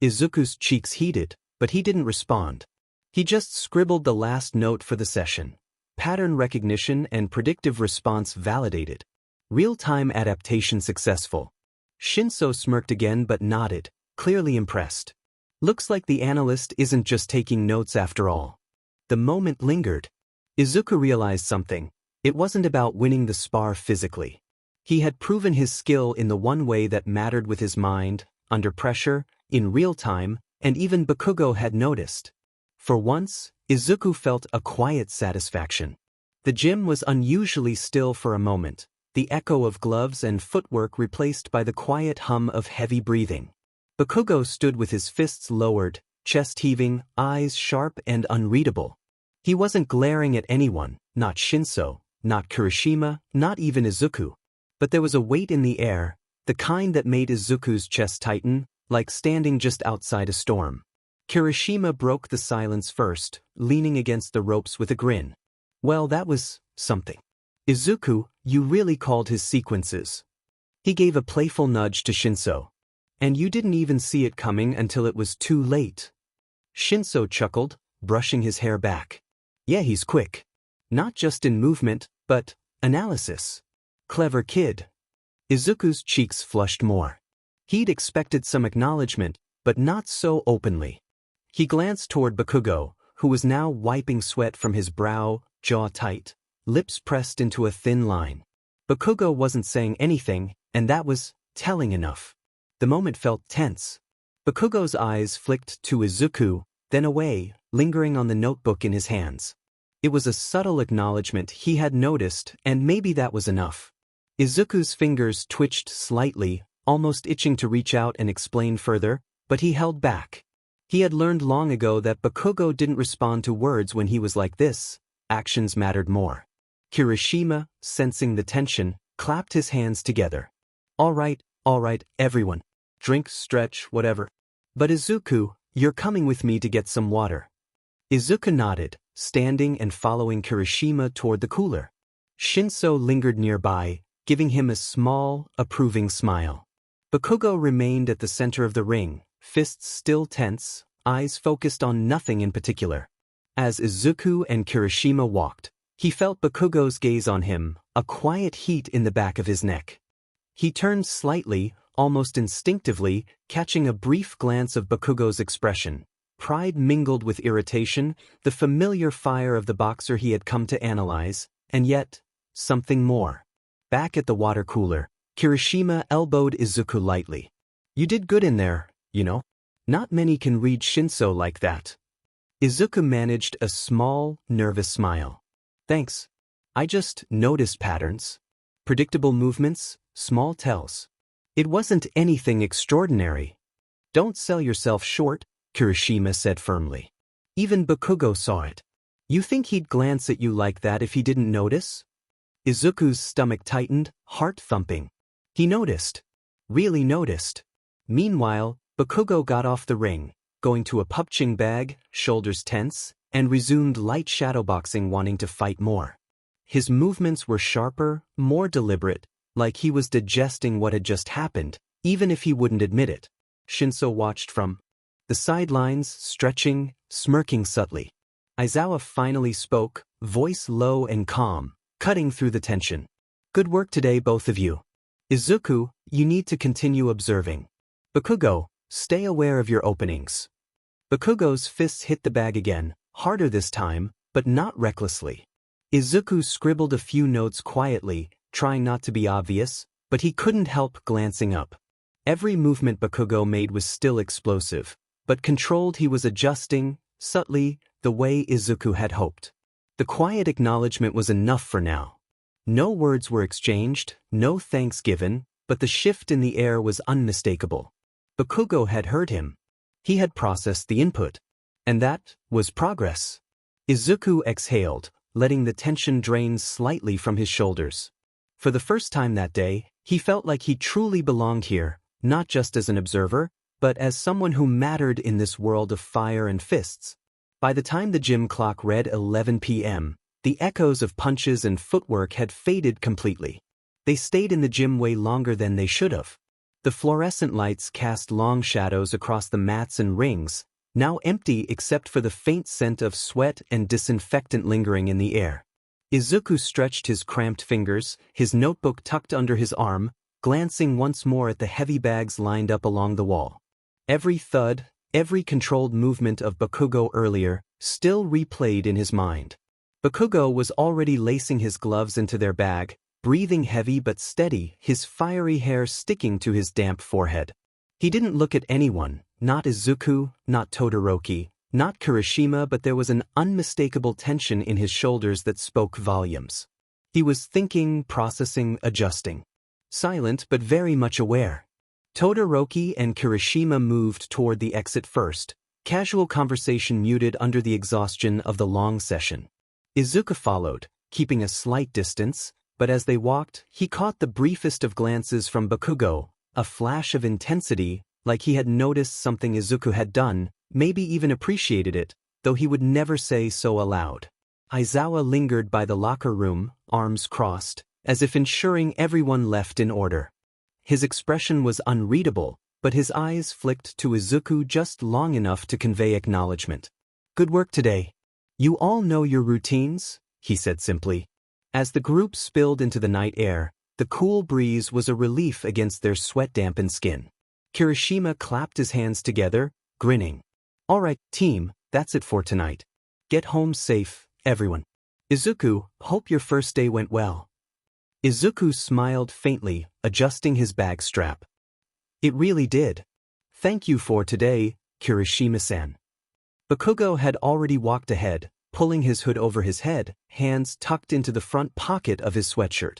Izuku's cheeks heated, but he didn't respond. He just scribbled the last note for the session. Pattern recognition and predictive response validated. Real-time adaptation successful. Shinso smirked again but nodded, clearly impressed. Looks like the analyst isn't just taking notes after all. The moment lingered. Izuku realized something. It wasn't about winning the spar physically. He had proven his skill in the one way that mattered with his mind, under pressure, in real time, and even Bakugo had noticed. For once, Izuku felt a quiet satisfaction. The gym was unusually still for a moment, the echo of gloves and footwork replaced by the quiet hum of heavy breathing. Bakugo stood with his fists lowered, chest heaving, eyes sharp and unreadable. He wasn't glaring at anyone, not Shinso, not Kirishima, not even Izuku. But there was a weight in the air, the kind that made Izuku's chest tighten, like standing just outside a storm. Kirishima broke the silence first, leaning against the ropes with a grin. Well, that was something. Izuku, you really called his sequences. He gave a playful nudge to Shinso. And you didn't even see it coming until it was too late. Shinso chuckled, brushing his hair back. Yeah, he's quick. Not just in movement, but analysis. Clever kid. Izuku's cheeks flushed more. He'd expected some acknowledgement, but not so openly. He glanced toward Bakugo, who was now wiping sweat from his brow, jaw tight, lips pressed into a thin line. Bakugo wasn't saying anything, and that was telling enough. The moment felt tense. Bakugo's eyes flicked to Izuku, then away, lingering on the notebook in his hands. It was a subtle acknowledgement he had noticed, and maybe that was enough. Izuku's fingers twitched slightly, almost itching to reach out and explain further, but he held back. He had learned long ago that Bakugo didn't respond to words when he was like this. Actions mattered more. Kirishima, sensing the tension, clapped his hands together. All right, everyone. Drink, stretch, whatever. But Izuku, you're coming with me to get some water. Izuku nodded, standing and following Kirishima toward the cooler. Shinso lingered nearby, giving him a small, approving smile. Bakugo remained at the center of the ring, fists still tense, eyes focused on nothing in particular. As Izuku and Kirishima walked, he felt Bakugo's gaze on him, a quiet heat in the back of his neck. He turned slightly, almost instinctively, catching a brief glance of Bakugo's expression. Pride mingled with irritation, the familiar fire of the boxer he had come to analyze, and yet, something more. Back at the water cooler, Kirishima elbowed Izuku lightly. "You did good in there, you know. Not many can read Shinso like that." Izuku managed a small, nervous smile. "Thanks. I just noticed patterns. Predictable movements, small tells. It wasn't anything extraordinary." "Don't sell yourself short," Kirishima said firmly. "Even Bakugo saw it. You think he'd glance at you like that if he didn't notice?" Izuku's stomach tightened, heart thumping. He noticed. Really noticed. Meanwhile, Bakugo got off the ring, going to a punching bag, shoulders tense, and resumed light shadowboxing, wanting to fight more. His movements were sharper, more deliberate, like he was digesting what had just happened, even if he wouldn't admit it. Shinso watched from the sidelines, stretching, smirking subtly. Aizawa finally spoke, voice low and calm, cutting through the tension. "Good work today, both of you. Izuku, you need to continue observing. Bakugo, stay aware of your openings." Bakugo's fists hit the bag again, harder this time, but not recklessly. Izuku scribbled a few notes quietly, trying not to be obvious, but he couldn't help glancing up. Every movement Bakugo made was still explosive, but controlled. He was adjusting, subtly, the way Izuku had hoped. The quiet acknowledgement was enough for now. No words were exchanged, no thanks given, but the shift in the air was unmistakable. Bakugo had heard him. He had processed the input. And that was progress. Izuku exhaled, letting the tension drain slightly from his shoulders. For the first time that day, he felt like he truly belonged here, not just as an observer, but as someone who mattered in this world of fire and fists. By the time the gym clock read 11 p.m., the echoes of punches and footwork had faded completely. They stayed in the gym way longer than they should have. The fluorescent lights cast long shadows across the mats and rings, now empty except for the faint scent of sweat and disinfectant lingering in the air. Izuku stretched his cramped fingers, his notebook tucked under his arm, glancing once more at the heavy bags lined up along the wall. Every thud, every controlled movement of Bakugo earlier, still replayed in his mind. Bakugo was already lacing his gloves into their bag, breathing heavy but steady, his fiery hair sticking to his damp forehead. He didn't look at anyone, not Izuku, not Todoroki, not Kirishima, but there was an unmistakable tension in his shoulders that spoke volumes. He was thinking, processing, adjusting. Silent but very much aware. Todoroki and Kirishima moved toward the exit first, casual conversation muted under the exhaustion of the long session. Izuku followed, keeping a slight distance, but as they walked, he caught the briefest of glances from Bakugo, a flash of intensity, like he had noticed something Izuku had done, maybe even appreciated it, though he would never say so aloud. Aizawa lingered by the locker room, arms crossed, as if ensuring everyone left in order. His expression was unreadable, but his eyes flicked to Izuku just long enough to convey acknowledgement. "Good work today. You all know your routines?" he said simply. As the group spilled into the night air, the cool breeze was a relief against their sweat-dampened skin. Kirishima clapped his hands together, grinning. "All right, team, that's it for tonight. Get home safe, everyone. Izuku, hope your first day went well." Izuku smiled faintly, adjusting his bag strap. "It really did. Thank you for today, Kirishima-san." Bakugo had already walked ahead, pulling his hood over his head, hands tucked into the front pocket of his sweatshirt.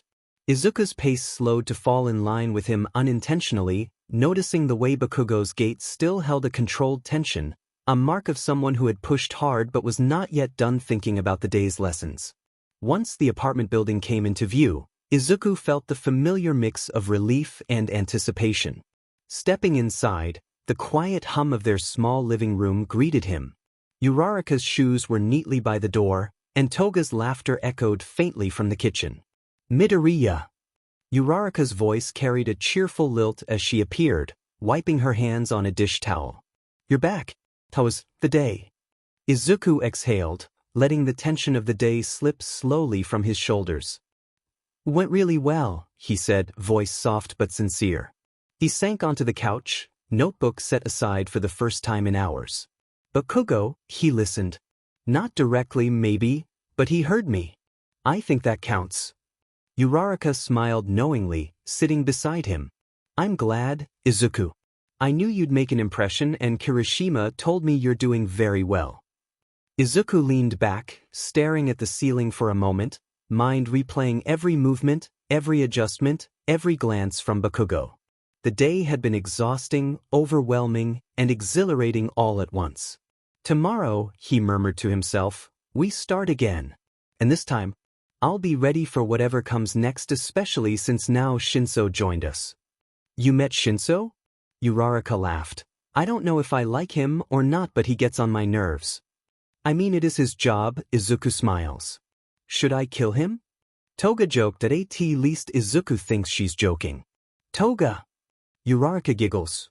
Izuku's pace slowed to fall in line with him unintentionally, noticing the way Bakugo's gait still held a controlled tension, a mark of someone who had pushed hard but was not yet done thinking about the day's lessons. Once the apartment building came into view, Izuku felt the familiar mix of relief and anticipation. Stepping inside, the quiet hum of their small living room greeted him. Uraraka's shoes were neatly by the door, and Toga's laughter echoed faintly from the kitchen. "Midoriya." Uraraka's voice carried a cheerful lilt as she appeared, wiping her hands on a dish towel. "You're back. How was the day?" Izuku exhaled, letting the tension of the day slip slowly from his shoulders. Went really well, he said, voice soft but sincere. He sank onto the couch, notebook set aside for the first time in hours. Bakugo, he listened. Not directly, maybe, but he heard me. I think that counts. Uraraka smiled knowingly, sitting beside him. I'm glad, Izuku. I knew you'd make an impression and Kirishima told me you're doing very well. Izuku leaned back, staring at the ceiling for a moment, mind replaying every movement, every adjustment, every glance from Bakugo. The day had been exhausting, overwhelming, and exhilarating all at once. Tomorrow, he murmured to himself, we start again. And this time, I'll be ready for whatever comes next, especially since now Shinso joined us. You met Shinso? Uraraka laughed. I don't know if I like him or not, but he gets on my nerves. I mean, it is his job, Izuku smiles. Should I kill him? Toga joked at least Izuku thinks she's joking. Toga! Uraraka giggles.